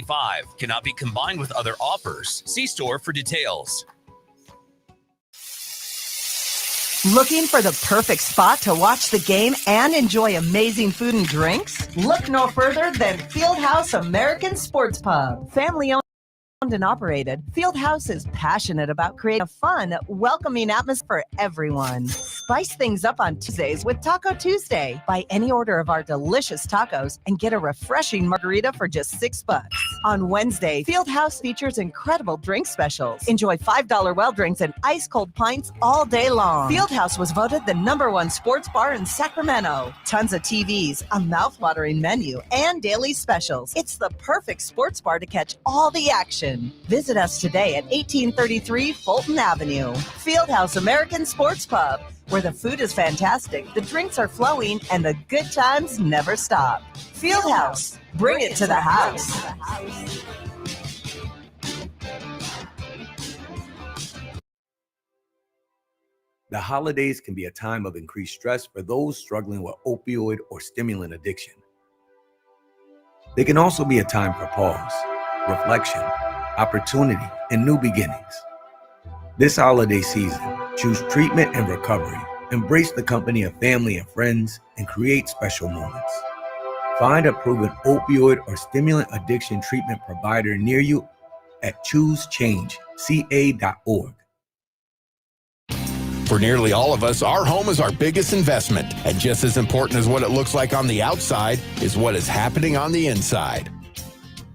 $1.25. Cannot be combined with other offers. See store for details. Looking for the perfect spot to watch the game and enjoy amazing food and drinks? Look no further than Fieldhouse American Sports Pub. Family owned and operated, Fieldhouse is passionate about creating a fun, welcoming atmosphere for everyone. Spice things up on Tuesdays with Taco Tuesday. Buy any order of our delicious tacos and get a refreshing margarita for just $6. On Wednesday, Fieldhouse features incredible drink specials. Enjoy $5 well drinks and ice cold pints all day long. Fieldhouse was voted the #1 sports bar in Sacramento. Tons of TVs, a mouthwatering menu, and daily specials. It's the perfect sports bar to catch all the action. Visit us today at 1833 Fulton Avenue. Fieldhouse American Sports Pub, where the food is fantastic, the drinks are flowing, and the good times never stop. Fieldhouse, bring it to the house. The holidays can be a time of increased stress for those struggling with opioid or stimulant addiction. They can also be a time for pause, reflection, opportunity, and new beginnings. This holiday season, choose treatment and recovery. Embrace the company of family and friends and create special moments. Find a proven opioid or stimulant addiction treatment provider near you at choosechangeca.org. For nearly all of us, our home is our biggest investment. And just as important as what it looks like on the outside is what is happening on the inside.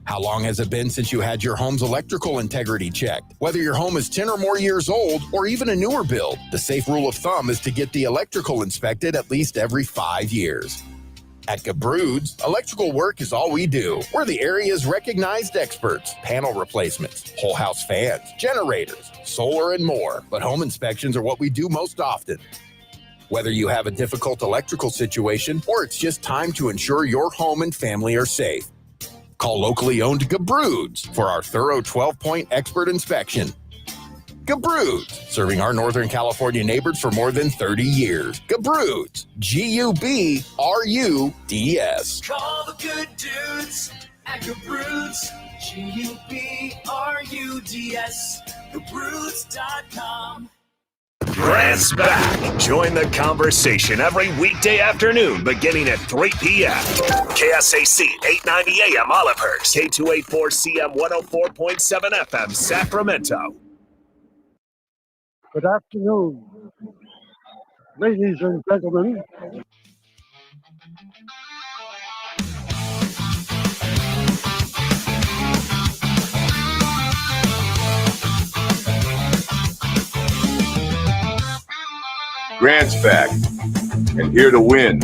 How long has it been since you had your home's electrical integrity checked? Whether your home is 10 or more years old or even a newer build, the safe rule of thumb is to get the electrical inspected at least every 5 years. At Gabrud's, electrical work is all we do. We're the area's recognized experts. Panel replacements, whole house fans, generators, solar, and more. But home inspections are what we do most often. Whether you have a difficult electrical situation or it's just time to ensure your home and family are safe, call locally owned Gabrud's for our thorough 12-point expert inspection. Gabrud's, serving our Northern California neighbors for more than 30 years. Gabrud's, G-U-B-R-U-D-S. Call the good dudes at Gabrud's, G-U-B-R-U-D-S, Gabrud's.com. Grant's back. Join the conversation every weekday afternoon beginning at 3 p.m. KSAC 890 AM Olivehurst, K284CM 104.7 FM Sacramento. Good afternoon, ladies and gentlemen. Grant's back, and here to win.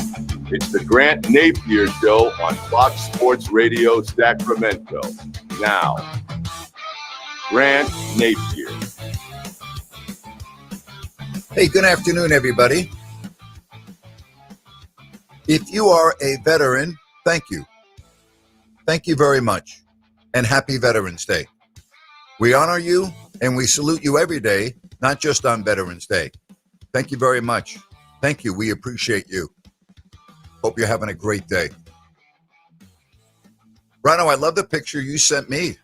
It's the Grant Napear Show on Fox Sports Radio Sacramento. Now, Grant Napear. Hey, good afternoon, everybody. If you are a veteran, thank you. Thank you very much, and happy Veterans Day. We honor you, and we salute you every day, not just on Veterans Day. Thank you very much. Thank you. We appreciate you. Hope you're having a great day. Rhino, I love the picture you sent me.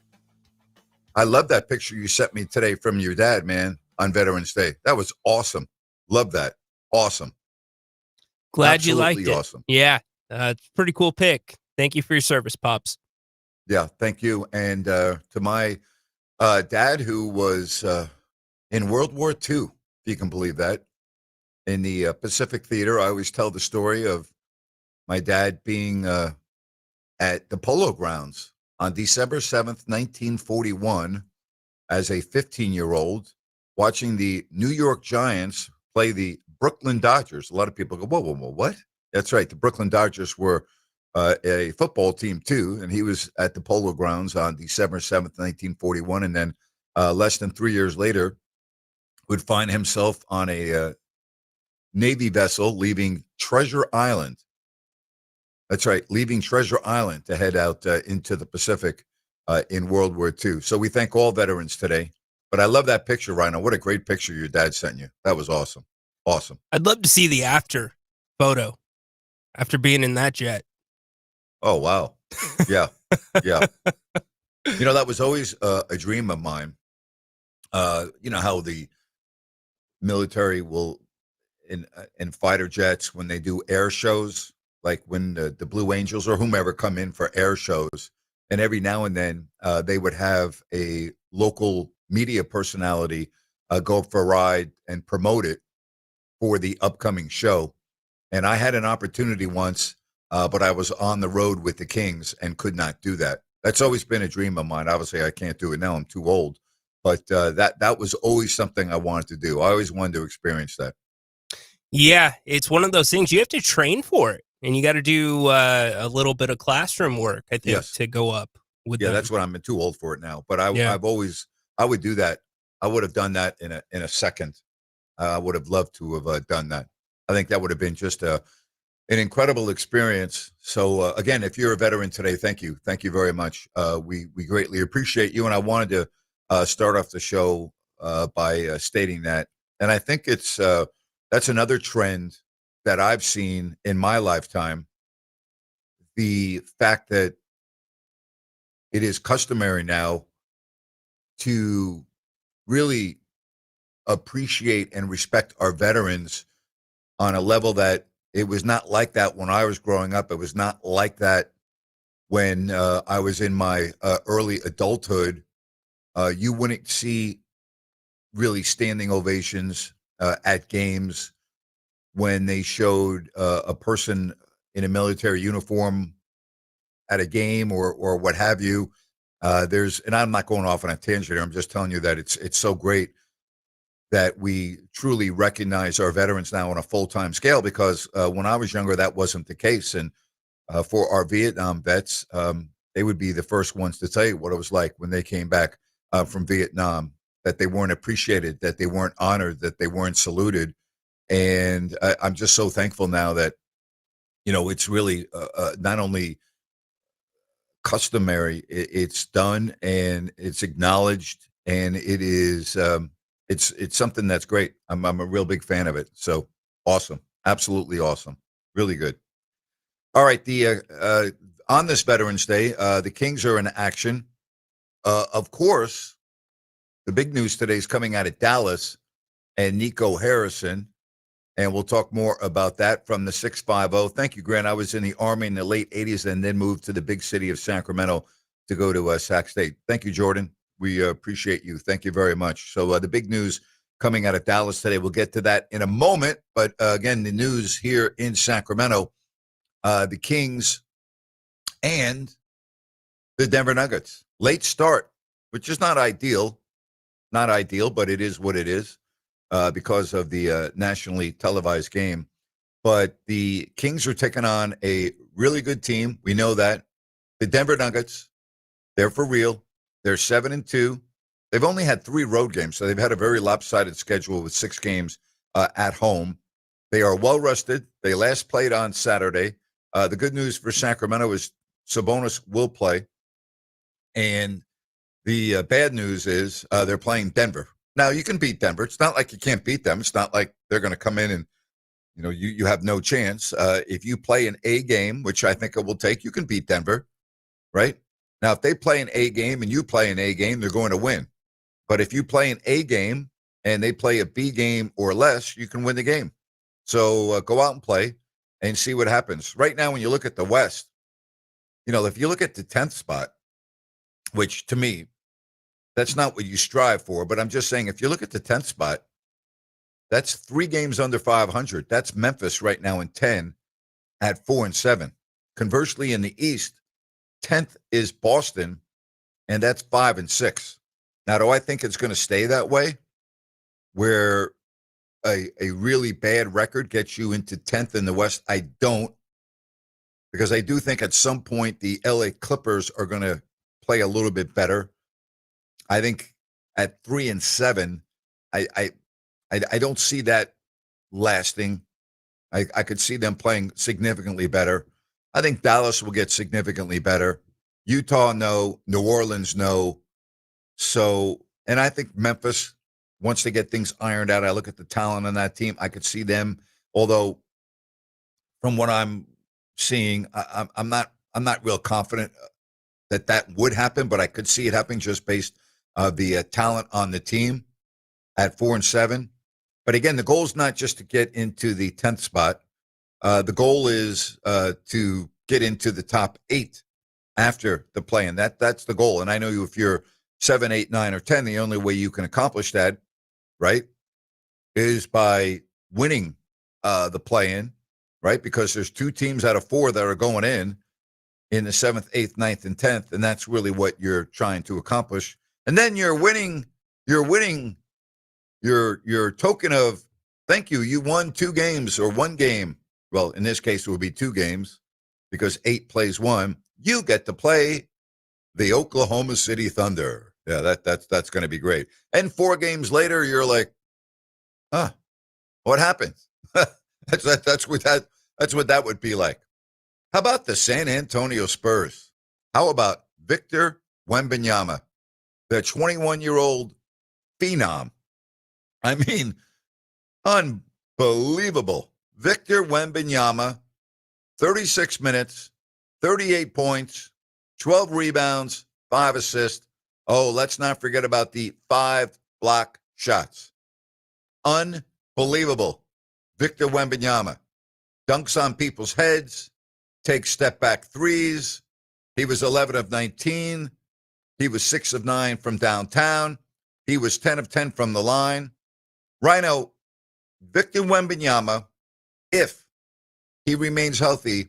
I love that picture you sent me today from your dad, man, on Veterans Day. That was awesome. Love that. Awesome. Glad Absolutely you liked it. Awesome. Yeah, it's a pretty cool pic. Thank you for your service, Pops. Yeah, thank you. And to my dad, who was in World War II, if you can believe that, in the Pacific Theater. I always tell the story of my dad being at the Polo Grounds on December 7th, 1941, as a 15-year-old, watching the New York Giants play the Brooklyn Dodgers. A lot of people go, whoa, what? That's right. The Brooklyn Dodgers were a football team, too, and he was at the Polo Grounds on December 7th, 1941, and then less than 3 years later would find himself on a Navy vessel leaving Treasure Island. That's right, leaving Treasure Island to head out into the Pacific in World War II. So we thank all veterans today. But I love that picture, Rhino. What a great picture your dad sent you. That was awesome. Awesome. I'd love to see the after photo after being in that jet. Oh, wow. Yeah. Yeah. That was always a dream of mine. You know how the military will in fighter jets when they do air shows, like when the Blue Angels or whomever come in for air shows, and every now and then they would have a local media personality go for a ride and promote it for the upcoming show. And I had an opportunity once, but I was on the road with the Kings and could not do that. That's always been a dream of mine. Obviously, I can't do it now. I'm too old. But that was always something I wanted to do. I always wanted to experience that. Yeah, it's one of those things you have to train for it, and you got to do a little bit of classroom work, I think, to go up with them. That's what I'm too old for it now. But I would do that. I would have done that in a second. I would have loved to have done that. I think that would have been just an incredible experience. So again, if you're a veteran today, thank you very much. We greatly appreciate you. And I wanted to start off the show by stating that, and I think it's that's another trend that I've seen in my lifetime. The fact that it is customary now to really appreciate and respect our veterans on a level that it was not like that when I was growing up. It was not like that when I was in my early adulthood. You wouldn't see really standing ovations at games when they showed a person in a military uniform at a game or what have you. And I'm not going off on a tangent here. I'm just telling you that it's so great that we truly recognize our veterans now on a full-time scale, because when I was younger, that wasn't the case. And for our Vietnam vets, they would be the first ones to tell you what it was like when they came back from Vietnam, that they weren't appreciated, that they weren't honored, that they weren't saluted. And I'm just so thankful now that, it's really not only customary, it's done and it's acknowledged, and it is it's something that's great. I'm a real big fan of it. So awesome. Absolutely awesome. Really good. All right. On this Veterans Day, the Kings are in action. Of course, the big news today is coming out of Dallas and Nico Harrison, and we'll talk more about that from the 650. Thank you, Grant. I was in the Army in the late 80s and then moved to the big city of Sacramento to go to Sac State. Thank you, Jordan. We appreciate you. Thank you very much. So the big news coming out of Dallas today, we'll get to that in a moment. But again, the news here in Sacramento, the Kings and the Denver Nuggets. Late start, which is not ideal. Not ideal, but it is what it is because of the nationally televised game. But the Kings are taking on a really good team. We know that. The Denver Nuggets, they're for real. They're 7-2. They've only had 3 road games, so they've had a very lopsided schedule with 6 games at home. They are well rested. They last played on Saturday. The good news for Sacramento is Sabonis will play. And the bad news is they're playing Denver. Now, you can beat Denver. It's not like you can't beat them. It's not like they're going to come in and, you have no chance. If you play an A game, which I think it will take, you can beat Denver, right? Now, if they play an A game and you play an A game, they're going to win. But if you play an A game and they play a B game or less, you can win the game. So go out and play and see what happens. Right now, when you look at the West, if you look at the 10th spot, which to me, that's not what you strive for. But I'm just saying, if you look at the 10th spot, that's 3 games under 500. That's Memphis right now in 10 at 4-7. Conversely, in the East, 10th is Boston, and that's 5-6. Now, do I think it's going to stay that way, where a really bad record gets you into 10th in the West? I don't, because I do think at some point the LA Clippers are going to play a little bit better. I think at 3-7, I don't see that lasting. I could see them playing significantly better. I think Dallas will get significantly better. Utah, no. New Orleans, no. So, and I think Memphis, once they get things ironed out, I look at the talent on that team, I could see them. Although, from what I'm seeing, I'm not real confident that would happen, but I could see it happening just based on the talent on the team at 4-7. But again, the goal is not just to get into the 10th spot. The goal is to get into the top 8 after the play-in. That's the goal. And I know if you're 7, 8, 9, or 10, the only way you can accomplish that, right, is by winning the play-in, right? Because there's 2 teams out of 4 that are going in the 7th, 8th, 9th, and 10th, and that's really what you're trying to accomplish. And then you're winning your token of thank you. You won 2 games or 1 game. Well, in this case, it would be 2 games because 8 plays 1. You get to play the Oklahoma City Thunder. Yeah, that's going to be great. And 4 games later, you're like, what happened? that's what that would be like. How about the San Antonio Spurs? How about Victor Wembanyama, the 21-year-old phenom? I mean, unbelievable. Victor Wembanyama, 36 minutes, 38 points, 12 rebounds, 5 assists. Oh, let's not forget about the 5 block shots. Unbelievable. Victor Wembanyama dunks on people's heads, takes step-back threes. He was 11 of 19. He was 6 of 9 from downtown. He was 10 of 10 from the line. Rhino, Victor Wembanyama, if he remains healthy,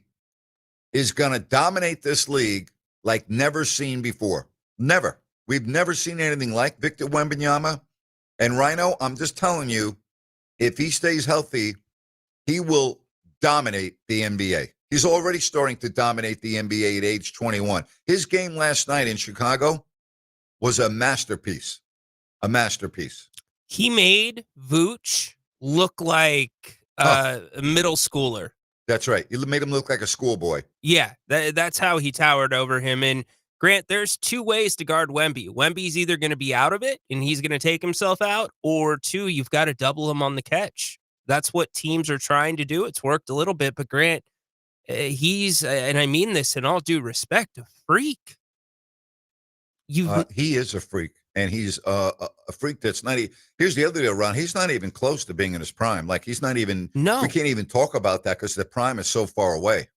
is going to dominate this league like never seen before. Never. We've never seen anything like Victor Wembanyama. And Rhino, I'm just telling you, if he stays healthy, he will dominate the NBA. He's already starting to dominate the NBA at age 21. His game last night in Chicago was a masterpiece. A masterpiece. He made Vooch look like a middle schooler. That's right. He made him look like a schoolboy. Yeah, that's how he towered over him. And Grant, there's 2 ways to guard Wemby. Wemby's either going to be out of it and he's going to take himself out, or 2, you've got to double him on the catch. That's what teams are trying to do. It's worked a little bit, but Grant, he's, and I mean this in all due respect, a freak. He is a freak, and he's a freak that's not. Here's the other deal, Ron. He's not even close to being in his prime. Like he's not even. No, we can't even talk about that because the prime is so far away.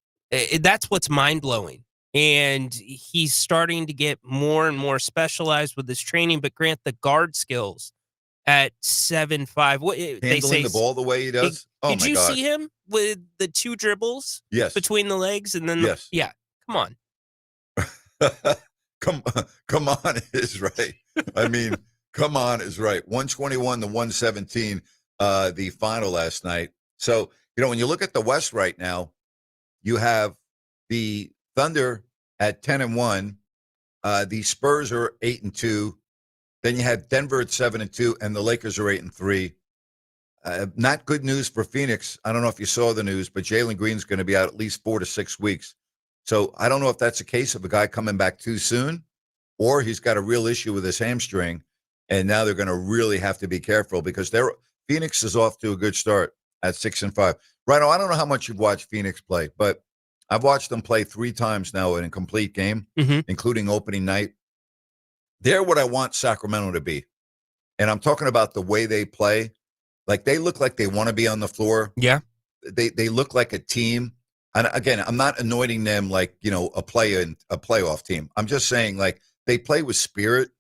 That's what's mind blowing, and he's starting to get more and more specialized with his training. But Grant, the guard skills at 7'5", what they say, the ball the way he does. Did you see him with the 2 dribbles? Yes, between the legs, and then yes, yeah. Come on. Come on is right. I mean, come on is right. 121 to 117, the final last night. So, when you look at the West right now, you have the Thunder at 10-1. The Spurs are 8-2. Then you have Denver at 7-2, and the Lakers are 8-3. Not good news for Phoenix. I don't know if you saw the news, but Jalen Green's going to be out at least 4 to 6 weeks. So I don't know if that's a case of a guy coming back too soon, or he's got a real issue with his hamstring, and now they're going to really have to be careful because Phoenix is off to a good start at 6-5. Rhino, I don't know how much you've watched Phoenix play, but I've watched them play 3 times now in a complete game, including opening night. They're what I want Sacramento to be, and I'm talking about the way they play. Like they look like they want to be on the floor. Yeah, they look like a team. And again, I'm not anointing them like, a playoff team. I'm just saying, like, they play with spirit.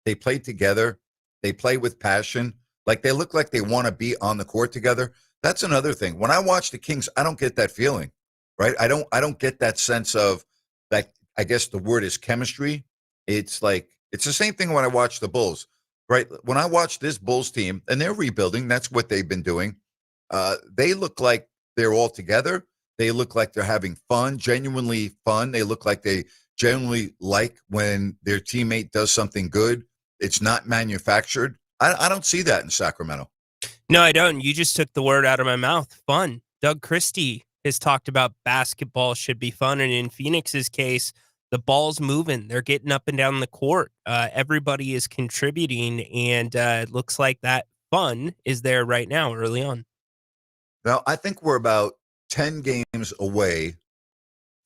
They play together. They play with passion. Like, they look like they want to be on the court together. That's another thing. When I watch the Kings, I don't get that feeling, right? I don't get that sense of that. I guess the word is chemistry. It's like, it's the same thing when I watch the Bulls, right? When I watch this Bulls team, and they're rebuilding, that's what they've been doing. They look like they're all together. They look like they're having fun, genuinely fun. They look like they genuinely like when their teammate does something good. It's not manufactured. I don't see that in Sacramento. No, I don't. You just took the word out of my mouth. Fun. Doug Christie has talked about basketball should be fun. And in Phoenix's case, the ball's moving. They're getting up and down the court. Everybody is contributing. And it looks like that fun is there right now early on. Now, I think we're about 10 games away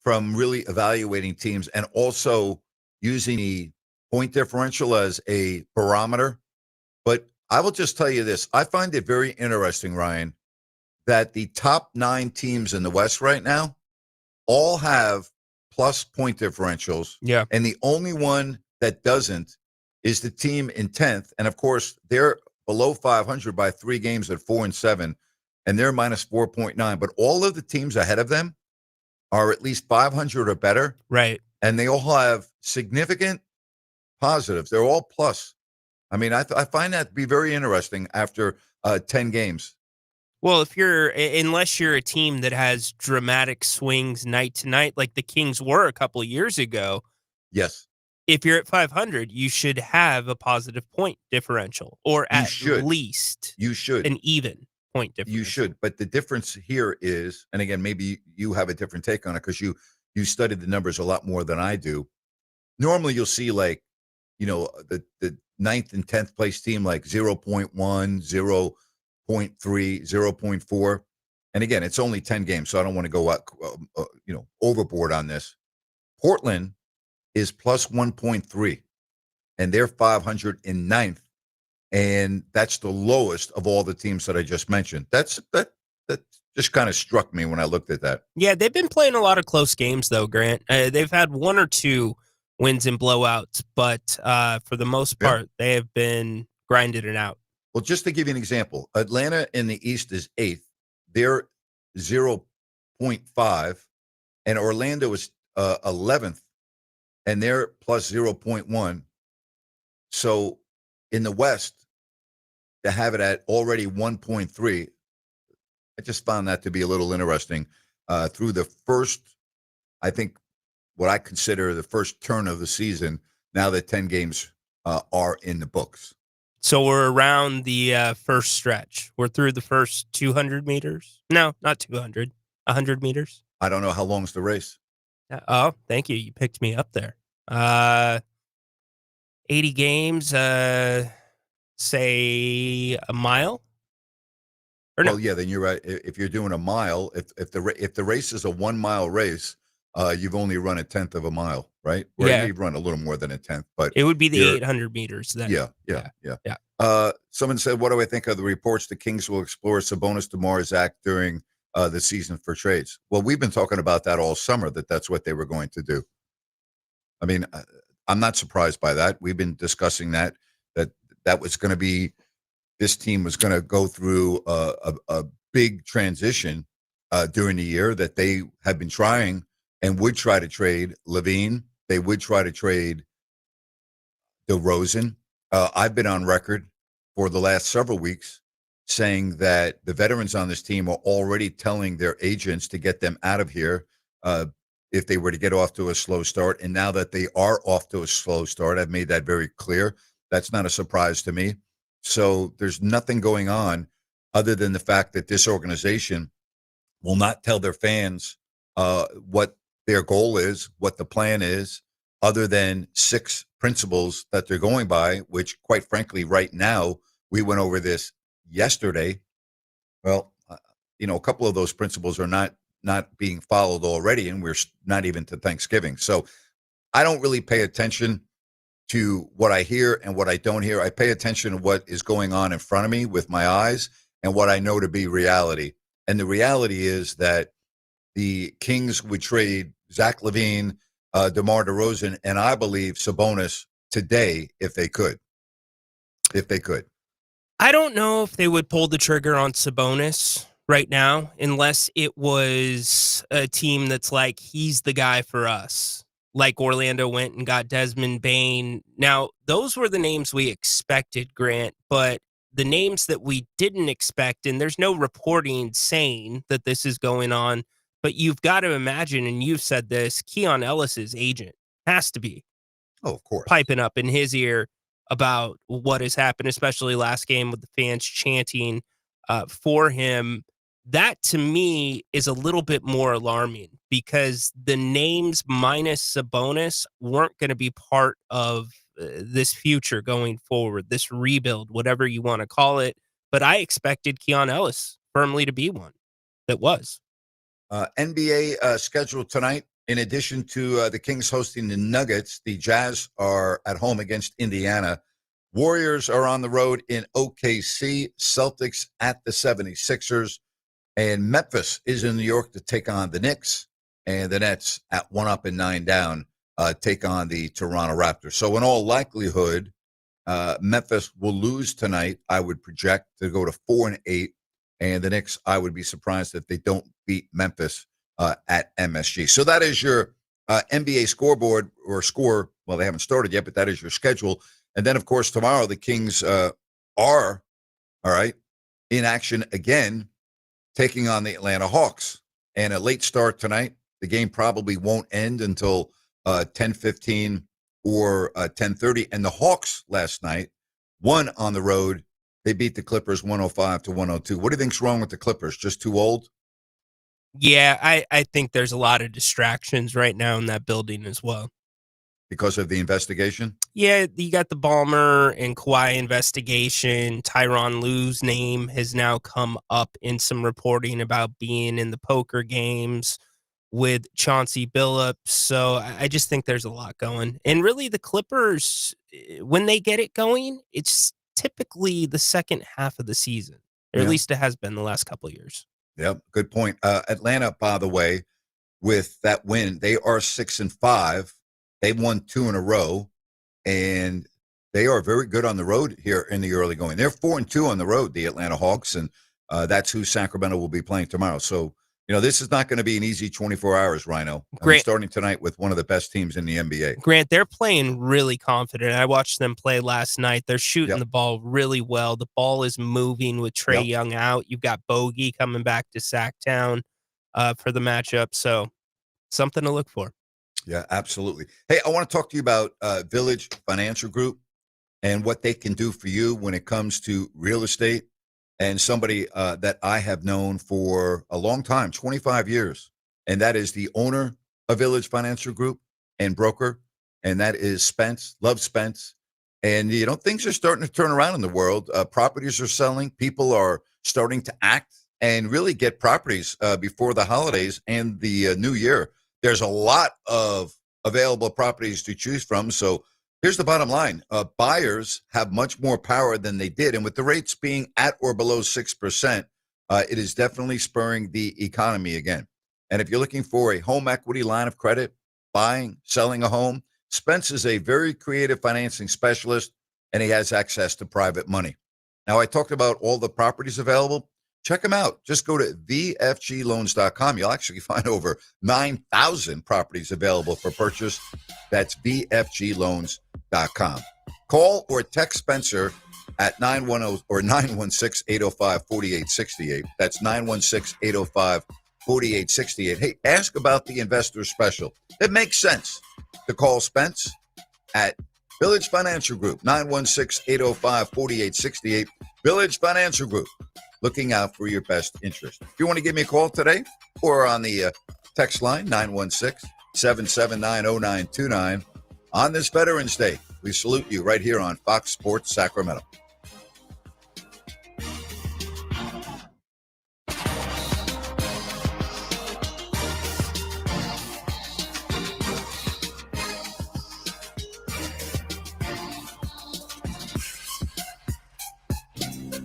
from really evaluating teams and also using the point differential as a barometer. But I will just tell you this. I find it very interesting, Ryan, that the top 9 teams in the West right now all have plus point differentials. Yeah. And the only one that doesn't is the team in 10th. And, of course, they're below 500 by 3 games at 4-7, and they're minus 4.9. But all of the teams ahead of them are at least 500 or better. Right. And they all have significant positives. They're all plus. I mean, I find that to be very interesting after 10 games. Well, unless you're a team that has dramatic swings night to night, like the Kings were a couple of years ago. Yes. If you're at 500, you should have a positive point differential, or at least you should an even point differential. You should. But the difference here is, and again, maybe you have a different take on it because you studied the numbers a lot more than I do. Normally, you'll see the 9th and 10th place team like 0.1, 0.3, 0.4. And again, it's only 10 games, so I don't want to go overboard on this. Portland is plus 1.3, and they're 509th, and that's the lowest of all the teams that I just mentioned. That just kind of struck me when I looked at that. Yeah, they've been playing a lot of close games, though, Grant. They've had 1 or 2 wins and blowouts, but for the most part, they have been grinding it out. Well, just to give you an example, Atlanta in the East is 8th. They're 0.5, and Orlando is 11th, and they're plus 0.1. So in the West, to have it at already 1.3, I just found that to be a little interesting. Through the first, I think, what I consider the first turn of the season, now that 10 games are in the books. So we're around the first stretch. We're through the first 200 meters. No, not 200. 100 meters. I don't know how long's the race. Oh, thank you. You picked me up there. 80 games, say a mile? Or no? Well, yeah, then you're right. If you're doing a mile, if the race is a 1 mile race, you've only run a 10th of a mile, right? Or Yeah. you've run a little more than a 10th, but It would be the 800 meters then. Yeah. Someone said, what do I think of the reports the Kings will explore Sabonis DeMar Zach during the season for trades? Well, we've been talking about that all summer, that's what they were going to do. I mean, I'm not surprised by that. We've been discussing that was going to be, this team was going to go through a big transition during the year, that they had been trying and would try to trade Levine. They would try to trade DeRozan. I've been on record for the last several weeks saying that the veterans on this team are already telling their agents to get them out of here if they were to get off to a slow start. And now that they are off to a slow start, I've made that very clear. That's not a surprise to me. So there's nothing going on other than the fact that this organization will not tell their fans what their goal is, what the plan is, other than 6 principles that they're going by, which, quite frankly, right now, we went over this yesterday. Well, a couple of those principles are not being followed already, and we're not even to Thanksgiving. So I don't really pay attention to what I hear and what I don't hear. I pay attention to what is going on in front of me with my eyes and what I know to be reality. And the reality is that the Kings would trade Zach LaVine, DeMar DeRozan, and I believe Sabonis today if they could. I don't know if they would pull the trigger on Sabonis right now unless it was a team that's like, he's the guy for us. Like Orlando went and got Desmond Bane. Now, those were the names we expected, Grant, but the names that we didn't expect, and there's no reporting saying that this is going on, but you've got to imagine, and you've said this, Keon Ellis's agent has to be of course, piping up in his ear about what has happened, especially last game with the fans chanting for him. That, to me, is a little bit more alarming because the names minus Sabonis weren't going to be part of this future going forward, this rebuild, whatever you want to call it. But I expected Keon Ellis firmly to be one that was. NBA schedule tonight. In addition to the Kings hosting the Nuggets, the Jazz are at home against Indiana. Warriors are on the road in OKC. Celtics at the 76ers. And Memphis is in New York to take on the Knicks. And the Nets at 1 up and 9 down take on the Toronto Raptors. So in all likelihood, Memphis will lose tonight. I would project to go to 4-8. And the Knicks, I would be surprised if they don't beat Memphis at MSG. So that is your NBA scoreboard or score. Well, they haven't started yet, but that is your schedule. And then, of course, tomorrow the Kings are, all right, in action again, taking on the Atlanta Hawks. And a late start tonight. The game probably won't end until 10:15 or 10:30. And the Hawks last night won on the road. They beat the Clippers 105-102. What do you think's wrong with the Clippers? Just too old? Yeah, I think there's a lot of distractions right now in that building as well. Because of the investigation? Yeah, you got the Ballmer and Kawhi investigation. Tyronn Lue's name has now come up in some reporting about being in the poker games with Chauncey Billups. So I just think there's a lot going. And really, the Clippers, when they get it going, it's typically the second half of the season. Or at least it has been the last couple of years. Yep, good point. Atlanta, by the way, with that win, they are 6-5. They won 2 in a row, and they are very good on the road here in the early going. They're 4-2 on the road, the Atlanta Hawks, and that's who Sacramento will be playing tomorrow. So, this is not going to be an easy 24 hours, Rhino. Starting tonight with one of the best teams in the NBA. Grant, they're playing really confident. I watched them play last night. They're shooting the ball really well. The ball is moving with Trae Young out. You've got Bogey coming back to Sacktown for the matchup. So something to look for. Yeah, absolutely. Hey, I want to talk to you about Village Financial Group and what they can do for you when it comes to real estate. And somebody that I have known for a long time, 25 years, and that is the owner of Village Financial Group and broker, and that is Spence. Love Spence. And, things are starting to turn around in the world. Properties are selling. People are starting to act and really get properties before the holidays and the new year. There's a lot of available properties to choose from. So here's the bottom line. Buyers have much more power than they did. And with the rates being at or below 6%, it is definitely spurring the economy again. And if you're looking for a home equity line of credit, buying, selling a home, Spence is a very creative financing specialist, and he has access to private money. Now, I talked about all the properties available. Check them out. Just go to vfgloans.com. You'll actually find over 9,000 properties available for purchase. That's vfgloans.com. Call or text Spencer at 916-805-4868. That's 916-805-4868. Hey, ask about the investor special. It makes sense to call Spence at Village Financial Group, 916-805-4868. Village Financial Group, looking out for your best interest. If you want to give me a call today or on the text line, 916-779-0929. On this Veterans Day, we salute you right here on Fox Sports Sacramento.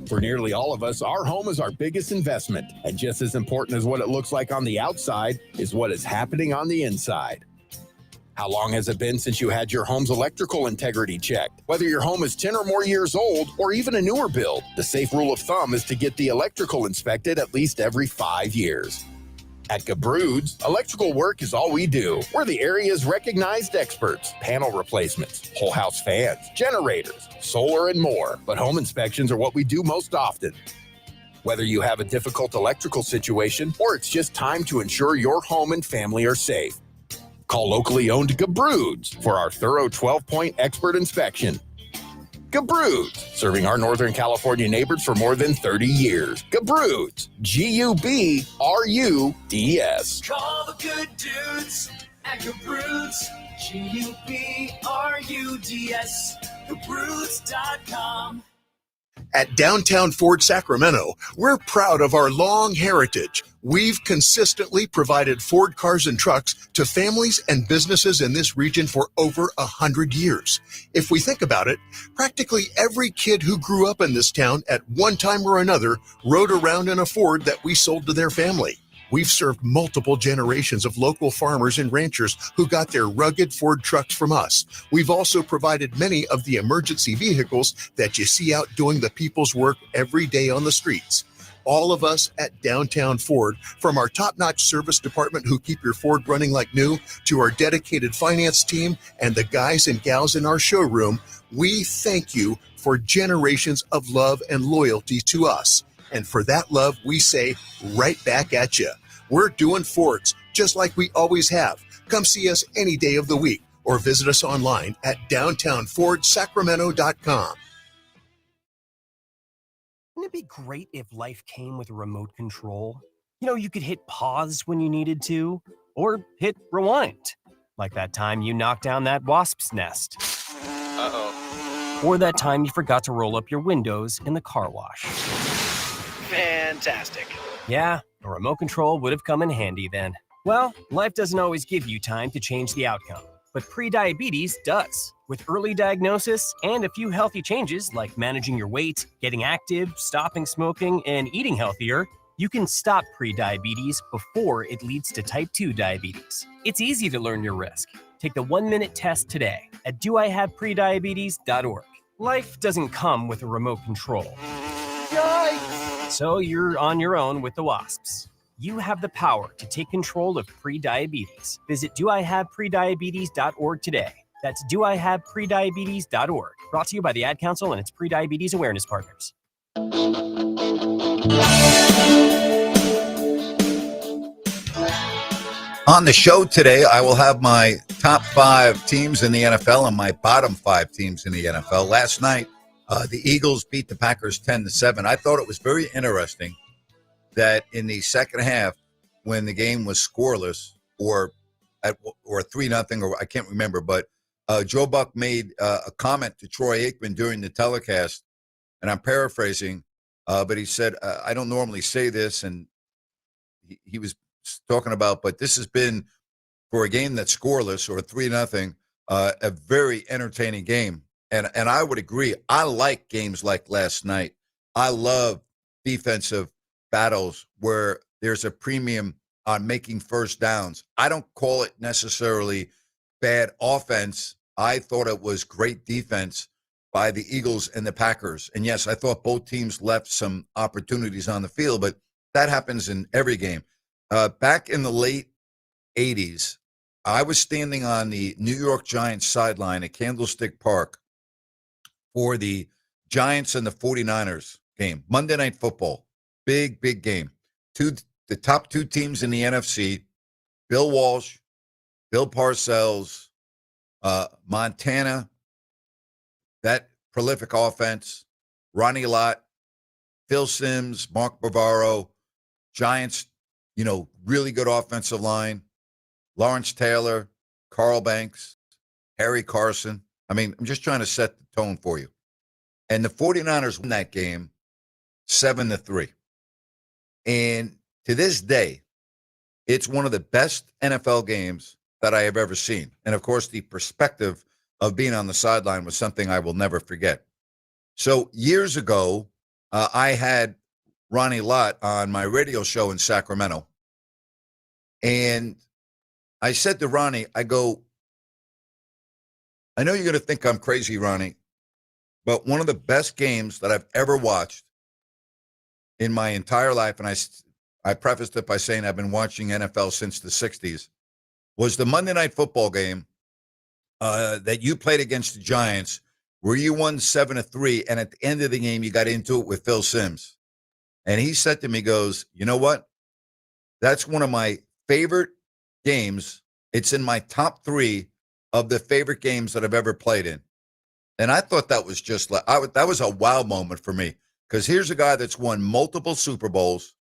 For nearly all of us, our home is our biggest investment. And just as important as what it looks like on the outside is what is happening on the inside. How long has it been since you had your home's electrical integrity checked? Whether your home is 10 or more years old or even a newer build, the safe rule of thumb is to get the electrical inspected at least every 5 years. At Gabrud's, electrical work is all we do. We're the area's recognized experts. Panel replacements, whole house fans, generators, solar, and more. But home inspections are what we do most often. Whether you have a difficult electrical situation or it's just time to ensure your home and family are safe, call locally owned Gabrud's for our thorough 12-point expert inspection. Gabrud's, serving our Northern California neighbors for more than 30 years. Gabrud's, G-U-B-R-U-D-S. Call the good dudes at Gabrud's, G-U-B-R-U-D-S, Gabrud's.com. At Downtown Ford Sacramento, we're proud of our long heritage. We've consistently provided Ford cars and trucks to families and businesses in this region for over 100 years. If we think about it, practically every kid who grew up in this town at one time or another rode around in a Ford that we sold to their family. We've served multiple generations of local farmers and ranchers who got their rugged Ford trucks from us. We've also provided many of the emergency vehicles that you see out doing the people's work every day on the streets. All of us at Downtown Ford, from our top-notch service department who keep your Ford running like new, to our dedicated finance team and the guys and gals in our showroom, we thank you for generations of love and loyalty to us. And for that love, we say right back at you. We're doing Fords just like we always have. Come see us any day of the week or visit us online at downtownfordsacramento.com. Wouldn't it be great if life came with a remote control? You know, you could hit pause when you needed to, or hit rewind, like that time you knocked down that wasp's nest. Uh-oh. Or that time you forgot to roll up your windows in the car wash. Fantastic. Yeah, a remote control would have come in handy then. Well, life doesn't always give you time to change the outcome, but prediabetes does. With early diagnosis and a few healthy changes like managing your weight, getting active, stopping smoking, and eating healthier, you can stop prediabetes before it leads to type 2 diabetes. It's easy to learn your risk. Take the 1-minute test today at doihaveprediabetes.org. Life doesn't come with a remote control. Yikes! So you're on your own with the wasps. You have the power to take control of prediabetes. Visit doihaveprediabetes.org today. That's doihaveprediabetes.org. Brought to you by the Ad Council and its prediabetes awareness partners. On the show today, I will have my top 5 teams in the NFL and my bottom 5 teams in the NFL. Last night, the Eagles beat the Packers 10-7. I thought it was very interesting that in the second half, when the game was scoreless or 3-0, or I can't remember, but Joe Buck made a comment to Troy Aikman during the telecast, and I'm paraphrasing, but he said, I don't normally say this, and he was talking about, but this has been, for a game that's scoreless or 3-0, a very entertaining game. And I would agree. I like games like last night. I love defensive battles where there's a premium on making first downs. I don't call it necessarily bad offense. I thought it was great defense by the Eagles and the Packers. And yes, I thought both teams left some opportunities on the field, but that happens in every game. Back in the late 80s, I was standing on the New York Giants sideline at Candlestick Park for the Giants and the 49ers game, Monday Night Football. Big game. The top 2 teams in the NFC, Bill Walsh, Bill Parcells, Montana, that prolific offense, Ronnie Lott, Phil Simms, Mark Bavaro, Giants, really good offensive line, Lawrence Taylor, Carl Banks, Harry Carson. I mean, I'm just trying to set the tone for you. And the 49ers won that game 7-3. And to this day, it's one of the best NFL games that I have ever seen. And of course, the perspective of being on the sideline was something I will never forget. So years ago, I had Ronnie Lott on my radio show in Sacramento. And I said to Ronnie, I go, I know you're going to think I'm crazy, Ronnie, but one of the best games that I've ever watched in my entire life, and I prefaced it by saying I've been watching NFL since the 60s, was the Monday Night Football game that you played against the Giants, where you won 7-3, and at the end of the game, you got into it with Phil Simms. And he said to me, goes, you know what? That's one of my favorite games. It's in my top 3 of the favorite games that I've ever played in. And I thought that was just like, that was a wow moment for me, because here's a guy that's won multiple Super Bowls,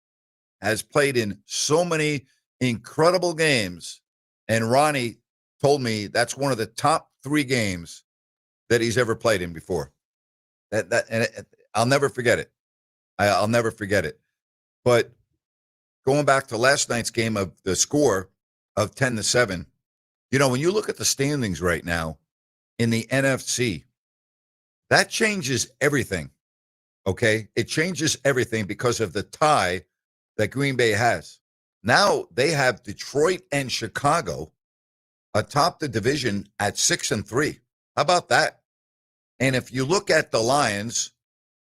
has played in so many incredible games. And Ronnie told me that's one of the top 3 games that he's ever played in before. And I'll never forget it. I'll never forget it. But going back to last night's game of the score of 10-7, when you look at the standings right now in the NFC, that changes everything. Okay? It changes everything because of the tie that Green Bay has. Now they have Detroit and Chicago atop the division at 6-3. How about that? And if you look at the Lions,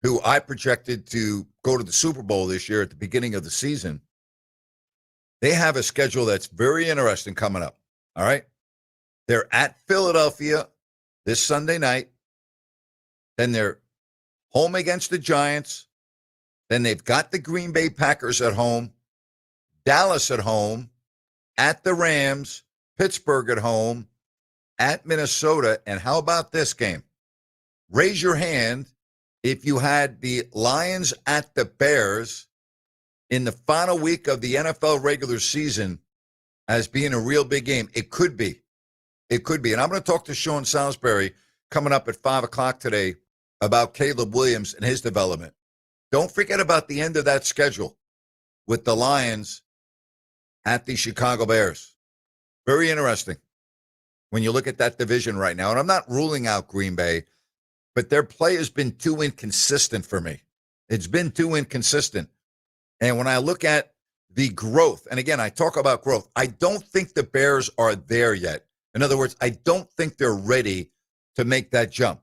who I projected to go to the Super Bowl this year at the beginning of the season, they have a schedule that's very interesting coming up. All right? They're at Philadelphia this Sunday night. Then they're home against the Giants. Then they've got the Green Bay Packers at home, Dallas at home, at the Rams, Pittsburgh at home, at Minnesota. And how about this game? Raise your hand if you had the Lions at the Bears in the final week of the NFL regular season as being a real big game. It could be. It could be. And I'm going to talk to Sean Salisbury coming up at 5 o'clock today about Caleb Williams and his development. Don't forget about the end of that schedule with the Lions at the Chicago Bears. Very interesting when you look at that division right now. And I'm not ruling out Green Bay, but their play has been too inconsistent for me. It's been too inconsistent. And when I look at the growth, and again, I talk about growth, I don't think the Bears are there yet. In other words, I don't think they're ready to make that jump.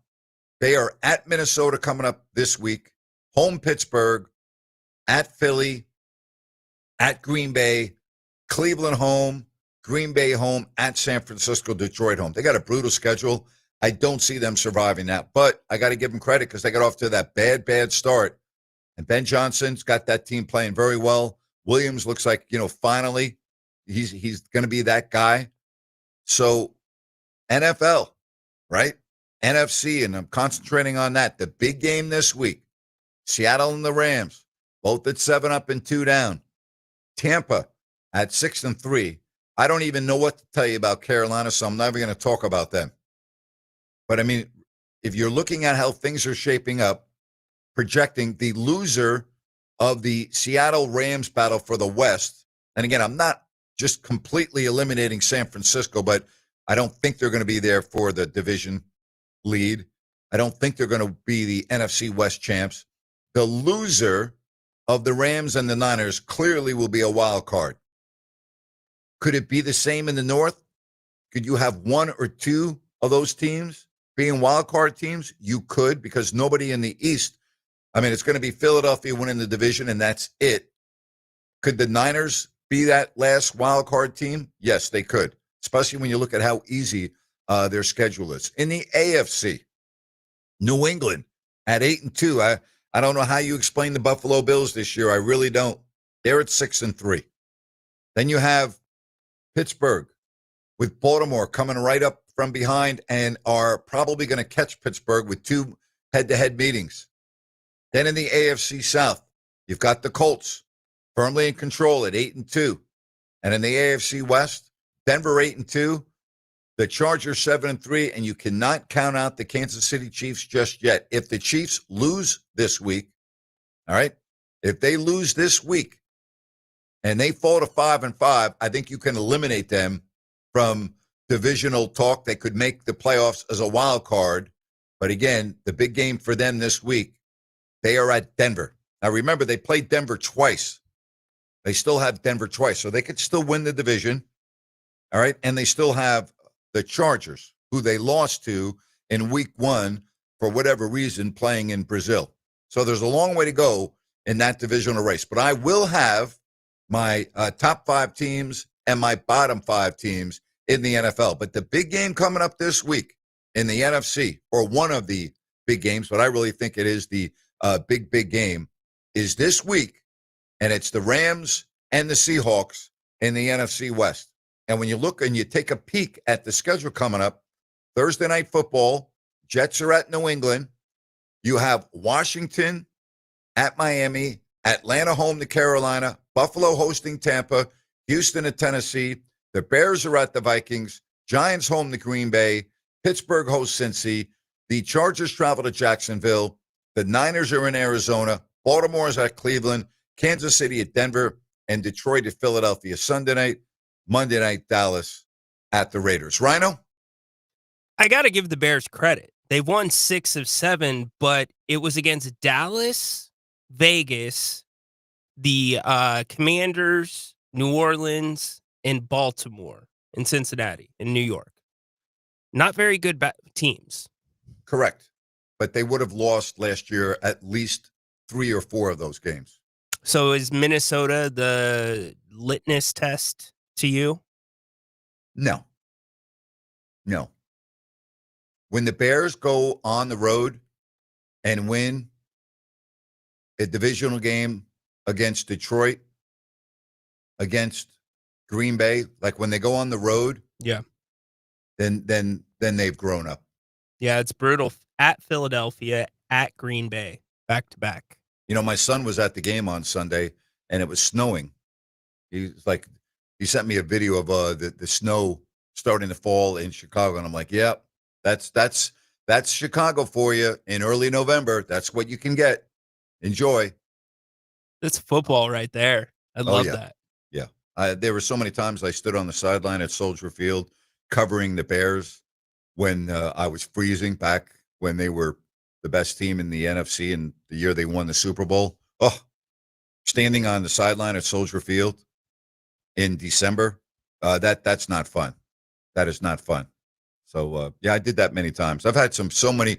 They are at Minnesota coming up this week, home Pittsburgh, at Philly, at Green Bay, Cleveland home, Green Bay home, at San Francisco, Detroit home. They got a brutal schedule. I don't see them surviving that, but I got to give them credit because they got off to that bad start. And Ben Johnson's got that team playing very well. Williams looks like, finally he's going to be that guy. So NFL, right? NFC, and I'm concentrating on that. The big game this week, Seattle and the Rams, both at 7 up and 2 down. Tampa at 6-3. I don't even know what to tell you about Carolina, so I'm never going to talk about them. But, I mean, if you're looking at how things are shaping up, projecting the loser of the Seattle Rams battle for the West, and again, I'm not just completely eliminating San Francisco, but I don't think they're going to be there for the division lead. I don't think they're going to be the NFC West champs. The loser of the Rams and the Niners clearly will be a wild card. Could it be the same in the North? Could you have one or two of those teams being wild card teams? You could, because nobody in the East. I mean, it's going to be Philadelphia winning the division, and that's it. Could the Niners be that last wild card team? Yes, they could, especially when you look at how easy their schedule is. In the AFC, New England at 8-2. I don't know how you explain the Buffalo Bills this year. I really don't. They're at 6-3. Then you have Pittsburgh with Baltimore coming right up from behind and are probably going to catch Pittsburgh with 2 head-to-head meetings. Then in the AFC South, you've got the Colts firmly in control at 8-2. And in the AFC West, Denver 8-2, the Chargers 7-3, and you cannot count out the Kansas City Chiefs just yet. If the Chiefs lose this week, all right, if they lose this week and they fall to 5-5, I think you can eliminate them from divisional talk. They could make the playoffs as a wild card. But again, the big game for them this week, they are at Denver. Now, remember, they played Denver twice. They still have Denver twice, so they could still win the division. All right, and they still have the Chargers, who they lost to in week 1 for whatever reason, playing in Brazil. So there's a long way to go in that divisional race. But I will have my top 5 teams and my bottom 5 teams in the NFL. But the big game coming up this week in the NFC, or one of the big games, but I really think it is the big game, is this week, and it's the Rams and the Seahawks in the NFC West. And when you look and you take a peek at the schedule coming up, Thursday Night Football, Jets are at New England. You have Washington at Miami, Atlanta home to Carolina, Buffalo hosting Tampa, Houston at Tennessee. The Bears are at the Vikings, Giants home to Green Bay, Pittsburgh hosts Cincy. The Chargers travel to Jacksonville. The Niners are in Arizona. Baltimore is at Cleveland. Kansas City at Denver. And Detroit at Philadelphia Sunday night. Monday night, Dallas at the Raiders. Rhino? I got to give the Bears credit. They've won 6 of 7, but it was against Dallas, Vegas, the Commanders, New Orleans, and Baltimore, and Cincinnati, and New York. Not very good teams. Correct. But they would have lost last year at least 3 or 4 of those games. So is Minnesota the litmus test to you? No. When the Bears go on the road and win a divisional game against Detroit, against Green Bay, like when they go on the road, yeah, then they've grown up. Yeah, it's brutal. At Philadelphia, at Green Bay, back to back. You know, my son was at the game on Sunday, and it was snowing. He sent me a video of the snow starting to fall in Chicago, and I'm like, yeah, that's Chicago for you in early November. That's what you can get. Enjoy. That's football right there. I love that. Yeah. There were so many times I stood on the sideline at Soldier Field covering the Bears when I was freezing back when they were the best team in the NFC and the year they won the Super Bowl. Oh, standing on the sideline at Soldier Field in December, that's not fun. That is not fun. So, I did that many times. I've had so many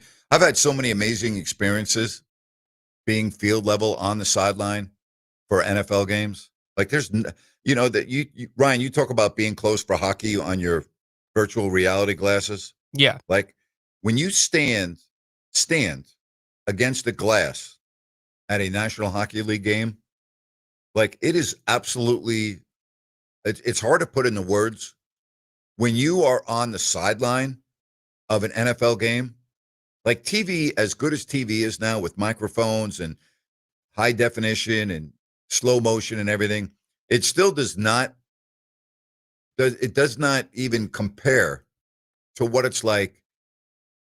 amazing experiences being field level on the sideline for NFL games. Like there's, that you Ryan, you talk about being close for hockey on your virtual reality glasses. Yeah. Like when you stand against the glass at a National Hockey League game, like it is absolutely, it's hard to put into words. When you are on the sideline of an NFL game, like TV, as good as TV is now with microphones and high definition and slow motion and everything, it still does not even compare to what it's like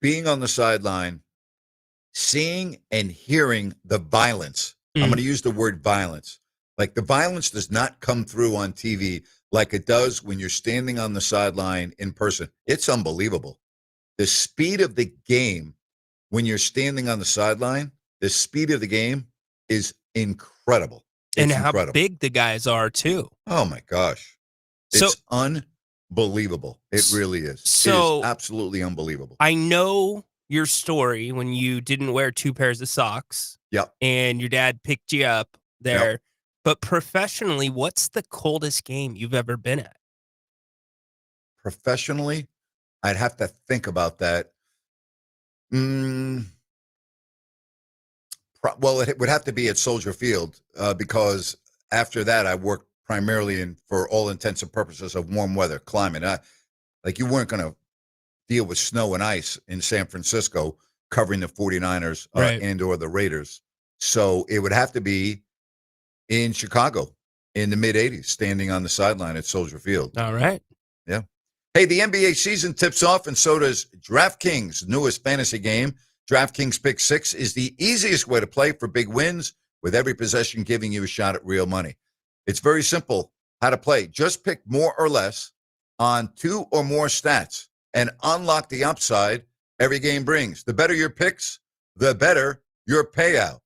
being on the sideline, seeing and hearing the violence. I'm going to use the word violence. Like the violence does not come through on TV like it does when you're standing on the sideline in person. It's unbelievable. The speed of the game when you're standing on the sideline, the speed of the game is incredible. And how big the guys are, too. Oh, my gosh. It's unbelievable. It really is. So, it is absolutely unbelievable. I know your story when you didn't wear 2 pairs of socks. Yep. And your dad picked you up there. Yep. But professionally, what's the coldest game you've ever been at? Professionally, I'd have to think about that. Well, it would have to be at Soldier Field because after that, I worked primarily for all intents and purposes, of warm weather climate. Like you weren't going to deal with snow and ice in San Francisco covering the 49ers and or the Raiders. So it would have to be in Chicago in the mid-'80s, standing on the sideline at Soldier Field. All right. Yeah. Hey, the NBA season tips off, and so does DraftKings' newest fantasy game. DraftKings Pick 6 is the easiest way to play for big wins, with every possession giving you a shot at real money. It's very simple how to play. Just pick more or less on 2 or more stats and unlock the upside every game brings. The better your picks, the better your payout.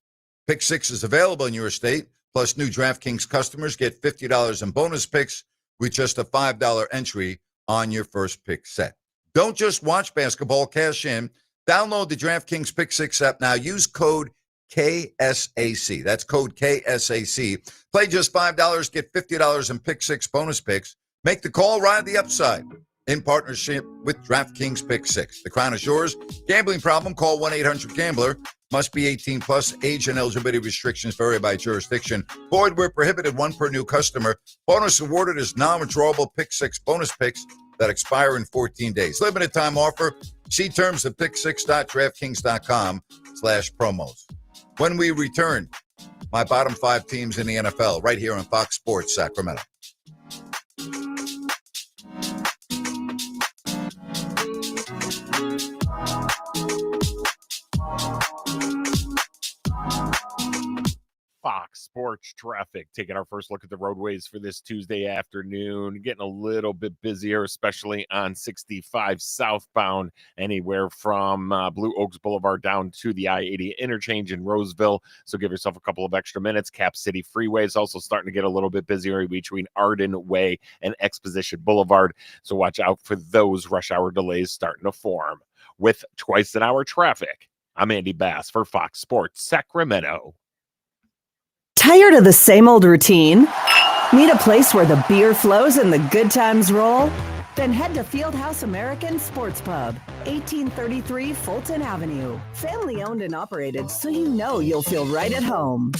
Pick 6 is available in your state, plus new DraftKings customers get $50 in bonus picks with just a $5 entry on your first pick set. Don't just watch basketball, cash in. Download the DraftKings Pick 6 app now. Use code KSAC. That's code KSAC. Play just $5, get $50 in Pick 6 bonus picks. Make the call, ride the upside in partnership with DraftKings Pick 6. The crown is yours. Gambling problem? Call 1-800-GAMBLER. Must be 18 plus. Age and eligibility restrictions vary by jurisdiction. Void where prohibited. 1 per new customer. Bonus awarded is non-withdrawable Pick 6 bonus picks that expire in 14 days. Limited time offer. See terms at pick6.draftkings.com/promos. When we return, my bottom 5 teams in the NFL right here on Fox Sports Sacramento. Sports traffic. Taking our first look at the roadways for this Tuesday afternoon. Getting a little bit busier, especially on 65 southbound, anywhere from Blue Oaks Boulevard down to the I-80 interchange in Roseville. So give yourself a couple of extra minutes. Cap City Freeway is also starting to get a little bit busier between Arden Way and Exposition Boulevard. So watch out for those rush hour delays starting to form. With twice an hour traffic, I'm Andy Bass for Fox Sports Sacramento. Tired of the same old routine? Need a place where the beer flows and the good times roll? Then head to Fieldhouse American Sports Pub, 1833 Fulton Avenue. Family owned and operated, so you know you'll feel right at home.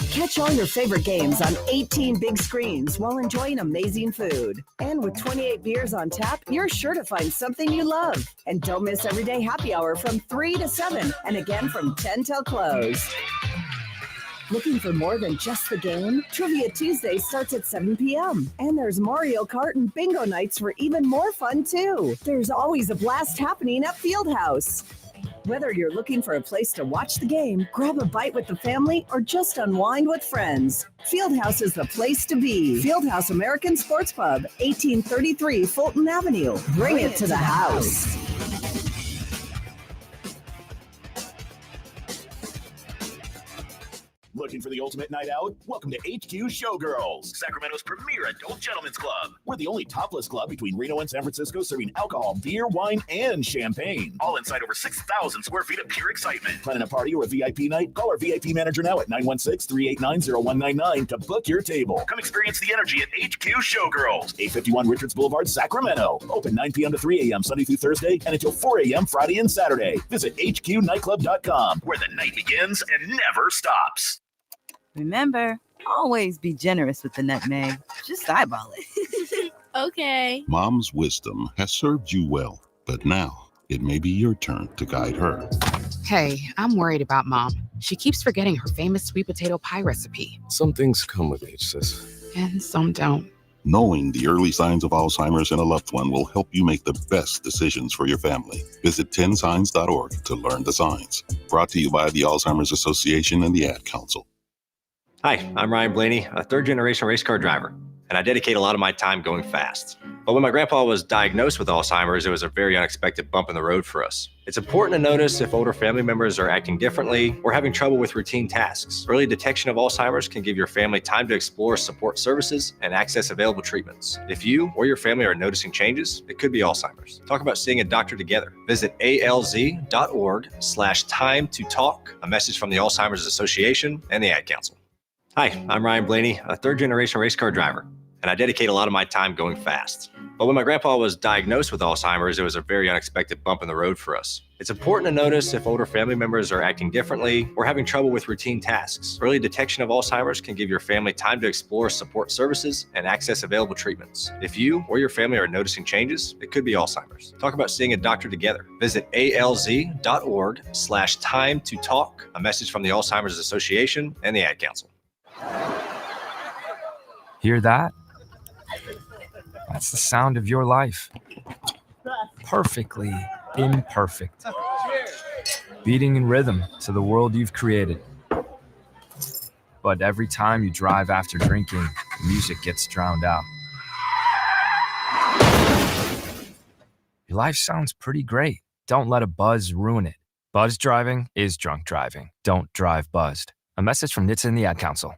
Catch all your favorite games on 18 big screens while enjoying amazing food. And with 28 beers on tap, you're sure to find something you love. And don't miss everyday happy hour from 3 to 7 and again from 10 till close. Looking for more than just the game? Trivia Tuesday starts at 7 p.m. And there's Mario Kart and bingo nights for even more fun, too. There's always a blast happening at Fieldhouse. Whether you're looking for a place to watch the game, grab a bite with the family, or just unwind with friends, Fieldhouse is the place to be. Fieldhouse American Sports Pub, 1833 Fulton Avenue. Bring it to the house. Looking for the ultimate night out? Welcome to HQ Showgirls, Sacramento's premier adult gentlemen's club. We're the only topless club between Reno and San Francisco serving alcohol, beer, wine, and champagne. All inside over 6,000 square feet of pure excitement. Planning a party or a VIP night? Call our VIP manager now at 916-389-0199 to book your table. Come experience the energy at HQ Showgirls, 851 Richards Boulevard, Sacramento. Open 9 p.m. to 3 a.m. Sunday through Thursday and until 4 a.m. Friday and Saturday. Visit hqnightclub.com, where the night begins and never stops. Remember, always be generous with the nutmeg. Just eyeball it. Okay. Mom's wisdom has served you well, but now it may be your turn to guide her. Hey, I'm worried about Mom. She keeps forgetting her famous sweet potato pie recipe. Some things come with age, sis. And some don't. Knowing the early signs of Alzheimer's in a loved one will help you make the best decisions for your family. Visit 10signs.org to learn the signs. Brought to you by the Alzheimer's Association and the Ad Council. Hi, I'm Ryan Blaney, a third-generation race car driver, and I dedicate a lot of my time going fast. But when my grandpa was diagnosed with Alzheimer's, it was a very unexpected bump in the road for us. It's important to notice if older family members are acting differently or having trouble with routine tasks. Early detection of Alzheimer's can give your family time to explore support services and access available treatments. If you or your family are noticing changes, it could be Alzheimer's. Talk about seeing a doctor together. Visit alz.org/time to talk. A message from the Alzheimer's Association and the Ad Council. Hi, I'm Ryan Blaney, a third-generation race car driver, and I dedicate a lot of my time going fast. But when my grandpa was diagnosed with Alzheimer's, it was a very unexpected bump in the road for us. It's important to notice if older family members are acting differently or having trouble with routine tasks. Early detection of Alzheimer's can give your family time to explore support services and access available treatments. If you or your family are noticing changes, it could be Alzheimer's. Talk about seeing a doctor together. Visit alz.org/time to talk. A message from the Alzheimer's Association and the Ad Council. Hear that? That's the sound of your life. Perfectly imperfect. Beating in rhythm to the world you've created. But every time you drive after drinking, music gets drowned out. Your life sounds pretty great. Don't let a buzz ruin it. Buzz driving is drunk driving. Don't drive buzzed. A message from NHTSA and the Ad Council.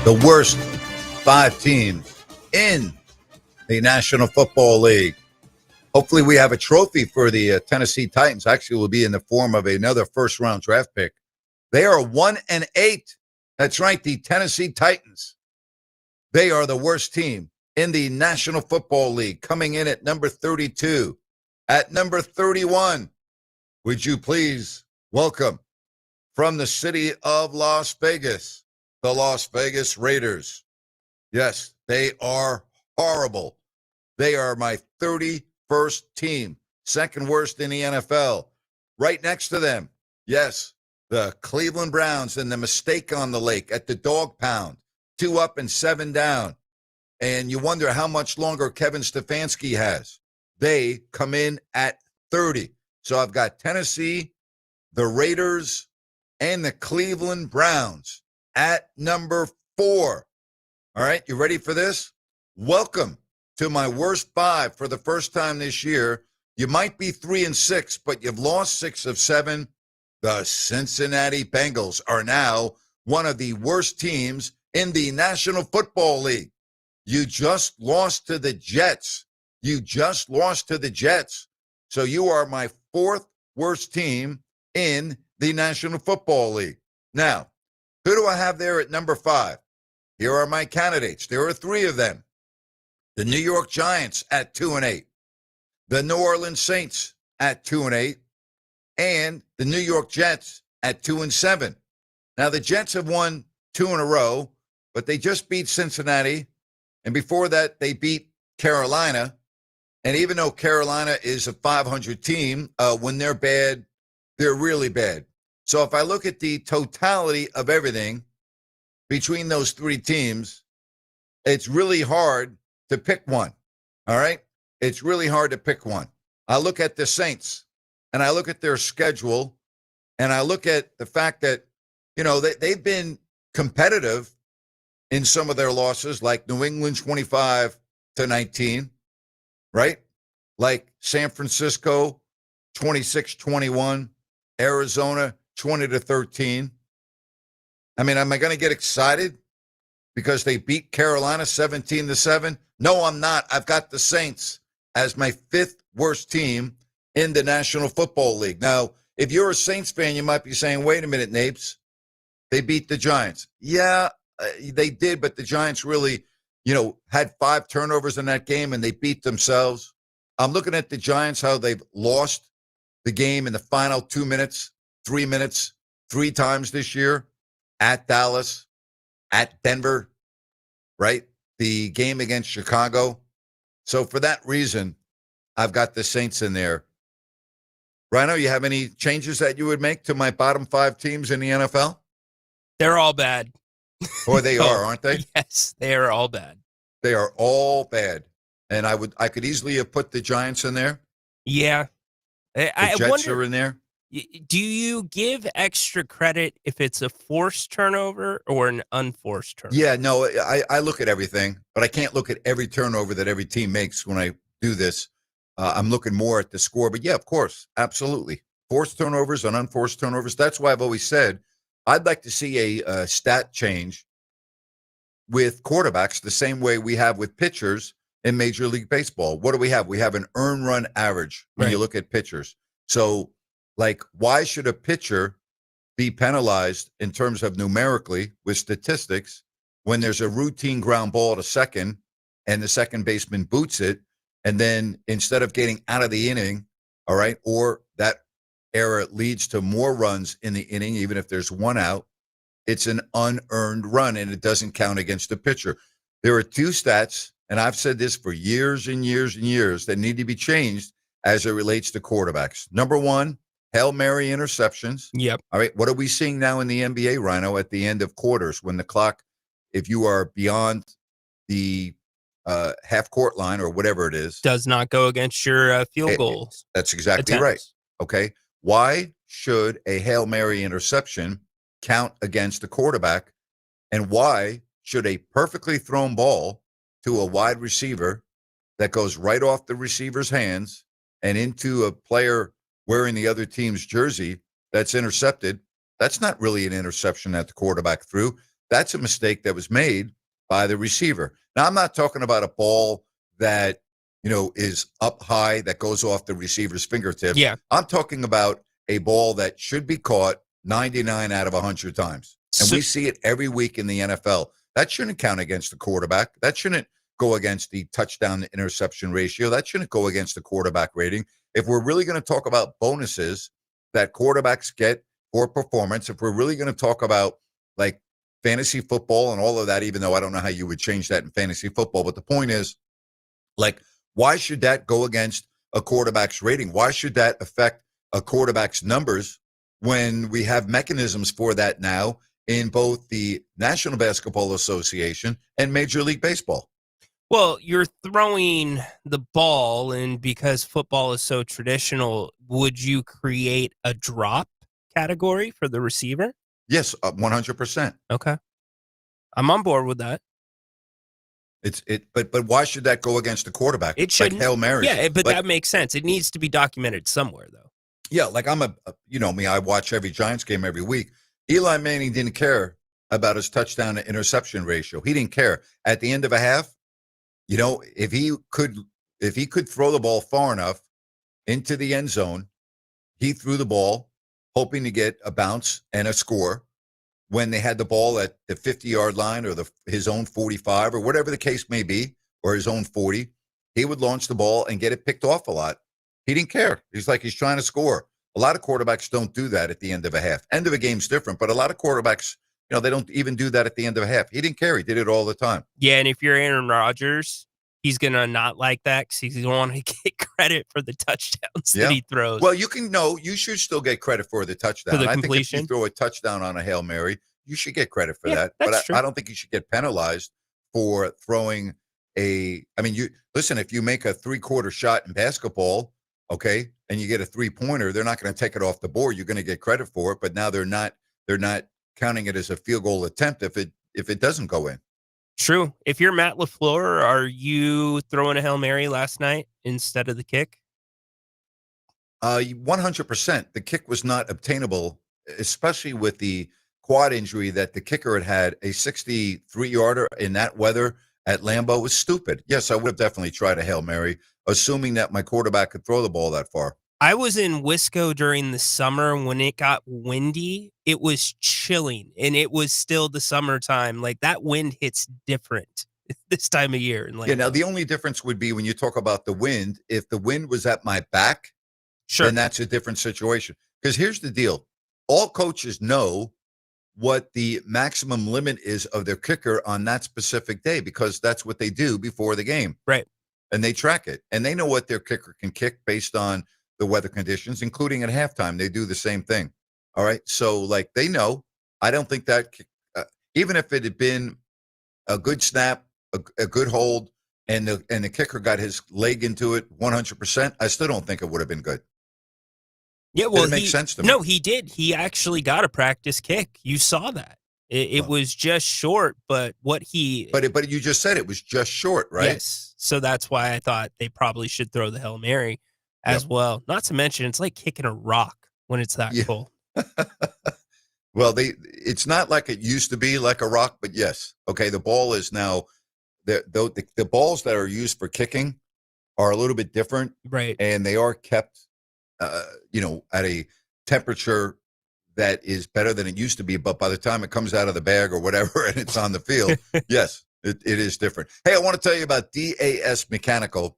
The worst 5 teams in the National Football League. Hopefully we have a trophy for the Tennessee Titans. Actually, it will be in the form of another first-round draft pick. They are 1-8. That's right, the Tennessee Titans. They are the worst team in the National Football League, coming in at number 32. At number 31, would you please welcome from the city of Las Vegas, the Las Vegas Raiders. Yes, they are horrible. They are my 31st team, second worst in the NFL. Right next to them, yes, the Cleveland Browns and the mistake on the lake at the dog pound, 2 up and 7 down. And you wonder how much longer Kevin Stefanski has. They come in at 30. So I've got Tennessee, the Raiders, and the Cleveland Browns at number 4. All right, you ready for this? Welcome to my worst 5 for the first time this year. You might be 3-6, but you've lost 6 of 7. The Cincinnati Bengals are now one of the worst teams in the National Football League. You just lost to the Jets. So you are my 4th worst team in the National Football League. Now, who do I have there at number 5? Here are my candidates. There are 3 of them. The New York Giants at 2-8. The New Orleans Saints at 2-8. And the New York Jets at 2-7. Now, the Jets have won 2 in a row, but they just beat Cincinnati. And before that, they beat Carolina. And even though Carolina is a 500 team, when they're bad, they're really bad. So if I look at the totality of everything between those 3 teams, it's really hard to pick one. All right? It's really hard to pick one. I look at the Saints, and I look at their schedule, and I look at the fact that, they've been competitive in some of their losses, like New England 25-19, right? Like San Francisco 26-21, Arizona 20-13. I mean, am I going to get excited because they beat Carolina 17-7? No, I'm not. I've got the Saints as my 5th worst team in the National Football League. Now, if you're a Saints fan, you might be saying, wait a minute, Napes. They beat the Giants. Yeah, they did, but the Giants really, had 5 turnovers in that game, and they beat themselves. I'm looking at the Giants, how they've lost the game in the final 2 minutes, 3 minutes, 3 times this year, at Dallas, at Denver, right? The game against Chicago. So for that reason, I've got the Saints in there. Rhino, you have any changes that you would make to my bottom 5 teams in the NFL? They're all bad. Boy, they are, aren't they? Yes, they are all bad. They are all bad. And I could easily have put the Giants in there. Yeah. The Jets wonder, are in there. Do you give extra credit if it's a forced turnover or an unforced turnover? Yeah, no, I look at everything, but I can't look at every turnover that every team makes when I do this. I'm looking more at the score. But yeah, of course, absolutely. Forced turnovers and unforced turnovers. That's why I've always said I'd like to see a stat change with quarterbacks the same way we have with pitchers in Major League Baseball. What do we have? We have an earned run average when you look at pitchers. So, why should a pitcher be penalized in terms of numerically with statistics when there's a routine ground ball to second and the second baseman boots it, and then instead of getting out of the inning, all right, or that error leads to more runs in the inning, even if there's 1 out, it's an unearned run, and it doesn't count against the pitcher. There are 2 stats, and I've said this for years and years and years, that need to be changed as it relates to quarterbacks. Number 1, Hail Mary interceptions. Yep. All right, what are we seeing now in the NBA, Rhino, at the end of quarters when the clock, if you are beyond the half-court line or whatever it is, does not go against your field goals. That's exactly attempts. Right. Okay. Why should a Hail Mary interception count against the quarterback? And why should a perfectly thrown ball to a wide receiver that goes right off the receiver's hands and into a player wearing the other team's jersey that's intercepted, that's not really an interception that the quarterback threw. That's a mistake that was made by the receiver. Now, I'm not talking about a ball that, is up high that goes off the receiver's fingertips. Yeah. I'm talking about a ball that should be caught 99 out of 100 times. And we see it every week in the NFL. That shouldn't count against the quarterback. That shouldn't go against the touchdown to interception ratio. That shouldn't go against the quarterback rating. If we're really going to talk about bonuses that quarterbacks get for performance, if we're really going to talk about fantasy football and all of that, even though I don't know how you would change that in fantasy football, but the point is, why should that go against a quarterback's rating? Why should that affect a quarterback's numbers when we have mechanisms for that now in both the National Basketball Association and Major League Baseball? Well, you're throwing the ball, and because football is so traditional, would you create a drop category for the receiver? Yes, 100%. Okay. I'm on board with that. But why should that go against the quarterback? It should like Hail Marys. Yeah, but that makes sense. It needs to be documented somewhere, though. Yeah, like I'm you know me, I watch every Giants game every week. Eli Manning didn't care about his touchdown to interception ratio. He didn't care. At the end of a half, you know, if he could throw the ball far enough into the end zone, he threw the ball hoping to get a bounce and a score. When they had the ball at the 50-yard line or his own 45 or whatever the case may be, or his own 40, he would launch the ball and get it picked off a lot. He didn't care. He's trying to score. A lot of quarterbacks don't do that at the end of a half. End of a game's different, but a lot of quarterbacks, you know, they don't even do that at the end of a half. He didn't care. He did it all the time. Yeah, and if you're Aaron Rodgers, he's going to not like that because he's going to want to get credit for the touchdowns that he throws. Well, you should still get credit for the touchdown. For the I completion. think if you throw a touchdown on a Hail Mary, you should get credit for that. That's But true. I don't think you should get penalized for throwing if you make a 3-quarter shot in basketball, okay, and you get a 3-pointer, they're not going to take it off the board. You're going to get credit for it, but now they're not counting it as a field goal attempt if it doesn't go in. True. If you're Matt LaFleur, are you throwing a Hail Mary last night instead of the kick? 100%. The kick was not obtainable, especially with the quad injury that the kicker had. A 63-yarder in that weather at Lambeau was stupid. Yes, I would have definitely tried a Hail Mary, assuming that my quarterback could throw the ball that far. I was in Wisco during the summer when it got windy. It was chilling, and it was still the summertime. Like, that wind hits different this time of year. Yeah, now the only difference would be when you talk about the wind, if the wind was at my back, then that's a different situation. Because here's the deal. All coaches know what the maximum limit is of their kicker on that specific day because that's what they do before the game. Right. And they track it. And they know what their kicker can kick based on the weather conditions, including at halftime. They do the same thing. All right. So, like, they know. I don't think that even if it had been a good snap, a good hold, and the kicker got his leg into it 100%, I still don't think it would have been good. Yeah, well, it makes sense to me. No, he did. He actually got a practice kick. You saw that. It was just short, but what he... But you just said it was just short, right? Yes. So that's why I thought they probably should throw the Hail Mary as well. Not to mention, it's like kicking a rock when it's that cold. Well, it's not like it used to be like a rock, but yes. Okay, the ball is now... The balls that are used for kicking are a little bit different. Right. And they are kept, at a temperature that is better than it used to be. But by the time it comes out of the bag or whatever and it's on the field, yes, it is different. Hey, I want to tell you about DAS Mechanical,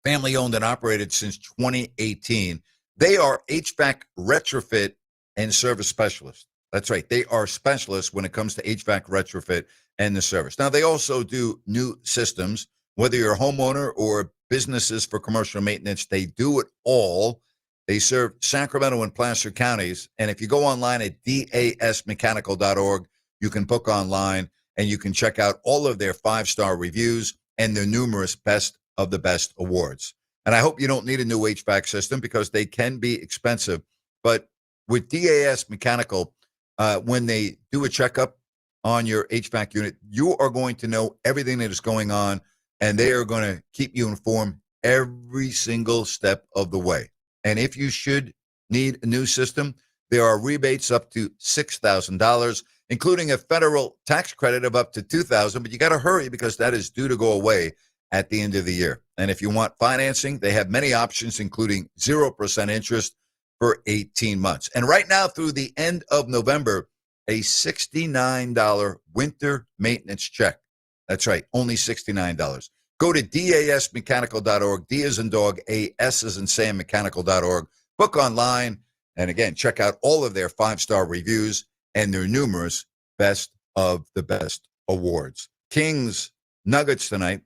family owned and operated since 2018. They are HVAC retrofit and service specialists. That's right. They are specialists when it comes to HVAC retrofit and the service. Now, they also do new systems, whether you're a homeowner or businesses for commercial maintenance. They do it all. They serve Sacramento and Placer counties. And if you go online at dasmechanical.org, you can book online and you can check out all of their 5-star reviews and their numerous Best of the Best awards. And I hope you don't need a new HVAC system because they can be expensive. But with DAS Mechanical, when they do a checkup on your HVAC unit, you are going to know everything that is going on, and they are going to keep you informed every single step of the way. And if you should need a new system, there are rebates up to $6,000, including a federal tax credit of up to $2,000. But you got to hurry because that is due to go away at the end of the year. And if you want financing, they have many options, including 0% interest for 18 months. And right now, through the end of November, a $69 winter maintenance check. That's right, only $69. Go to dasmechanical.org, D as in dog, A-S as in Sam, mechanical.org. Book online, and again, check out all of their 5-star reviews and their numerous Best of the Best awards. Kings Nuggets tonight.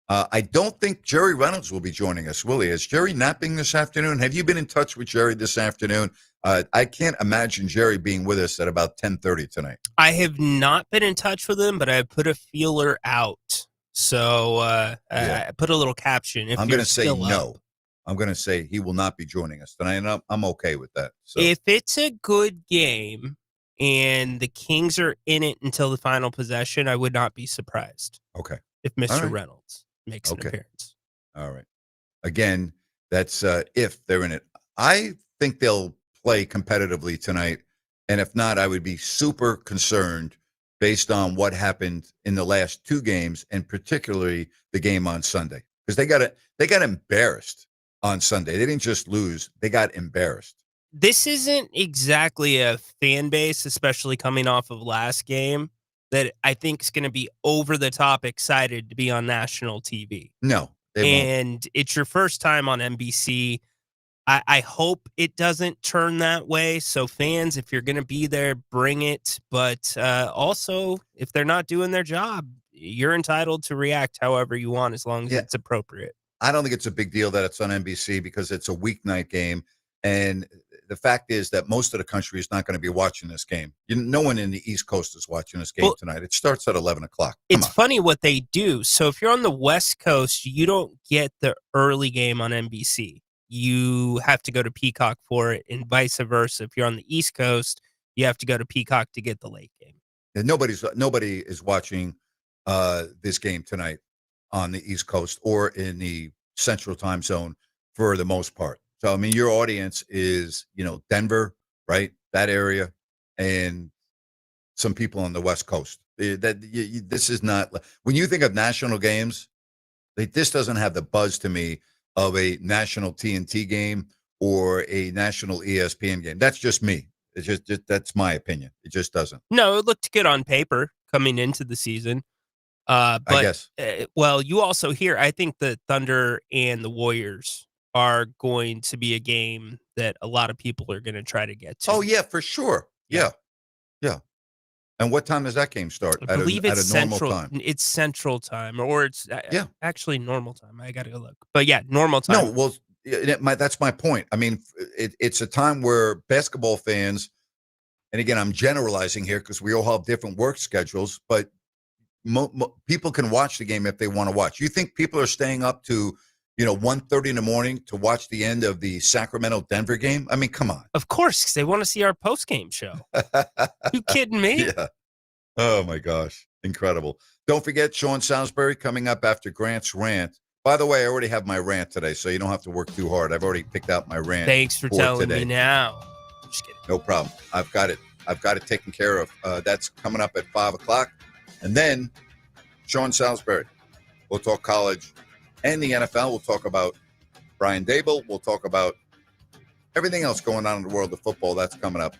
I don't think Jerry Reynolds will be joining us, will he? Is Jerry napping this afternoon? Have you been in touch with Jerry this afternoon? I can't imagine Jerry being with us at about 10:30 tonight. I have not been in touch with him, but I put a feeler out. So I put a little caption. If I'm going to say no. I'm going to say he will not be joining us tonight, and I'm okay with that. So If it's a good game and the Kings are in it until the final possession, I would not be surprised. Okay. If All Mr. right. Reynolds makes an appearance. All right. Again, that's if they're in it. I think they'll play competitively tonight, and if not, I would be super concerned based on what happened in the last two games, and particularly the game on Sunday, because they got embarrassed on Sunday. They didn't just lose; they got embarrassed. This isn't exactly a fan base, especially coming off of last game, that I think is going to be over the top excited to be on national TV. No, they won't. And it's your first time on NBC. I hope it doesn't turn that way. So fans, if you're going to be there, bring it. But also, if they're not doing their job, you're entitled to react however you want, as long as it's appropriate. I don't think it's a big deal that it's on NBC because it's a weeknight game. And the fact is that most of the country is not going to be watching this game. No one in the East Coast is watching this game tonight. It starts at 11 o'clock. It's funny what they do. So if you're on the West Coast, you don't get the early game on NBC. You have to go to Peacock for it, and vice versa. If you're on the East Coast, you have to go to Peacock to get the late game. And nobody is watching this game tonight on the East Coast or in the Central Time Zone for the most part. So, I mean, your audience is, Denver, right? That area, and some people on the West Coast. This is not, when you think of national games, this doesn't have the buzz to me of a national TNT game or a national ESPN game. That's just me. It's just that's my opinion. It just doesn't. No, it looked good on paper coming into the season. But, I guess. Well, you also hear, I think the Thunder and the Warriors are going to be a game that a lot of people are going to try to get to. Oh, yeah, for sure. Yeah. And what time does that game start? I believe it's at a normal central time. It's central time, or it's actually normal time. I got to go look. But yeah, normal time. No, well, that's my point. I mean, it's a time where basketball fans, and again, I'm generalizing here because we all have different work schedules, but people can watch the game if they want to watch. You think people are staying up to 1:30 in the morning to watch the end of the Sacramento-Denver game? I mean, come on. Of course, because they want to see our post-game show. You kidding me? Yeah. Oh, my gosh. Incredible. Don't forget Sean Salisbury coming up after Grant's rant. By the way, I already have my rant today, so you don't have to work too hard. I've already picked out my rant. Thanks for telling me now. Just kidding. No problem. I've got it taken care of. That's coming up at 5 o'clock. And then Sean Salisbury. We'll talk college and the NFL. We'll talk about Brian Dable. We'll talk about everything else going on in the world of football. That's coming up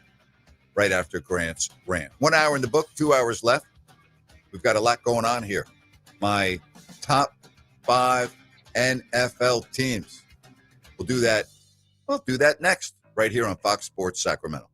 right after Grant's rant. 1 hour in the book, 2 hours left. We've got a lot going on here. My top 5 NFL teams. We'll do that next right here on Fox Sports Sacramento.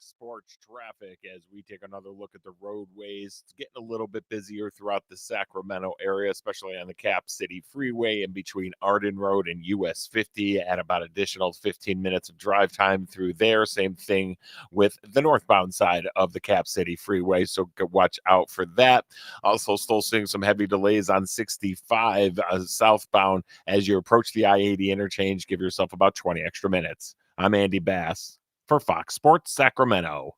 Sports traffic as we take another look at the roadways. It's getting a little bit busier throughout the Sacramento area, especially on the Cap City Freeway in between Arden Road and US 50. Add about additional 15 minutes of drive time through there. Same thing with the northbound side of the Cap City Freeway, so watch out for that. Also still seeing some heavy delays on 65 southbound as you approach the I-80 interchange. Give yourself about 20 extra minutes. I'm Andy Bass for Fox Sports Sacramento.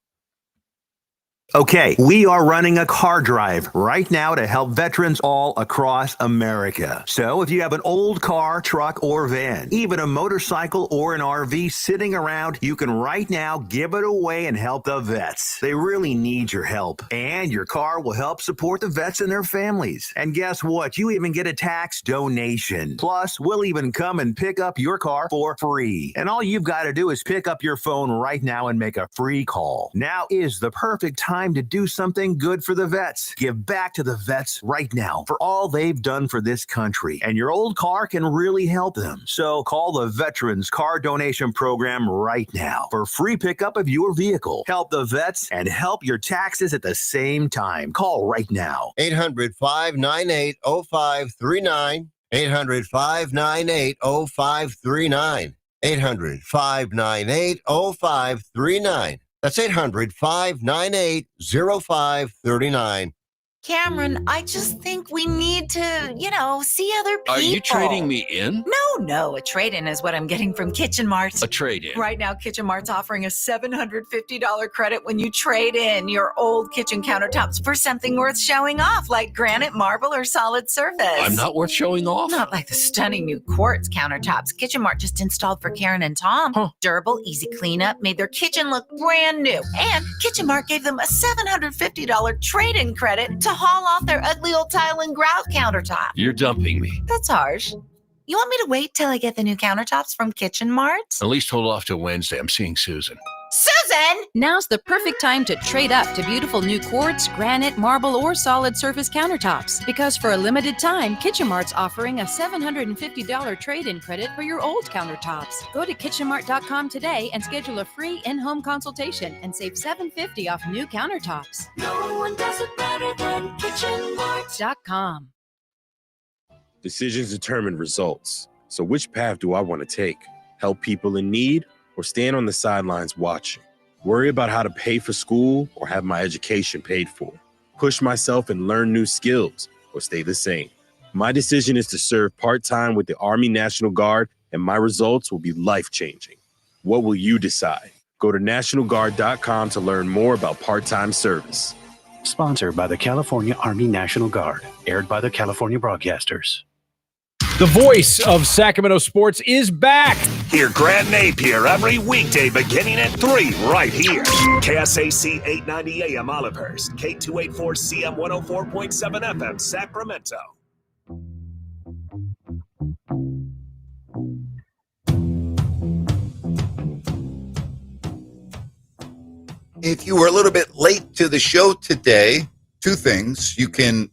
Okay, we are running a car drive right now to help veterans all across America. So if you have an old car, truck, or van, even a motorcycle or an RV sitting around, you can right now give it away and help the vets. They really need your help. And your car will help support the vets and their families. And guess what? You even get a tax donation. Plus, we'll even come and pick up your car for free. And all you've got to do is pick up your phone right now and make a free call. Now is the perfect time time to do something good for the vets. Give back to the vets right now for all they've done for this country. And your old car can really help them. So call the Veterans Car Donation Program right now for free pickup of your vehicle. Help the vets and help your taxes at the same time. Call right now. 800-598-0539. 800-598-0539. 800-598-0539. That's 800-598-0539. Cameron, I just think we need to, see other people. Are you trading me in? No, a trade-in is what I'm getting from Kitchen Mart. A trade-in. Right now, Kitchen Mart's offering a $750 credit when you trade in your old kitchen countertops for something worth showing off, like granite, marble, or solid surface. I'm not worth showing off? Not like the stunning new quartz countertops Kitchen Mart just installed for Karen and Tom. Durable, easy cleanup, made their kitchen look brand new. And Kitchen Mart gave them a $750 trade-in credit to haul off their ugly old tile and grout countertop. You're dumping me. That's harsh. You want me to wait till I get the new countertops from Kitchen Mart? At least hold off till Wednesday. I'm seeing Susan. Susan! Now's the perfect time to trade up to beautiful new quartz, granite, marble, or solid surface countertops. Because for a limited time, Kitchen Mart's offering a $750 trade-in credit for your old countertops. Go to kitchenmart.com today and schedule a free in-home consultation and save $750 off new countertops. No one does it better than KitchenMart.com. Decisions determine results. So which path do I want to take? Help people in need or stand on the sidelines watching? Worry about how to pay for school or have my education paid for? Push myself and learn new skills or stay the same? My decision is to serve part-time with the Army National Guard, and my results will be life-changing. What will you decide? Go to NationalGuard.com to learn more about part-time service. Sponsored by the California Army National Guard. Aired by the California Broadcasters. The voice of Sacramento sports is back. Hear Grant Napear every weekday beginning at 3 right here. KSAC 890 AM Olivehurst, K284CM 104.7 FM Sacramento. If you were a little bit late to the show today, two things. You can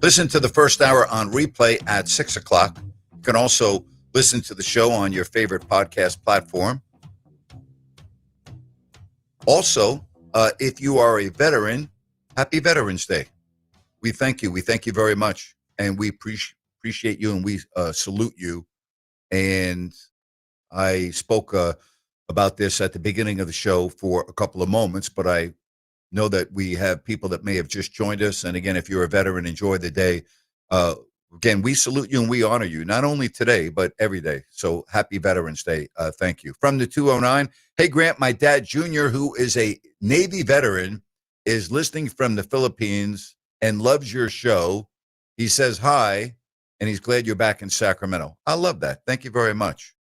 listen to the first hour on replay at 6 o'clock. You can also listen to the show on your favorite podcast platform. Also, if you are a veteran, happy Veterans Day. We thank you. We thank you very much. And we appreciate you, and we salute you. And I spoke about this at the beginning of the show for a couple of moments, but I know that we have people that may have just joined us. And again, if you're a veteran, enjoy the day. Again, we salute you and we honor you, not only today, but every day. So happy Veterans Day. Thank you. From the 209, hey, Grant, my dad, Junior, who is a Navy veteran, is listening from the Philippines and loves your show. He says hi, and he's glad you're back in Sacramento. I love that. Thank you very much.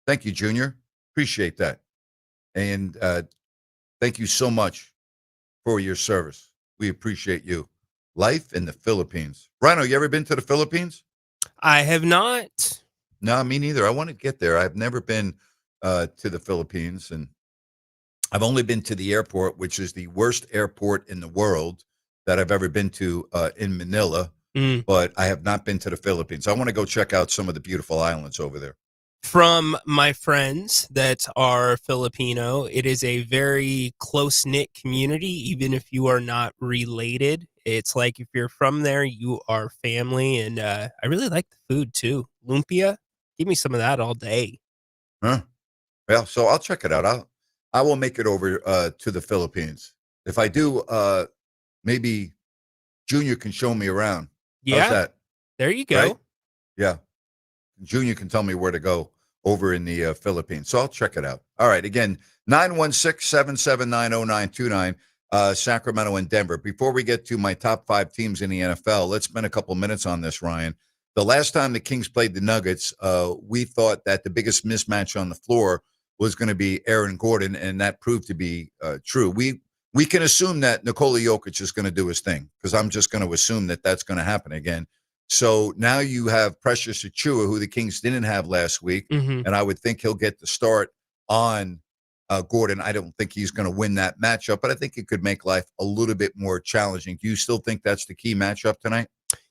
Thank you, Junior. Appreciate that. And thank you so much for your service. We appreciate you. Life in the Philippines. Rhino, you ever been to the Philippines? I have not. No, me neither. I want to get there. I've never been to the Philippines, and I've only been to the airport, which is the worst airport in the world that I've ever been to in Manila, but I have not been to the Philippines. I want to go check out some of the beautiful islands over there. From my friends that are Filipino, it is a very close-knit community, even if you are not related. It's like if you're from there, you are family, and I really like the food, too. Lumpia, give me some of that all day. Huh? Well, so I'll check it out. I will make it over to the Philippines. If I do, maybe Junior can show me around. Yeah, how's that? There you go. Right? Yeah. Junior can tell me where to go over in the Philippines. So I'll check it out. All right. Again, 916-779-0929, Sacramento and Denver. Before we get to my top 5 teams in the NFL, let's spend a couple minutes on this, Ryan. The last time the Kings played the Nuggets, we thought that the biggest mismatch on the floor was going to be Aaron Gordon, and that proved to be true. We can assume that Nikola Jokic is going to do his thing, because I'm just going to assume that that's going to happen again. So now you have Precious Achiuwa, who the Kings didn't have last week, and I would think he'll get the start on Gordon. I don't think he's going to win that matchup, but I think it could make life a little bit more challenging. Do you still think that's the key matchup tonight?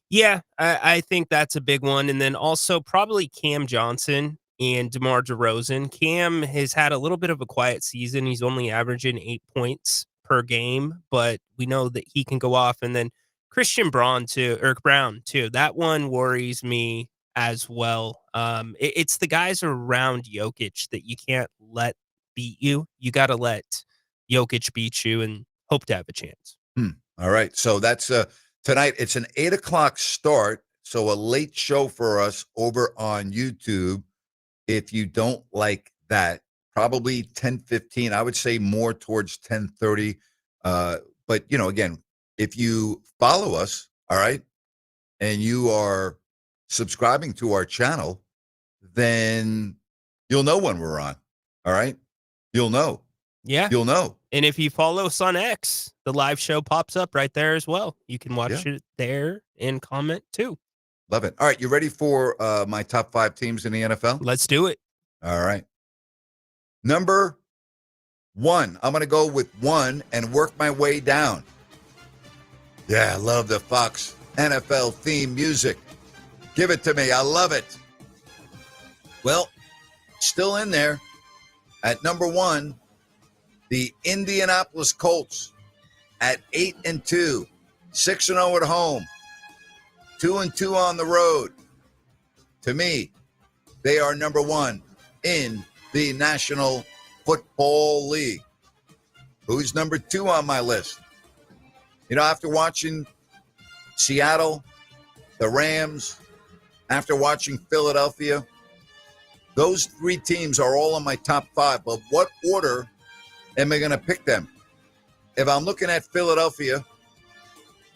Yeah, I think that's a big one. And then also probably Cam Johnson and DeMar DeRozan. Cam has had a little bit of a quiet season. He's only averaging 8 points per game, but we know that he can go off. And then Christian Brown too. That one worries me as well. It's the guys around Jokic that you can't let beat you. You got to let Jokic beat you and hope to have a chance. All right. So that's tonight. It's an 8:00 start. So a late show for us over on YouTube. If you don't like that, probably 10:15. I would say more towards 10:30. But, again, if you follow us, all right, and you are subscribing to our channel, then you'll know when we're on, all right? You'll know. Yeah. You'll know. And if you follow us on X, the live show pops up right there as well. You can watch it there and comment too. Love it. All right, you ready for my top 5 teams in the NFL? Let's do it. All right. Number 1. I'm going to go with 1 and work my way down. Yeah, I love the Fox NFL theme music. Give it to me. I love it. Well, still in there at number 1, the Indianapolis Colts at 8-2, 6-0 at home, 2-2 on the road. To me, they are number 1 in the National Football League. Who's number 2 on my list? After watching Seattle, the Rams, after watching Philadelphia, those 3 teams are all in my top 5. But what order am I going to pick them? If I'm looking at Philadelphia,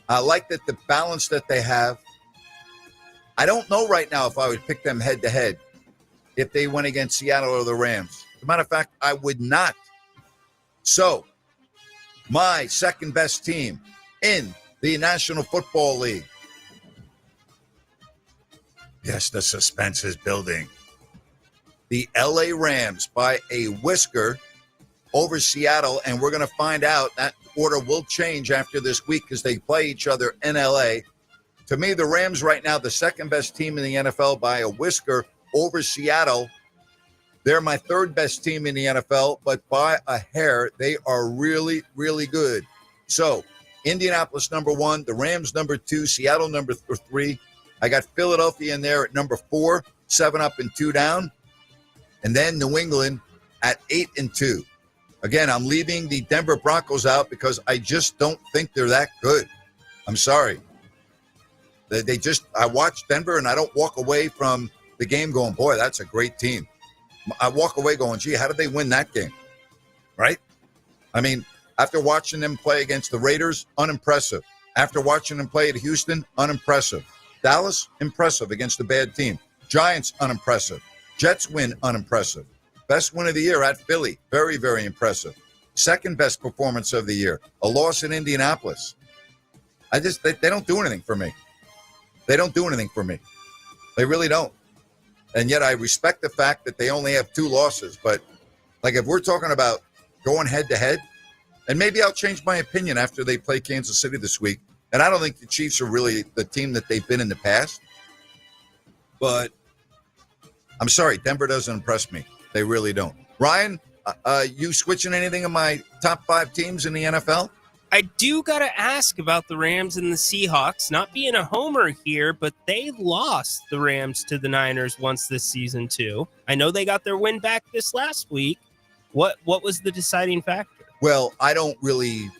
I like that the balance that they have. I don't know right now if I would pick them head-to-head if they went against Seattle or the Rams. As a matter of fact, I would not. So, my second best team in the National Football League. Yes, the suspense is building. The LA Rams by a whisker over Seattle, and we're going to find out that order will change after this week because they play each other in LA. To me, the Rams right now, the second best team in the NFL by a whisker over Seattle. They're my third best team in the NFL, but by a hair, they are really, really good. So, Indianapolis number 1, the Rams number 2, Seattle number 3. I got Philadelphia in there at number 4, 7 up and 2 down. And then New England at 8-2. Again, I'm leaving the Denver Broncos out because I just don't think they're that good. I'm sorry. I watch Denver and I don't walk away from the game going, boy, that's a great team. I walk away going, gee, how did they win that game? Right? I mean, after watching them play against the Raiders, unimpressive. After watching them play at Houston, unimpressive. Dallas, impressive against a bad team. Giants, unimpressive. Jets win, unimpressive. Best win of the year at Philly, very, very impressive. Second best performance of the year, a loss in Indianapolis. They don't do anything for me. They don't do anything for me. They really don't. And yet I respect the fact that they only have 2 losses. But, if we're talking about going head-to-head, and maybe I'll change my opinion after they play Kansas City this week. And I don't think the Chiefs are really the team that they've been in the past. But I'm sorry, Denver doesn't impress me. They really don't. Ryan, you switching anything in my top 5 teams in the NFL? I do got to ask about the Rams and the Seahawks. Not being a homer here, but they lost the Rams to the Niners once this season too. I know they got their win back this last week. What was the deciding factor? Well, I don't really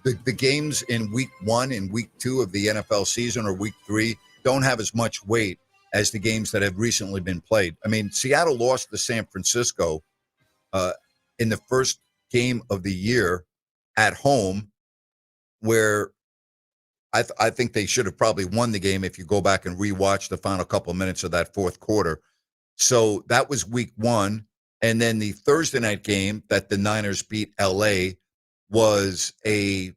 the games in week 1 and week 2 of the NFL season or week 3 don't have as much weight as the games that have recently been played. I mean, Seattle lost to San Francisco in the first game of the year at home, where I think they should have probably won the game if you go back and rewatch the final couple of minutes of that fourth quarter. So that was week 1. And then the Thursday night game that the Niners beat LA was a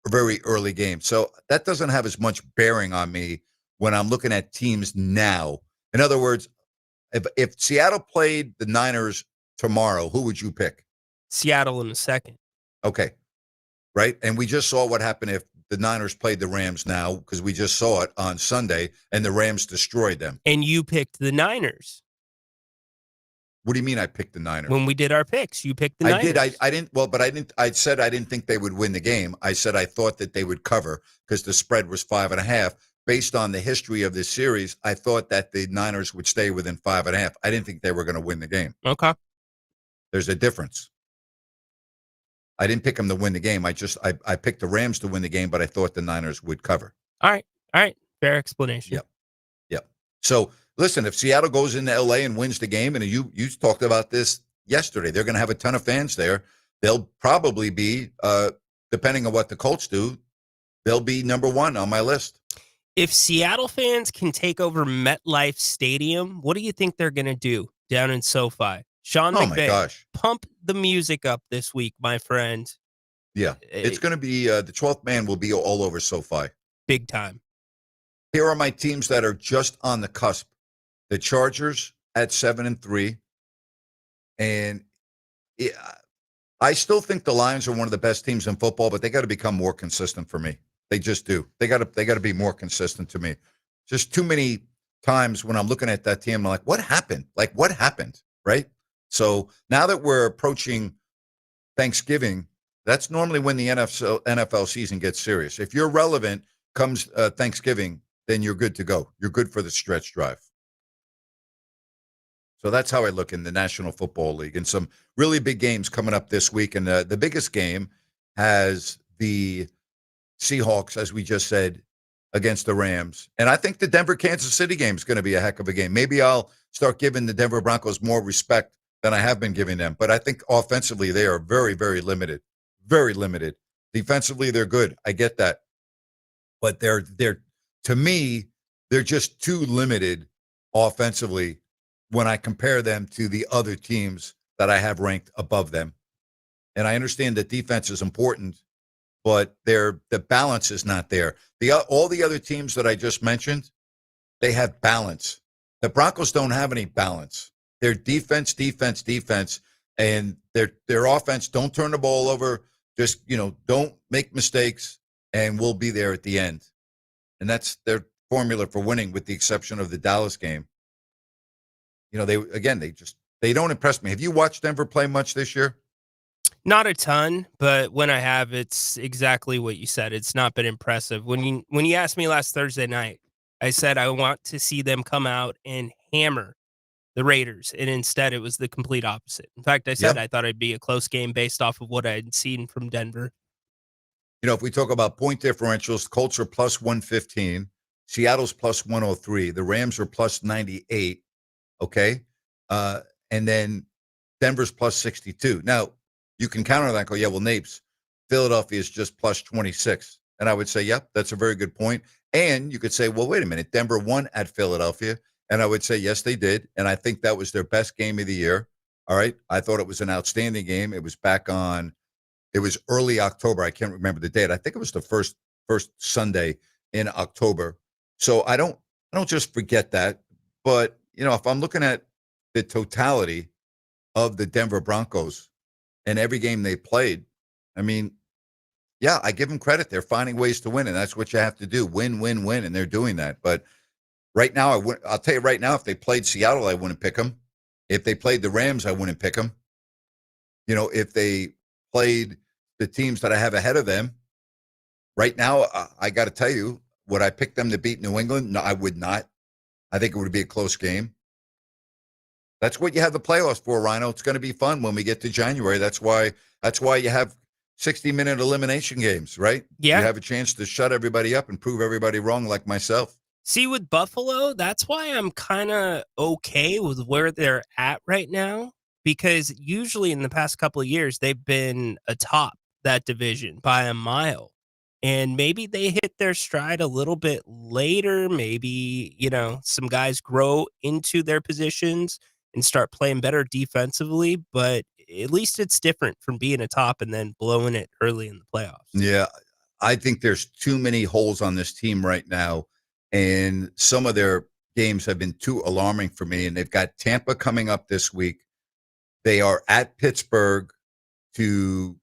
very early game. So that doesn't have as much bearing on me when I'm looking at teams now. In other words, if Seattle played the Niners tomorrow, who would you pick? Seattle in the second. Okay. Right? And we just saw what happened if the Niners played the Rams now, because we just saw it on Sunday, and the Rams destroyed them. And you picked the Niners. What do you mean I picked the Niners? When we did our picks, you picked the Niners. I didn't. Well, but I didn't. I said I didn't think they would win the game. I said I thought that they would cover because the spread was 5.5. Based on the history of this series, I thought that the Niners would stay within 5.5. I didn't think they were going to win the game. Okay. There's a difference. I didn't pick them to win the game. I picked the Rams to win the game, but I thought the Niners would cover. All right. Fair explanation. Yep. So listen, if Seattle goes into LA and wins the game, and you talked about this yesterday, they're going to have a ton of fans there. They'll probably be, depending on what the Colts do, they'll be number one on my list. If Seattle fans can take over MetLife Stadium, what do you think they're going to do down in SoFi? Sean McVay, my gosh. Pump the music up this week, my friend. Yeah, it's going to be the 12th man will be all over SoFi. Big time. Here are my teams that are just on the cusp. The Chargers at 7-3. And I still think the Lions are one of the best teams in football, but they got to become more consistent for me. They just do. They got to be more consistent to me. Just too many times when I'm looking at that team, I'm like, what happened? What happened? Right? So now that we're approaching Thanksgiving, that's normally when the NFL season gets serious. If you're relevant comes Thanksgiving, then you're good to go. You're good for the stretch drive. So that's how I look in the National Football League. And some really big games coming up this week. And the biggest game has the Seahawks, as we just said, against the Rams. And I think the Denver-Kansas City game is going to be a heck of a game. Maybe I'll start giving the Denver Broncos more respect than I have been giving them. But I think offensively, they are very, very limited. Very limited. Defensively, they're good. I get that. But they're to me, they're just too limited offensively when I compare them to the other teams that I have ranked above them. And I understand that defense is important, but the balance is not there. All the other teams that I just mentioned, they have balance. The Broncos don't have any balance. Their defense, and their offense, don't turn the ball over. Just, don't make mistakes, and we'll be there at the end. And that's their formula for winning, with the exception of the Dallas game. They don't impress me. Have you watched Denver play much this year? Not a ton, but when I have, it's exactly what you said. It's not been impressive. When you asked me last Thursday night, I said I want to see them come out and hammer the Raiders, and instead it was the complete opposite. In fact, I said I thought it'd be a close game based off of what I had seen from Denver. If we talk about point differentials, the Colts are plus 115, Seattle's plus 103, the Rams are plus 98, okay? And then Denver's plus 62. Now, you can counter that and go, yeah, well, Napes, Philadelphia is just plus 26. And I would say, yep, that's a very good point. And you could say, well, wait a minute, Denver won at Philadelphia. And I would say, yes, they did. And I think that was their best game of the year. All right. I thought it was an outstanding game. It was it was early October. I can't remember the date. I think it was the first Sunday in October. So I don't just forget that. But, if I'm looking at the totality of the Denver Broncos and every game they played, I mean, yeah, I give them credit. They're finding ways to win, and that's what you have to do. Win, win, win, and they're doing that. But right now, I'll tell you right now, if they played Seattle, I wouldn't pick them. If they played the Rams, I wouldn't pick them. If they played the teams that I have ahead of them, right now, I got to tell you, would I pick them to beat New England? No, I would not. I think it would be a close game. That's what you have the playoffs for, Rhino. It's going to be fun when we get to January. That's why you have 60-minute elimination games, right? Yeah. You have a chance to shut everybody up and prove everybody wrong, like myself. See, with Buffalo, that's why I'm kind of okay with where they're at right now, because usually in the past couple of years, they've been atop that division by a mile. And maybe they hit their stride a little bit later. Maybe, some guys grow into their positions and start playing better defensively. But at least it's different from being atop and then blowing it early in the playoffs. Yeah, I think there's too many holes on this team right now. And some of their games have been too alarming for me. And they've got Tampa coming up this week. They are at Pittsburgh to,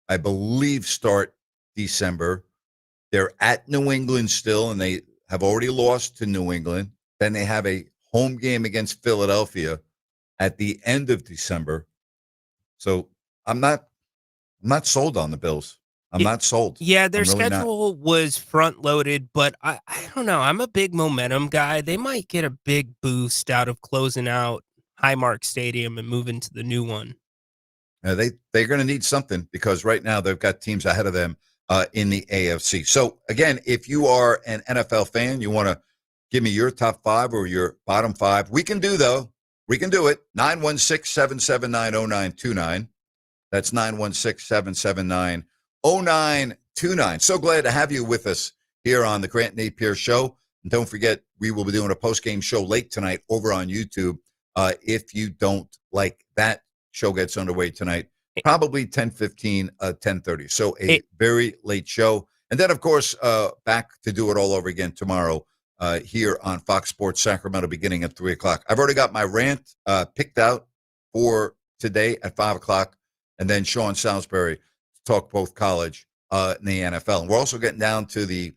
I believe, start December. They're at New England still, and they have already lost to New England. Then they have a home game against Philadelphia at the end of December. So I'm not sold on the Bills. I'm not sold. Yeah, their I'm really not. schedule was front loaded, but I don't know. I'm a big momentum guy. They might get a big boost out of closing out Highmark Stadium and moving to the new one. They're going to need something because right now they've got teams ahead of them in the AFC. So again, if you are an NFL fan, you want to give me your top 5 or your bottom 5. We can do it. 916-779-0929. That's 916-779-0929. So glad to have you with us here on the Grant Napear Show. And don't forget, we will be doing a post-game show late tonight over on YouTube. If you don't like that, show gets underway tonight, probably 10:15, 10:30. So a very late show. And then, of course, back to do it all over again tomorrow here on Fox Sports Sacramento beginning at 3 o'clock. I've already got my rant picked out for today at 5 o'clock. And then Sean Salisbury to talk both college and the NFL. And we're also getting down to the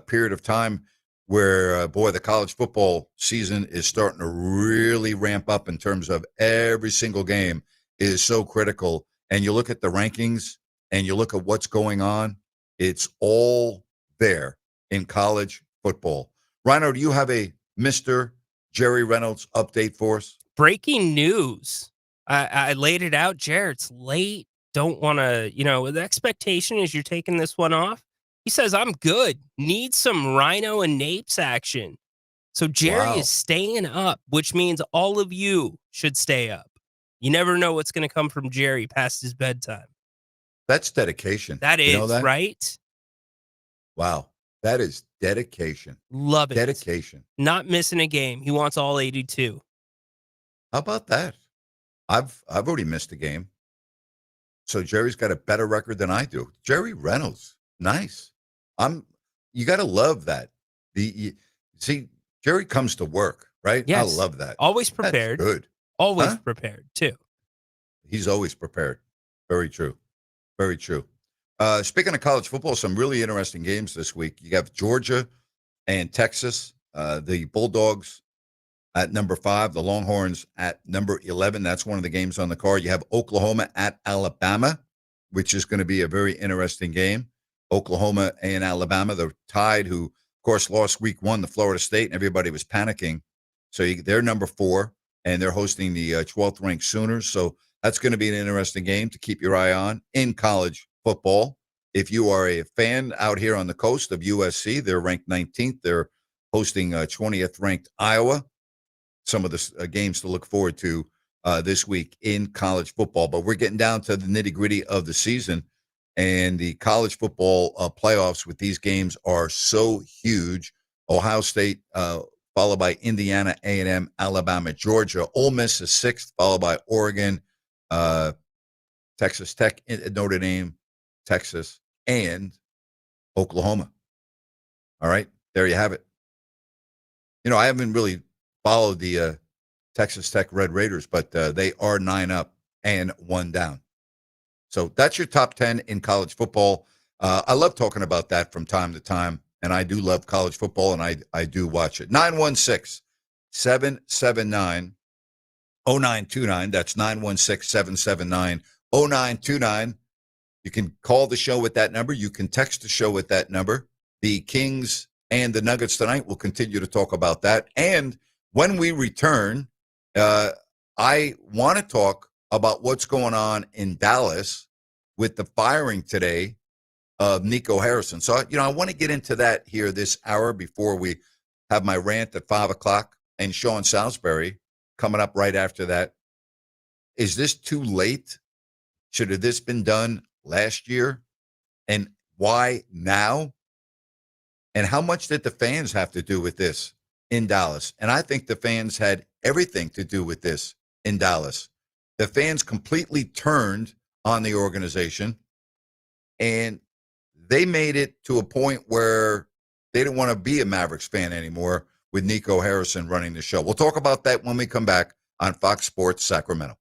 period of time where, the college football season is starting to really ramp up in terms of every single game is so critical. And you look at the rankings and you look at what's going on, it's all there in college football. Rhino, do you have a Mr. Jerry Reynolds update for us? Breaking news. I laid it out, Jared. It's late. Don't want to, the expectation is you're taking this one off. He says, I'm good. Need some Rhino and Napes action. So Jerry is staying up, which means all of you should stay up. You never know what's going to come from Jerry past his bedtime. That's dedication. That is, you know that? Right? Wow. That is dedication. Love it. Dedication. Not missing a game. He wants all 82. How about that? I've already missed a game. So Jerry's got a better record than I do. Jerry Reynolds. Nice. You got to love that. See, Jerry comes to work, right? Yes. I love that. Always prepared. That's good. Always prepared, too. He's always prepared. Very true. Very true. Speaking of college football, some really interesting games this week. You have Georgia and Texas, the Bulldogs at number 5, the Longhorns at number 11. That's one of the games on the card. You have Oklahoma at Alabama, which is going to be a very interesting game. Oklahoma and Alabama, they're tied, who, of course, lost week 1 to Florida State, and everybody was panicking. So they're number 4, and they're hosting the 12th-ranked Sooners. So that's going to be an interesting game to keep your eye on in college football. If you are a fan out here on the coast of USC, they're ranked 19th. They're hosting 20th-ranked Iowa. Some of the games to look forward to this week in college football. But we're getting down to the nitty-gritty of the season, and the college football playoffs with these games are so huge. Ohio State, followed by Indiana, A&M, Alabama, Georgia. Ole Miss is 6th, followed by Oregon, Texas Tech, Notre Dame, Texas, and Oklahoma. All right, there you have it. I haven't really followed the Texas Tech Red Raiders, but they are 9 up and 1 down. So that's your top 10 in college football. I love talking about that from time to time, and I do love college football, and I do watch it. 916-779-0929. That's 916-779-0929. You can call the show with that number. You can text the show with that number. The Kings and the Nuggets tonight, we'll continue to talk about that. And when we return, I want to talk about what's going on in Dallas with the firing today of Nico Harrison. So, I want to get into that here this hour before we have my rant at 5 o'clock and Sean Salisbury coming up right after that. Is this too late? Should have this been done last year? And why now? And how much did the fans have to do with this in Dallas? And I think the fans had everything to do with this in Dallas. The fans completely turned on the organization, and they made it to a point where they didn't want to be a Mavericks fan anymore with Nico Harrison running the show. We'll talk about that when we come back on Fox Sports Sacramento.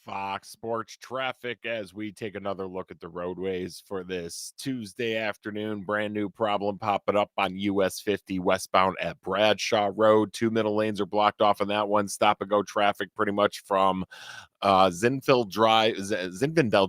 Fox Sports Traffic as we take another look at the roadways for this Tuesday afternoon. Brand new problem popping up on US 50 westbound at Bradshaw Road. 2 middle lanes are blocked off on that one. Stop and go traffic pretty much from Zinfandel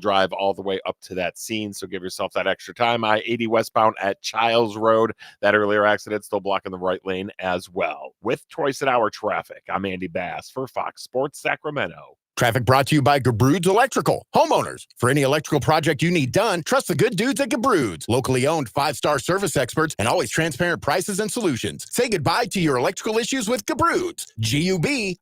Drive all the way up to that scene. So give yourself that extra time. I-80 westbound at Childs Road. That earlier accident still blocking the right lane as well. With twice an hour traffic, I'm Andy Bass for Fox Sports Sacramento. Traffic brought to you by Gabroods Electrical. Homeowners, for any electrical project you need done, trust the good dudes at Gabroods. Locally owned, 5-star service experts, and always transparent prices and solutions. Say goodbye to your electrical issues with Gabroods. GUBRUDS.com.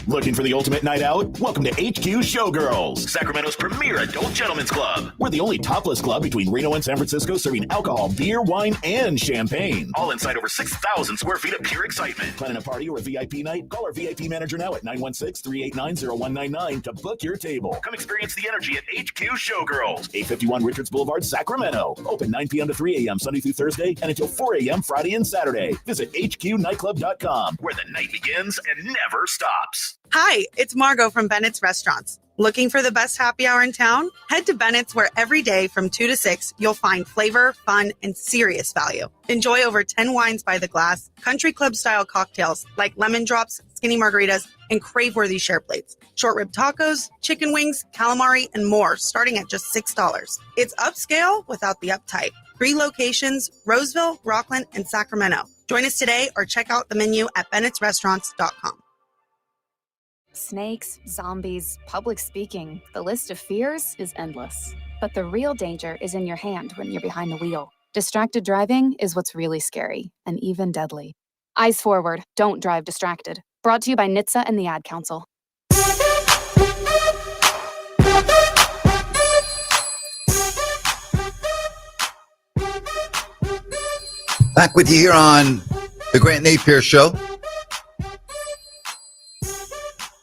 Looking for the ultimate night out? Welcome to HQ Showgirls, Sacramento's premier adult gentlemen's club. We're the only topless club between Reno and San Francisco serving alcohol, beer, wine, and champagne. All inside over 6,000 square feet of pure excitement. Planning a party or a VIP night? Call our VIP manager now at 916-389-0199 to book your table. Come experience the energy at HQ Showgirls, 851 Richards Boulevard, Sacramento. Open 9 p.m. to 3 a.m. Sunday through Thursday and until 4 a.m. Friday and Saturday. Visit hqnightclub.com, where the night begins and never stops. Hi, it's Margot from Bennett's Restaurants. Looking for the best happy hour in town? Head to Bennett's, where every day from 2 to 6, you'll find flavor, fun, and serious value. Enjoy over 10 wines by the glass, country club-style cocktails like lemon drops, skinny margaritas, and crave-worthy share plates. Short rib tacos, chicken wings, calamari, and more, starting at just $6. It's upscale without the uptight. 3 locations, Roseville, Rockland, and Sacramento. Join us today or check out the menu at bennettsrestaurants.com. Snakes, zombies, public speaking. The list of fears is endless. But the real danger is in your hand when you're behind the wheel. Distracted driving is what's really scary and even deadly. Eyes forward, don't drive distracted. Brought to you by NHTSA and the Ad Council. Back with you here on the Grant Napear Show.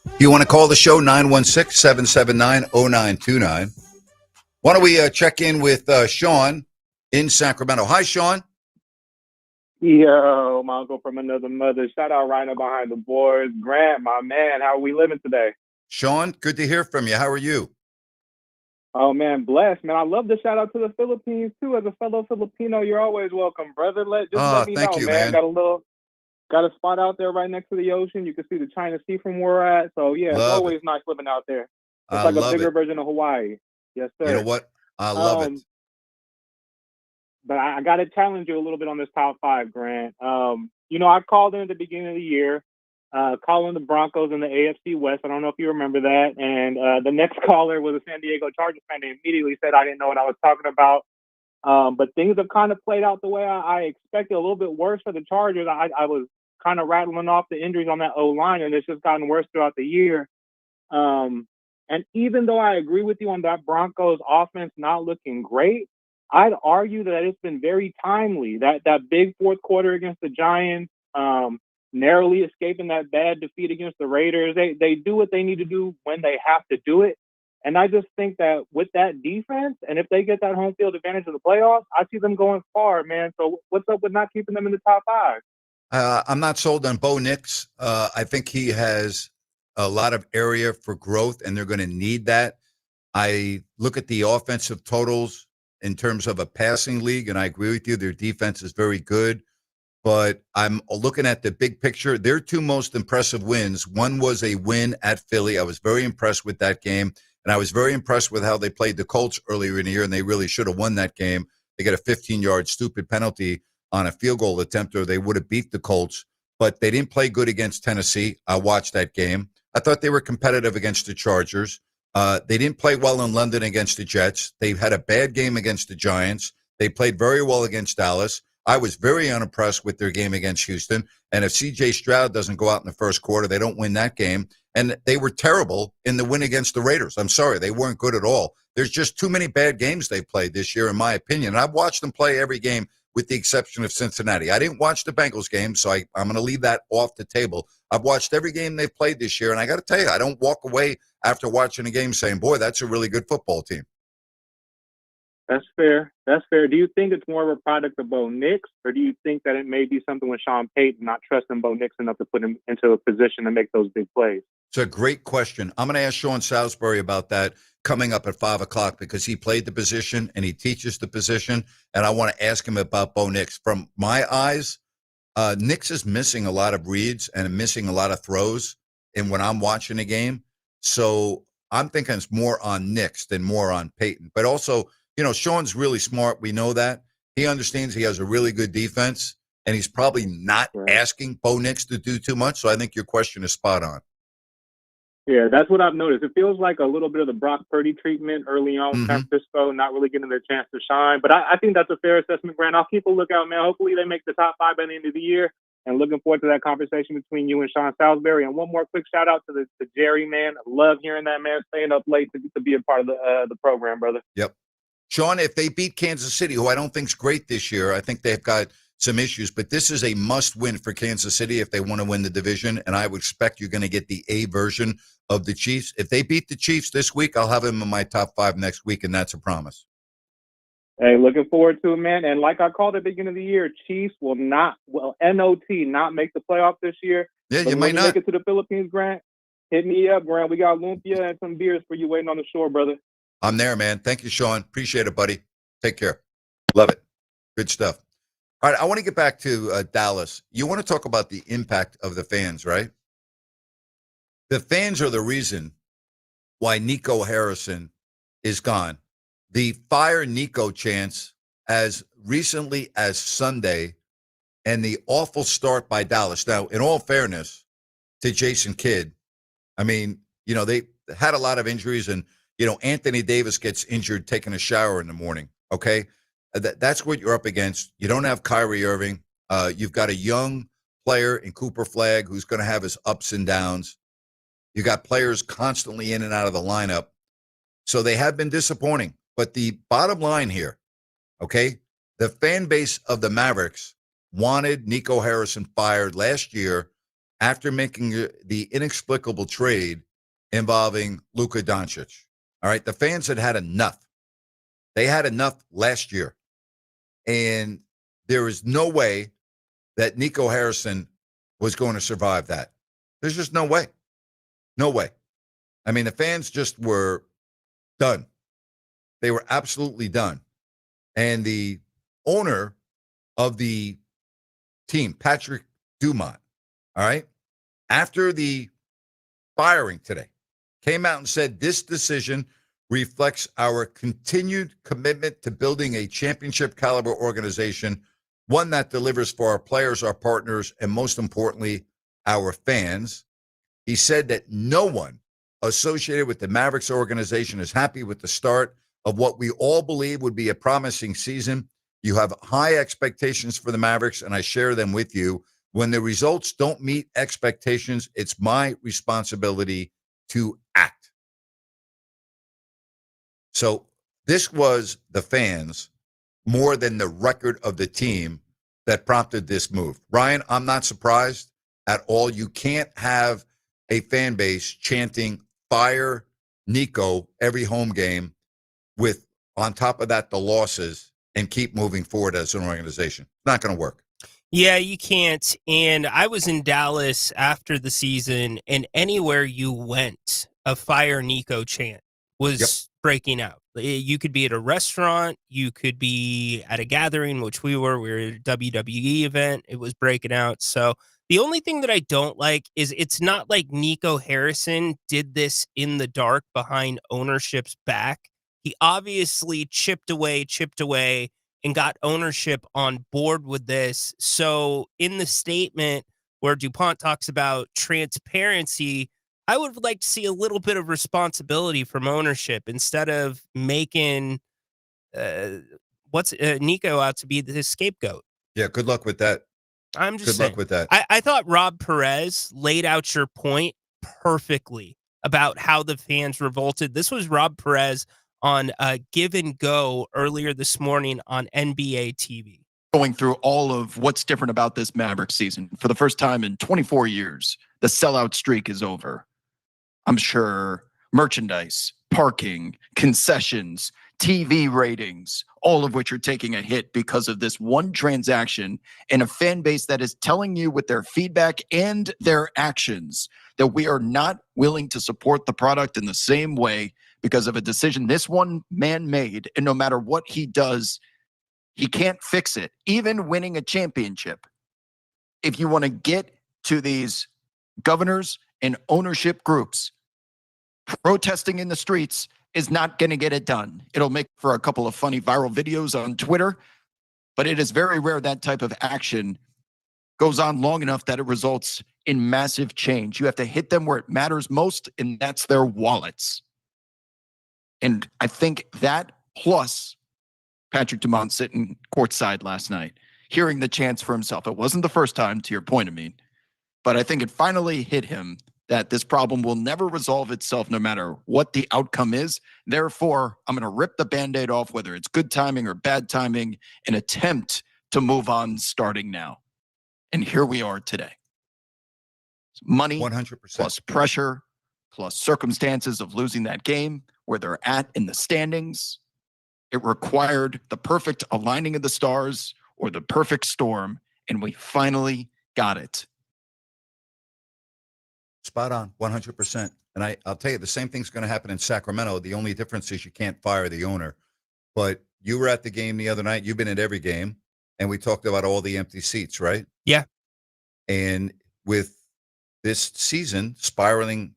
If you want to call the show, 916-779-0929. Why don't we check in with Sean in Sacramento? Hi, Sean. Yo, my uncle from another mother. Shout out Rhino behind the boards. Grant, my man, how are we living today? Sean, good to hear from you. How are you? Oh, man, blessed. Man, I love the shout out to the Philippines, too. As a fellow Filipino, you're always welcome, brother. Let me thank know, you, man. man. Got a spot out there right next to the ocean. You can see the China Sea from where we're at. So, yeah, it's always nice living out there. It's like a bigger version of Hawaii. Yes, sir. You know what? I love it. But I got to challenge you a little bit on this top 5, Grant. I called in at the beginning of the year, calling the Broncos in the AFC West. I don't know if you remember that. And the next caller was a San Diego Chargers fan. They immediately said I didn't know what I was talking about. But things have kind of played out the way I expected, a little bit worse for the Chargers. I was kind of rattling off the injuries on that O-line, and it's just gotten worse throughout the year. And even though I agree with you on that Broncos offense not looking great, I'd argue that it's been very timely. That big fourth quarter against the Giants, narrowly escaping that bad defeat against the Raiders, they do what they need to do when they have to do it. And I just think that with that defense, and if they get that home field advantage of the playoffs, I see them going far, man. So what's up with not keeping them in the top 5? I'm not sold on Bo Nix. I think he has a lot of area for growth, and they're going to need that. I look at the offensive totals in terms of a passing league, and I agree with you. Their defense is very good. But I'm looking at the big picture. Their 2 most impressive wins. One was a win at Philly. I was very impressed with that game. And I was very impressed with how they played the Colts earlier in the year, and they really should have won that game. They got a 15-yard stupid penalty on a field goal attempt, or they would have beat the Colts. But they didn't play good against Tennessee. I watched that game. I thought they were competitive against the Chargers. They didn't play well in London against the Jets. They had a bad game against the Giants. They played very well against Dallas. I was very unimpressed with their game against Houston. And if C.J. Stroud doesn't go out in the first quarter, they don't win that game. And they were terrible in the win against the Raiders. I'm sorry, they weren't good at all. There's just too many bad games they played this year, in my opinion. And I've watched them play every game with the exception of Cincinnati. I didn't watch the Bengals game, so I'm going to leave that off the table. I've watched every game they've played this year, and I got to tell you, I don't walk away after watching a game saying, boy, that's a really good football team. That's fair. That's fair. Do you think it's more of a product of Bo Nix, or do you think that it may be something with Sean Payton not trusting Bo Nix enough to put him into a position to make those big plays? It's a great question. I'm going to ask Sean Salisbury about that coming up at 5 o'clock because he played the position and he teaches the position, and I want to ask him about Bo Nix. From my eyes, Nix is missing a lot of reads and missing a lot of throws and when I'm watching a game. So I'm thinking it's more on Nix than more on Peyton. But also, Sean's really smart. We know that. He understands he has a really good defense, and he's probably not asking Bo Nix to do too much. So I think your question is spot on. Yeah, that's what I've noticed. It feels like a little bit of the Brock Purdy treatment early on with San Francisco, not really getting their chance to shine. But I think that's a fair assessment, Grant. I'll keep a lookout, man. Hopefully they make the top 5 by the end of the year. And looking forward to that conversation between you and Sean Salisbury. And one more quick shout out to the Jerry, man. I love hearing that man staying up late to be a part of the program, brother. Yep. Sean, if they beat Kansas City, who I don't think is great this year, I think they've got some issues, but this is a must-win for Kansas City if they want to win the division, and I would expect you're going to get the A version of the Chiefs. If they beat the Chiefs this week, I'll have them in my top 5 next week, and that's a promise. Hey, looking forward to it, man. And like I called at the beginning of the year, Chiefs will not make the playoffs this year. Yeah, but you might not. Make it to the Philippines, Grant. Hit me up, Grant. We got lumpia and some beers for you waiting on the shore, brother. I'm there, man. Thank you, Sean. Appreciate it, buddy. Take care. Love it. Good stuff. All right, I want to get back to Dallas. You want to talk about the impact of the fans, right? The fans are the reason why Nico Harrison is gone. The fire Nico chants as recently as Sunday and the awful start by Dallas. Now, in all fairness to Jason Kidd, I mean, they had a lot of injuries and, Anthony Davis gets injured taking a shower in the morning, okay? That's what you're up against. You don't have Kyrie Irving. You've got a young player in Cooper Flagg who's going to have his ups and downs. You got players constantly in and out of the lineup. So they have been disappointing. But the bottom line here, okay, the fan base of the Mavericks wanted Nico Harrison fired last year after making the inexplicable trade involving Luka Doncic. All right, the fans had enough. They had enough last year. And there is no way that Nico Harrison was going to survive that. There's just no way. No way. I mean, the fans just were done. They were absolutely done. And the owner of the team, Patrick Dumont, all right, after the firing today, came out and said this decision reflects our continued commitment to building a championship caliber organization, one that delivers for our players, our partners, and most importantly, our fans. He said that no one associated with the Mavericks organization is happy with the start of what we all believe would be a promising season. You have high expectations for the Mavericks, and I share them with you. When the results don't meet expectations, it's my responsibility to act. So this was the fans more than the record of the team that prompted this move. Ryan, I'm not surprised at all. You can't have a fan base chanting fire Nico every home game with, on top of that, the losses and keep moving forward as an organization. It's not going to work. Yeah, you can't. And I was in Dallas after the season, and anywhere you went, a fire Nico chant was breaking out. You could be at a restaurant, you could be at a gathering, which we were at a WWE event. It was breaking out. So the only thing that I don't like is it's not like Nico Harrison did this in the dark behind ownership's back. He obviously chipped away, and got ownership on board with this. So in the statement where DuPont talks about transparency, I would like to see a little bit of responsibility from ownership instead of making Nico out to be the scapegoat. Yeah, good luck with that. I'm just good saying. Luck with that. I thought Rob Perez laid out your point perfectly about how the fans revolted. This was Rob Perez on Give and Go earlier this morning on NBA TV. Going through all of what's different about this Maverick season. For the first time in 24 years, the sellout streak is over. I'm sure merchandise, parking, concessions, TV ratings, all of which are taking a hit because of this one transaction, and a fan base that is telling you with their feedback and their actions that we are not willing to support the product in the same way because of a decision this one man made. And no matter what he does, he can't fix it, even winning a championship. If you want to get to these governors and ownership groups, protesting in the streets is not going to get it done. It'll make for a couple of funny viral videos on Twitter, but it is very rare that type of action goes on long enough that it results in massive change. You have to hit them where it matters most, and that's their wallets. And I think that plus Patrick Dumont sitting courtside last night, hearing the chants for himself. It wasn't the first time, to your point, Amin, but I think it finally hit him that this problem will never resolve itself no matter what the outcome is. Therefore, I'm going to rip the Band-Aid off, whether it's good timing or bad timing, and attempt to move on starting now. And here we are today. Money 100%. plus pressure plus circumstances of losing that game, where they're at in the standings. It required the perfect aligning of the stars or the perfect storm, and we finally got it. Spot on, 100%. And I'll tell you, the same thing's going to happen in Sacramento. The only difference is you can't fire the owner. But you were at the game the other night. You've been at every game. And we talked about all the empty seats, right? Yeah. And with this season spiraling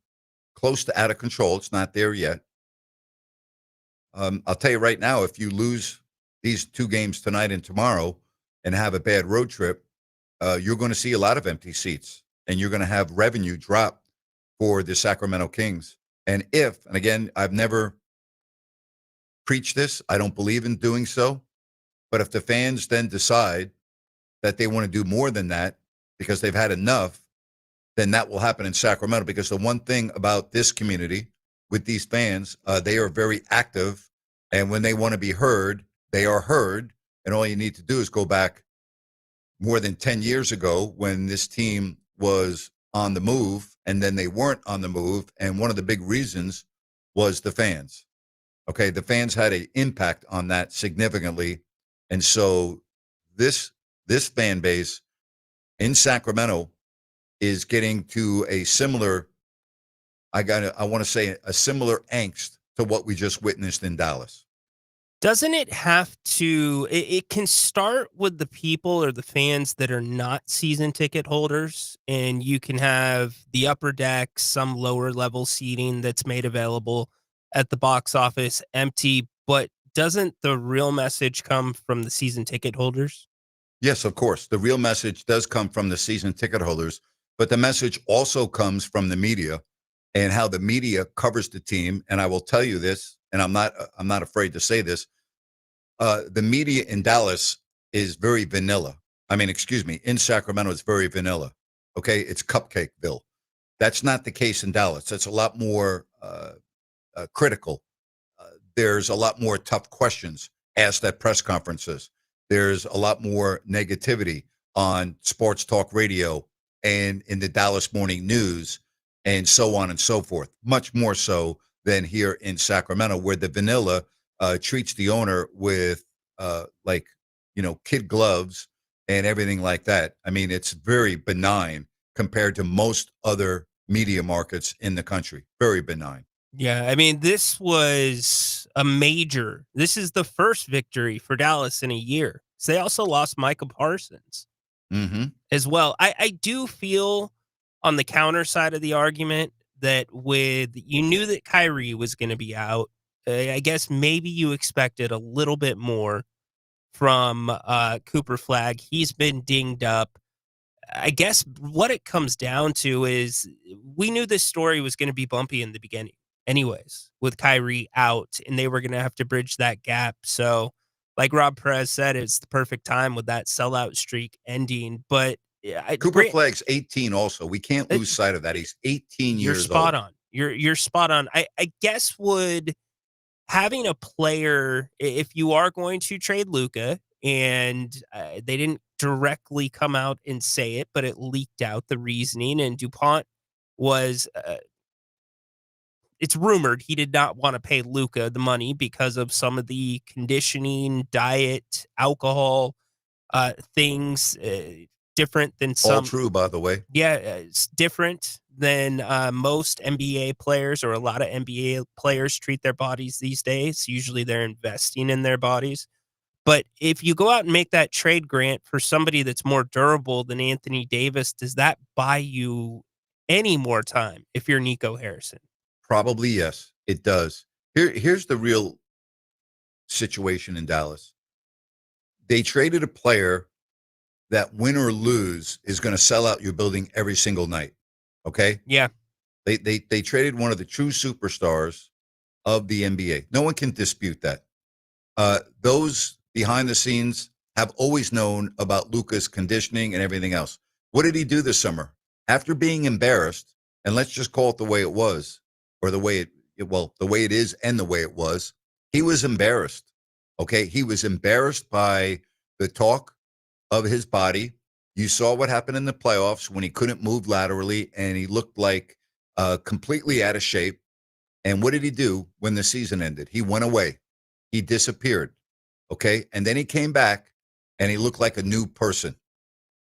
close to out of control, it's not there yet. I'll tell you right now, if you lose these two games tonight and tomorrow and have a bad road trip, you're going to see a lot of empty seats. And you're going to have revenue drop for the Sacramento Kings. And again, I've never preached this. I don't believe in doing so. But if the fans then decide that they want to do more than that because they've had enough, then that will happen in Sacramento. Because the one thing about this community with these fans, they are very active. And when they want to be heard, they are heard. And all you need to do is go back more than 10 years ago when this team was on the move, and then they weren't on the move. And one of the big reasons was the fans. Okay, the fans had an impact on that significantly. And so this fan base in Sacramento is getting to a similar, I want to say a similar angst to what we just witnessed in Dallas. Doesn't it have to, it can start with the people or the fans that are not season ticket holders, and you can have the upper deck, some lower level seating that's made available at the box office empty, but doesn't the real message come from the season ticket holders? Yes, of course. The real message does come from the season ticket holders, but the message also comes from the media and how the media covers the team. And I will tell you this, and I'm not afraid to say this. The media in Dallas is very vanilla. In Sacramento, it's very vanilla. Okay, it's Cupcakeville. That's not the case in Dallas. That's a lot more critical. There's a lot more tough questions asked at press conferences. There's a lot more negativity on sports talk radio and in the Dallas Morning News and so on and so forth. Much more so than here in Sacramento, where the vanilla treats the owner with kid gloves and everything like that. I mean, it's very benign compared to most other media markets in the country. Very benign. Yeah, I mean, this was this is the first victory for Dallas in a year. So they also lost Micah Parsons as well. I do feel on the counter side of the argument that you knew that Kyrie was going to be out. I guess maybe you expected a little bit more from Cooper Flagg. He's been dinged up. I guess what it comes down to is we knew this story was going to be bumpy in the beginning anyways, with Kyrie out, and they were going to have to bridge that gap. So like Rob Perez said, it's the perfect time with that sellout streak ending. But Cooper Flagg's 18 also. We can't lose sight of that. He's 18 years old. You're spot on. You're spot on. I guess having a player, if you are going to trade Luka, and they didn't directly come out and say it, but it leaked out the reasoning, and DuPont was it's rumored he did not want to pay Luka the money because of some of the conditioning, diet, alcohol things different than some. All true, by the way. Yeah, it's different than most NBA players, or a lot of NBA players treat their bodies these days. Usually they're investing in their bodies. But if you go out and make that trade, Grant, for somebody that's more durable than Anthony Davis, does that buy you any more time if you're Nico Harrison? Probably yes, it does. Here's the real situation in Dallas. They traded a player that, win or lose, is going to sell out your building every single night. Okay? Yeah. They traded one of the true superstars of the NBA. No one can dispute that. Those behind the scenes have always known about Luka's conditioning and everything else. What did he do this summer? After being embarrassed, and let's just call it the way it was, or the way the way it is and the way it was, he was embarrassed. Okay? He was embarrassed by the talk of his body. You saw what happened in the playoffs when he couldn't move laterally and he looked like completely out of shape. And what did he do when the season ended? He went away. He disappeared. Okay? And then he came back and he looked like a new person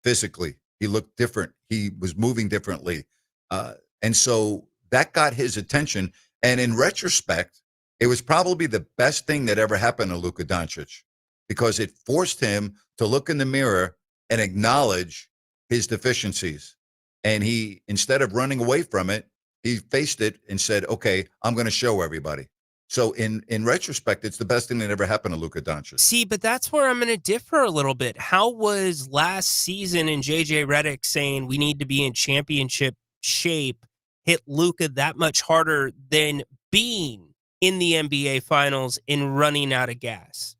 physically. He looked different. He was moving differently. And so that got his attention. And in retrospect, it was probably the best thing that ever happened to Luka Doncic, because it forced him to look in the mirror and acknowledge his deficiencies. And he, instead of running away from it, he faced it and said, okay, I'm going to show everybody. So in retrospect, it's the best thing that ever happened to Luka Doncic. See, but that's where I'm going to differ a little bit. How was last season and JJ Redick saying we need to be in championship shape hit Luka that much harder than being in the NBA Finals and running out of gas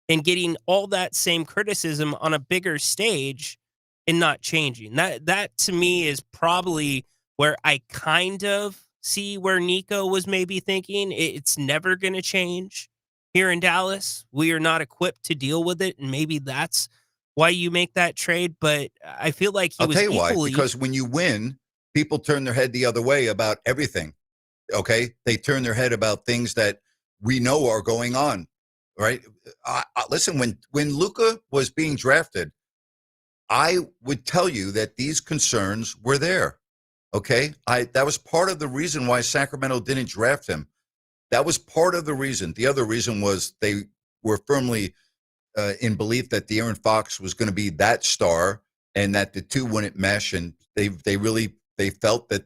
and getting all that same criticism on a bigger stage and not changing? That to me is probably where I kind of see where Nico was maybe thinking it's never going to change here in Dallas. We are not equipped to deal with it, and maybe that's why you make that trade. But I feel like I'll tell you why. Because when you win, people turn their head the other way about everything. Okay? They turn their head about things that we know are going on, right? Listen, when Luka was being drafted, I would tell you that these concerns were there. Okay? That was part of the reason why Sacramento didn't draft him. That was part of the reason. The other reason was they were firmly in belief that De'Aaron Fox was going to be that star and that the two wouldn't mesh. And they felt that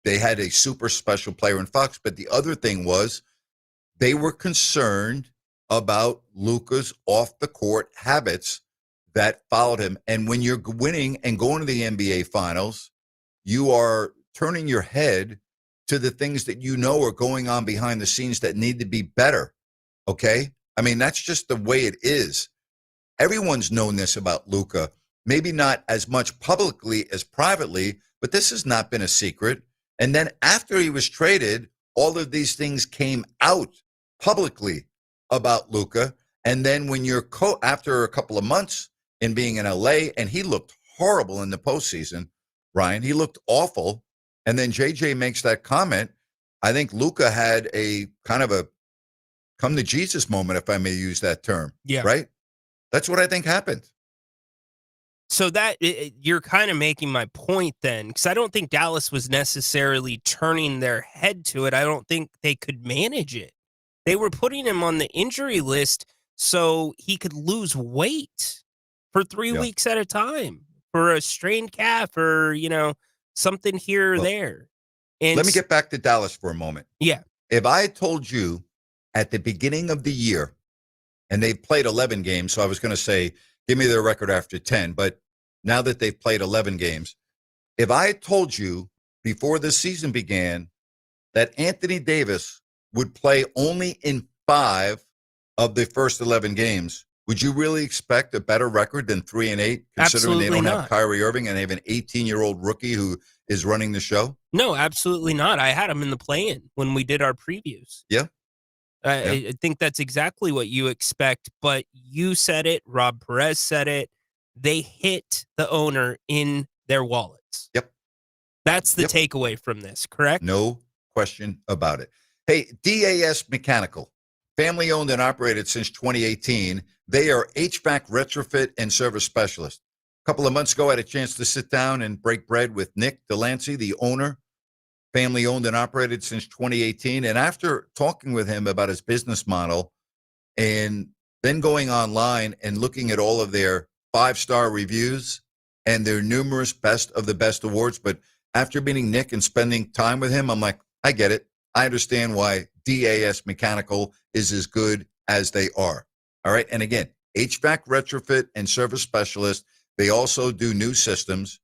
they had a super special player in Fox. But the other thing was they were concerned about Luka's off-the-court habits that followed him. And when you're winning and going to the NBA Finals, you are turning your head to the things that you know are going on behind the scenes that need to be better. Okay? I mean, that's just the way it is. Everyone's known this about Luka. Maybe not as much publicly as privately, but this has not been a secret. And then after he was traded, all of these things came out publicly about Luka. And then when you're after a couple of months in being in LA, and he looked horrible in the postseason, Ryan, he looked awful. And then JJ makes that comment. I think Luka had a kind of a come to Jesus moment, if I may use that term. Yeah. Right? That's what I think happened. So that you're kind of making my point then, because I don't think Dallas was necessarily turning their head to it. I don't think they could manage it. They were putting him on the injury list so he could lose weight for 3 weeks at a time for a strained calf or, something here or there. And let me get back to Dallas for a moment. Yeah. If I had told you at the beginning of the year, and they've played 11 games, so I was going to say, give me their record after 10. But now that they've played 11 games, if I had told you before the season began that Anthony Davis would play only in 5 of the first 11 games, would you really expect a better record than 3-8, considering Absolutely they don't not. have Kyrie Irving and they have an 18-year-old rookie who is running the show? No, absolutely not. I had him in the play-in when we did our previews. Yeah. I think that's exactly what you expect, but you said it. Rob Perez said it. They hit the owner in their wallets. Yep. That's the takeaway from this, correct? No question about it. Hey, DAS Mechanical, family owned and operated since 2018. They are HVAC retrofit and service specialists. A couple of months ago, I had a chance to sit down and break bread with Nick Delancey, the owner, family owned and operated since 2018. And after talking with him about his business model and then going online and looking at all of their 5-star reviews and their numerous best of the best awards. But after meeting Nick and spending time with him, I'm like, I get it. I understand why DAS Mechanical is as good as they are. All right. And again, HVAC retrofit and service specialist. They also do new systems,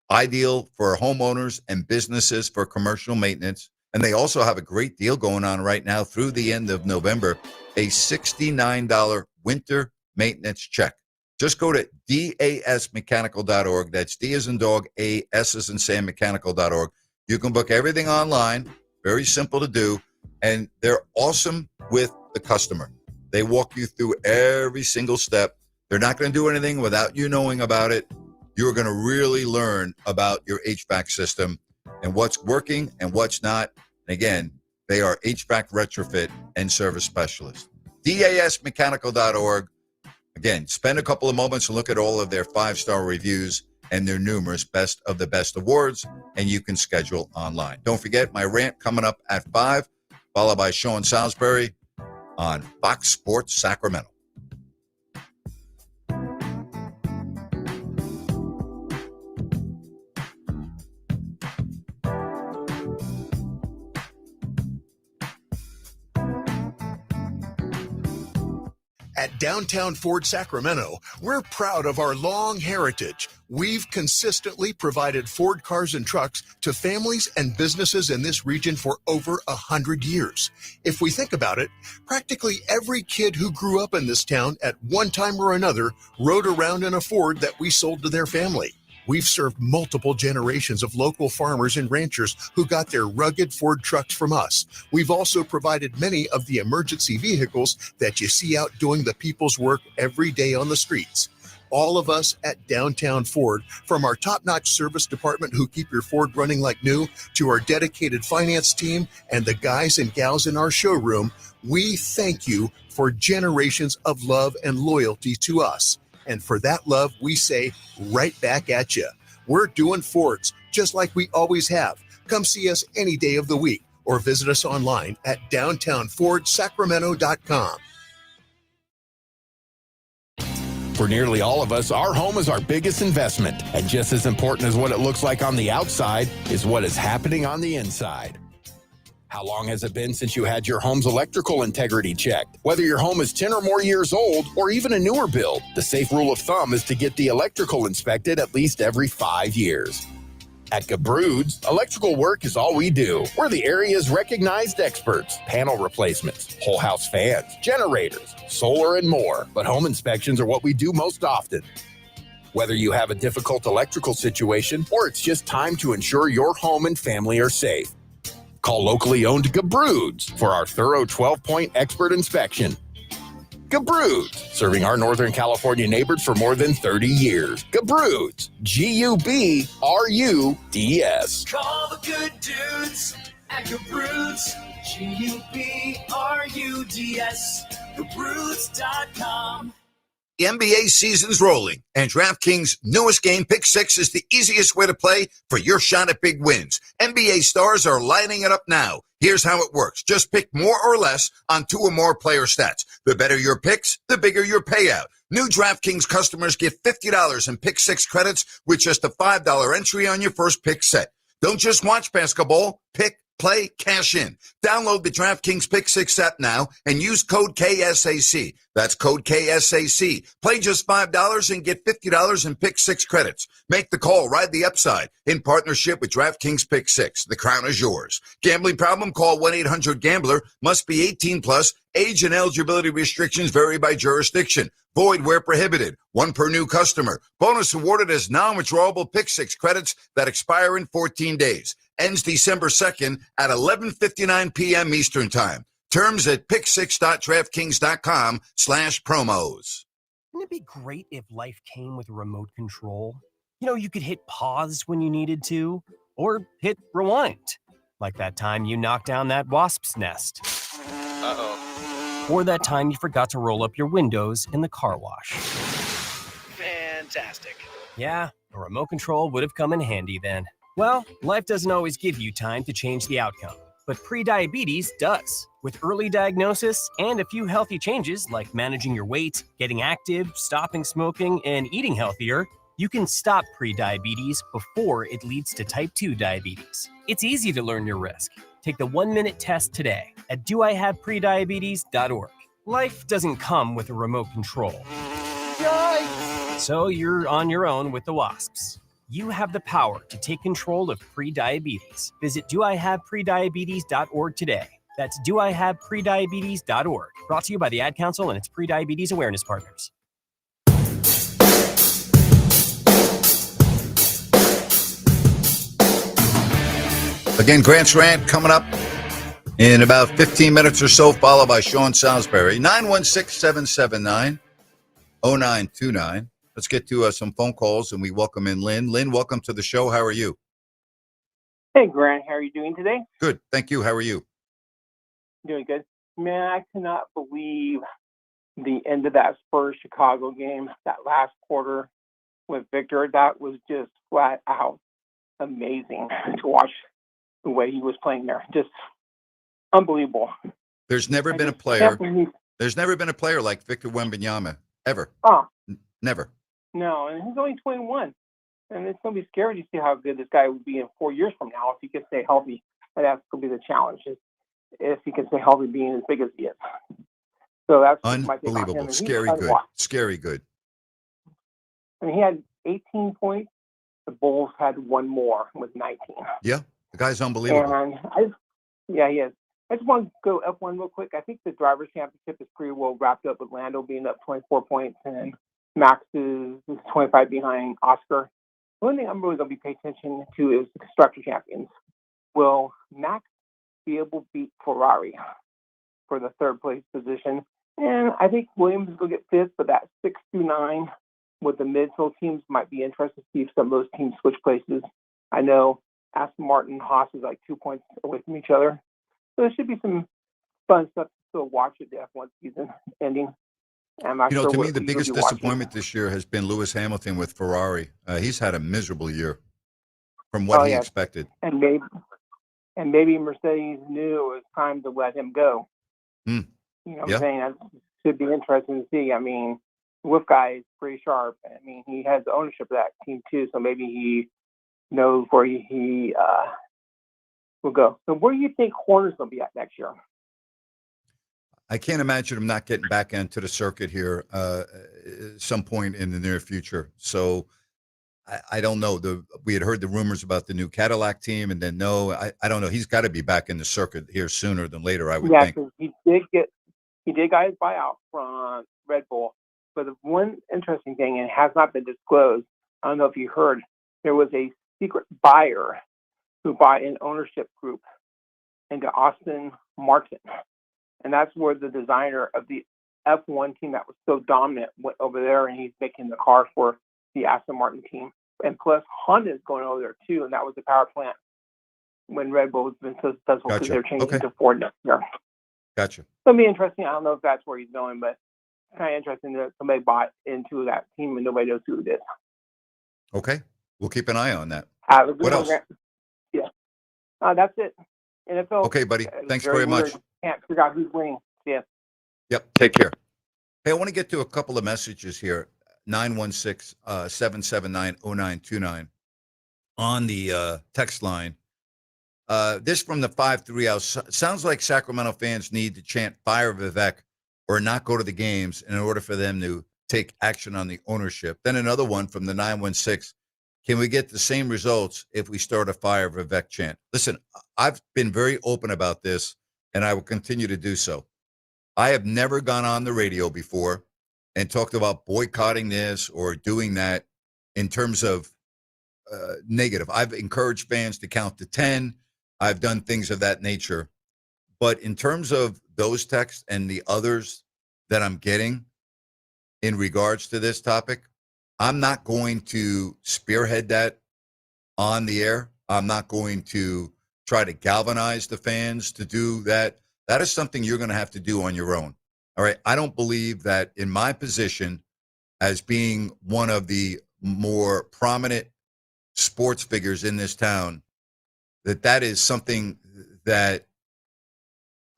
ideal for homeowners and businesses for commercial maintenance. And they also have a great deal going on right now through the end of November, a $69 winter maintenance check. Just go to dasmechanical.org. That's D as in dog, A, S as in Sam, mechanical.org. You can book everything online. Very simple to do. And they're awesome with the customer. They walk you through every single step. They're not going to do anything without you knowing about it. You're going to really learn about your HVAC system and what's working and what's not. And again, they are HVAC retrofit and service specialists. dasmechanical.org. Again, spend a couple of moments and look at all of their 5-star reviews and their numerous best of the best awards, and you can schedule online. Don't forget my rant coming up at 5, followed by Sean Salisbury on Fox Sports Sacramento. At Downtown Ford Sacramento, we're proud of our long heritage. We've consistently provided Ford cars and trucks to families and businesses in this region for over 100 years. If we think about it, practically every kid who grew up in this town at one time or another rode around in a Ford that we sold to their family. We've served multiple generations of local farmers and ranchers who got their rugged Ford trucks from us. We've also provided many of the emergency vehicles that you see out doing the people's work every day on the streets. All of us at Downtown Ford, from our top-notch service department who keep your Ford running like new, to our dedicated finance team and the guys and gals in our showroom, we thank you for generations of love and loyalty to us. And for that love, we say right back at you. We're doing Fords just like we always have. Come see us any day of the week or visit us online at downtownfordsacramento.com. For nearly all of us, our home is our biggest investment. And just as important as what it looks like on the outside is what is happening on the inside. How long has it been since you had your home's electrical integrity checked? Whether your home is 10 or more years old or even a newer build, the safe rule of thumb is to get the electrical inspected at least every 5 years. At Gabroods, electrical work is all we do. We're the area's recognized experts. Panel replacements, whole house fans, generators, solar, and more. But home inspections are what we do most often. Whether you have a difficult electrical situation or it's just time to ensure your home and family are safe, call locally owned Gabroods for our thorough 12-point expert inspection. Gabroods, serving our Northern California neighbors for more than 30 years. Gabroods, G-U-B-R-U-D-S. Call the good dudes at Gabroods, G-U-B-R-U-D-S, Gabroods.com. The NBA season's rolling, and DraftKings' newest game, Pick 6, is the easiest way to play for your shot at big wins. NBA stars are lining it up now. Here's how it works. Just pick more or less on 2 or more player stats. The better your picks, the bigger your payout. New DraftKings customers get $50 in Pick 6 credits with just a $5 entry on your first pick set. Don't just watch basketball. Pick, play, cash in. Download the DraftKings Pick 6 app now and use code KSAC. That's code KSAC. Play just $5 and get $50 in Pick 6 credits. Make the call, ride the upside. In partnership with DraftKings Pick 6. The crown is yours. Gambling problem? Call 1-800-GAMBLER. Must be 18 plus. Age and eligibility restrictions vary by jurisdiction. Void where prohibited. 1 per new customer. Bonus awarded as non-withdrawable Pick 6 credits that expire in 14 days. Ends December 2nd at 11:59 p.m. Eastern Time. Terms at pick6.draftkings.com/promos. Wouldn't it be great if life came with a remote control? You know, you could hit pause when you needed to, or hit rewind. Like that time you knocked down that wasp's nest. Uh-oh. Or that time you forgot to roll up your windows in the car wash. Fantastic. Yeah, a remote control would have come in handy then. Well, life doesn't always give you time to change the outcome, but prediabetes does. With early diagnosis and a few healthy changes like managing your weight, getting active, stopping smoking, and eating healthier, you can stop prediabetes before it leads to type 2 diabetes. It's easy to learn your risk. Take the 1-minute test today at doihaveprediabetes.org. Life doesn't come with a remote control. Yikes! So you're on your own with the wasps. You have the power to take control of prediabetes. Visit doihaveprediabetes.org today. That's doihaveprediabetes.org. Brought to you by the Ad Council and its prediabetes awareness partners. Again, Grant's Rant coming up in about 15 minutes or so, followed by Sean Salisbury. 916-779-0929. Let's get to some phone calls, and we welcome in Lynn. Lynn, welcome to the show. How are you? Hey, Grant. How are you doing today? Good. Thank you. How are you? Doing good. Man, I cannot believe the end of that Spurs-Chicago game, that last quarter with Victor. That was just flat out amazing to watch the way he was playing there. Just unbelievable. There's never been a player. There's never been a player like Victor Wembanyama, ever. Oh. Never. No, and he's only 21. And it's going to be scary to see how good this guy will be in 4 years from now if he can stay healthy. And that's going to be the challenge, is if he can stay healthy being as big as he is. So that's unbelievable. Scary good. Scary good. I mean, he had 18 points. The Bulls had one more with 19. Yeah, the guy's unbelievable. And he is. I just want to go F1 real quick. I think the Drivers' Championship is pretty well wrapped up with Lando being up 24 points and Max is 25 behind Oscar. The only thing I'm really going to be paying attention to is the Constructor Champions. Will Max be able to beat Ferrari for the third place position? And I think Williams is going to get fifth, but that 6 through 9 with the midfield teams might be interesting to see if some of those teams switch places. I know Aston Martin and Haas is like 2 points away from each other. So there should be some fun stuff to watch at the F1 season ending. To me, the biggest disappointment this year has been Lewis Hamilton with Ferrari. He's had a miserable year from what he expected. And maybe Mercedes knew it was time to let him go. You know what I'm saying? That should be interesting to see. I mean, Wolf guy is pretty sharp. I mean, he has the ownership of that team too, so maybe he knows where he will go. So where do you think Horner's going to be at next year? I can't imagine him not getting back into the circuit here at some point in the near future. So I don't know. We had heard the rumors about the new Cadillac team, and then I don't know. He's got to be back in the circuit here sooner than later, I would think. Yeah, he did get his buyout from Red Bull. But the one interesting thing, and it has not been disclosed, I don't know if you heard, there was a secret buyer who bought an ownership group into Aston Martin. And that's where the designer of the F1 team that was so dominant went over there, and he's making the car for the Aston Martin team. And plus, Honda is going over there too, and that was the power plant when Red Bull has been so successful because they're changing to Ford next year. Gotcha. It'll be interesting. I don't know if that's where he's going, but it's kind of interesting that somebody bought into that team and nobody knows who it is. Okay. We'll keep an eye on that. What else? Yeah. That's it. NFL. Okay, buddy. Thanks very much. Can't figure out who's winning. Yeah. Yep. Take care. Hey, I want to get to a couple of messages here. 916-779-0929 on the text line. This from the 5-3 house. Sounds like Sacramento fans need to chant fire Vivek or not go to the games in order for them to take action on the ownership. Then another one from the 916. Can we get the same results if we start a fire Vivek chant? Listen, I've been very open about this, and I will continue to do so. I have never gone on the radio before and talked about boycotting this or doing that in terms of negative. I've encouraged fans to count to 10. I've done things of that nature. But in terms of those texts and the others that I'm getting in regards to this topic, I'm not going to spearhead that on the air. I'm not going to try to galvanize the fans to do that, that is something you're going to have to do on your own. All right. I don't believe that in my position as being one of the more prominent sports figures in this town, that is something that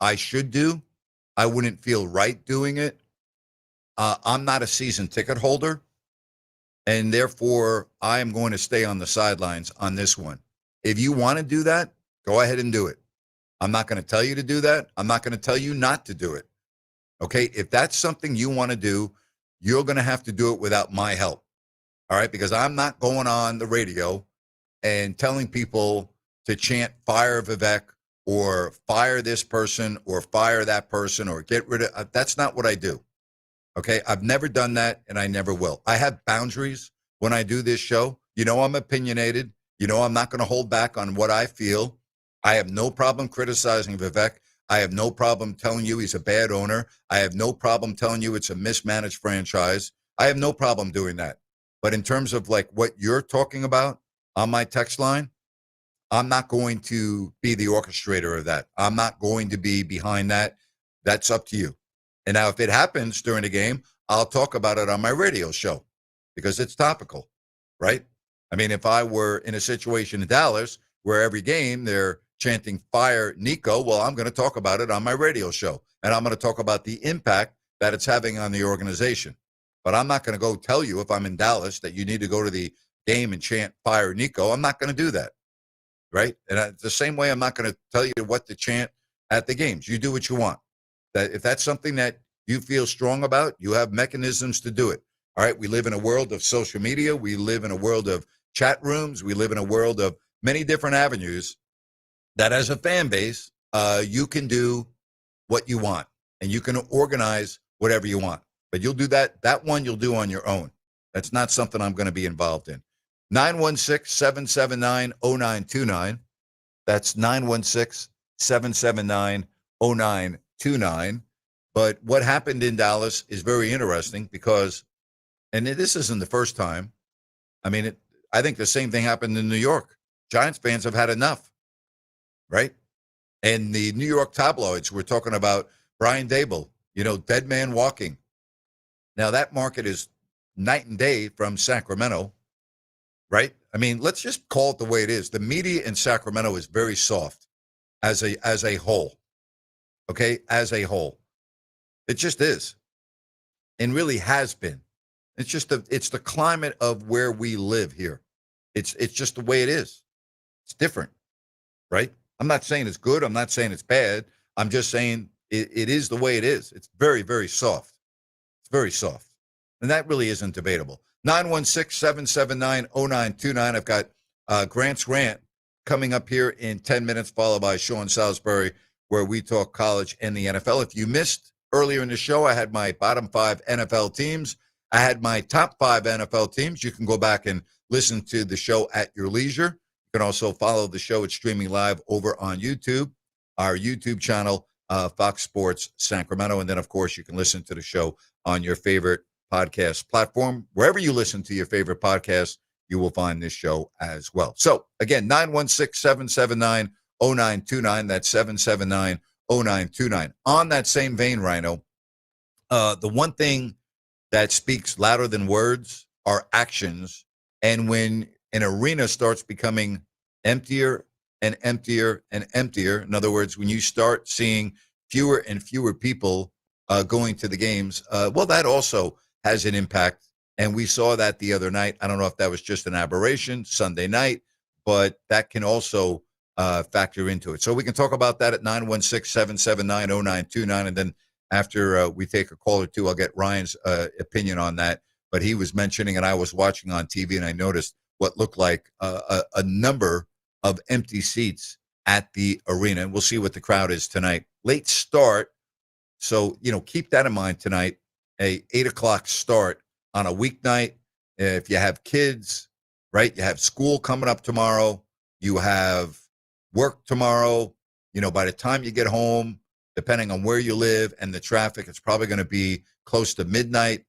I should do. I wouldn't feel right doing it. I'm not a season ticket holder, and therefore I am going to stay on the sidelines on this one. If you want to do that, go ahead and do it. I'm not going to tell you to do that. I'm not going to tell you not to do it. Okay? If that's something you want to do, you're going to have to do it without my help. All right? Because I'm not going on the radio and telling people to chant fire Vivek or fire this person or fire that person or get rid of. That's not what I do. Okay? I've never done that, and I never will. I have boundaries when I do this show. You know I'm opinionated. You know I'm not going to hold back on what I feel. I have no problem criticizing Vivek. I have no problem telling you he's a bad owner. I have no problem telling you it's a mismanaged franchise. I have no problem doing that. But in terms of like what you're talking about on my text line, I'm not going to be the orchestrator of that. I'm not going to be behind that. That's up to you. And now if it happens during the game, I'll talk about it on my radio show because it's topical, right? I mean, if I were in a situation in Dallas where every game they're chanting fire Nico, well, I'm going to talk about it on my radio show. And I'm going to talk about the impact that it's having on the organization. But I'm not going to go tell you if I'm in Dallas that you need to go to the game and chant fire Nico. I'm not going to do that, right? And the same way I'm not going to tell you what to chant at the games. You do what you want. That if that's something that you feel strong about, you have mechanisms to do it. All right, we live in a world of social media. We live in a world of chat rooms. We live in a world of many different avenues that as a fan base, you can do what you want and you can organize whatever you want. But you'll do that one you'll do on your own. That's not something I'm going to be involved in. 916-779-0929. That's 916-779-0929. But what happened in Dallas is very interesting because, and this isn't the first time. I mean, I think the same thing happened in New York. Giants fans have had enough, right? And the New York tabloids were talking about Brian Dable, dead man walking. Now, that market is night and day from Sacramento, right? I mean, let's just call it the way it is. The media in Sacramento is very soft as a whole, okay? As a whole. It just is and really has been. It's just it's the climate of where we live here. It's just the way it is. It's different, right? I'm not saying it's good. I'm not saying it's bad. I'm just saying it is the way it is. It's very, very soft. It's very soft. And that really isn't debatable. 916-779-0929. I've got Grant's Rant coming up here in 10 minutes, followed by Sean Salisbury, where we talk college and the NFL. If you missed earlier in the show, I had my bottom 5 NFL teams. I had my top 5 NFL teams. You can go back and listen to the show at your leisure. You can also follow the show. It's streaming live over on YouTube, our YouTube channel, Fox Sports Sacramento. And then, of course, you can listen to the show on your favorite podcast platform. Wherever you listen to your favorite podcast, you will find this show as well. So, again, 916-779-0929. That's 779-0929. On that same vein, Rhino, the one thing that speaks louder than words are actions. And when an arena starts becoming emptier and emptier and emptier, in other words, when you start seeing fewer and fewer people going to the games, well, that also has an impact. And we saw that the other night. I don't know if that was just an aberration Sunday night, but that can also factor into it. So we can talk about that at 916-779-0929. And then after we take a call or two, I'll get Ryan's opinion on that. But he was mentioning, and I was watching on TV, and I noticed what looked like a number of empty seats at the arena. And we'll see what the crowd is tonight. Late start. So, keep that in mind tonight. A 8 o'clock start on a weeknight. If you have kids, right, you have school coming up tomorrow. You have work tomorrow. By the time you get home, depending on where you live and the traffic, it's probably going to be close to midnight.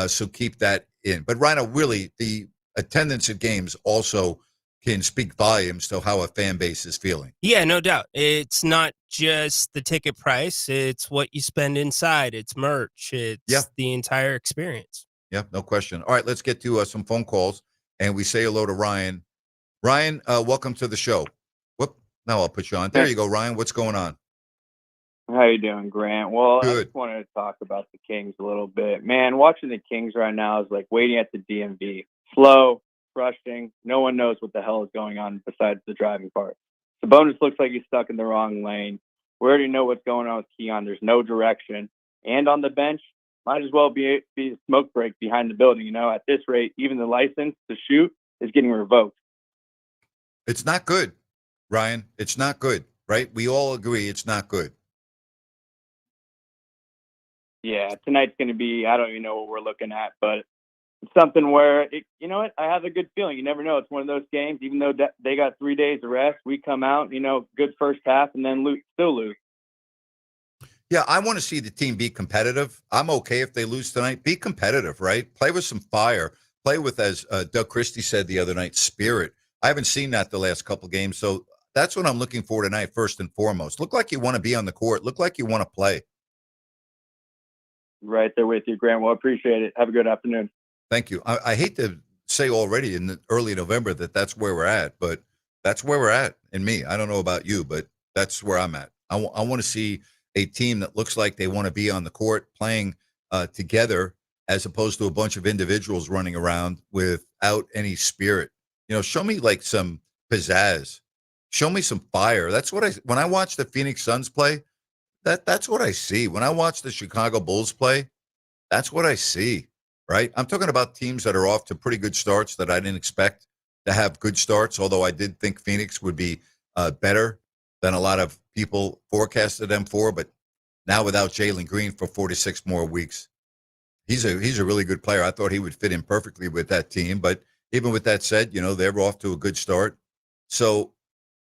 So keep that in. But Rhino, really, the attendance at games also can speak volumes to how a fan base is feeling. Yeah, no doubt. It's not just the ticket price, it's what you spend inside, it's merch, it's the entire experience. Yeah, no question. All right, let's get to some phone calls, and we say hello to Ryan. Ryan, welcome to the show. Whoop, now I'll put you on. There you go, Ryan. What's going on? How you doing, Grant? Well, I Good. just wanted to talk about the Kings a little bit. Man, watching the Kings right now is like waiting at the DMV. Slow, rushing. No one knows what the hell is going on besides the driving part. Sabonis looks like he's stuck in the wrong lane. We already know what's going on with Keon. There's no direction. And on the bench, might as well be a smoke break behind the building. You know, at this rate, even the license to shoot is getting revoked. It's not good, Ryan. It's not good, right? We all agree it's not good. Yeah, tonight's going to be, I don't even know what we're looking at, but it's something where, you know what, I have a good feeling. You never know. It's one of those games, even though they got 3 days of rest, we come out, you know, good first half and then still lose. Yeah, I want to see the team be competitive. I'm okay if they lose tonight. Be competitive, right? Play with some fire. Play with, as Doug Christie said the other night, spirit. I haven't seen that the last couple games, so that's what I'm looking for tonight, first and foremost. Look like you want to be on the court. Look like you want to play. Right there with you, Grant. Well, appreciate it. Have a good afternoon. Thank you. I hate to say already in early November that that's where we're at, but that's where we're at in me. I don't know about you, but that's where I'm at. I want to see a team that looks like they want to be on the court playing together as opposed to a bunch of individuals running around without any spirit. You know, show me like some pizzazz. Show me some fire. That's what when I watch the Phoenix Suns play, that's what I see. When I watch the Chicago Bulls play, that's what I see, right? I'm talking about teams that are off to pretty good starts that I didn't expect to have good starts, although I did think Phoenix would be better than a lot of people forecasted them for. But now without Jalen Green for 46 more weeks, he's a really good player. I thought he would fit in perfectly with that team. But even with that said, you know, they're off to a good start. So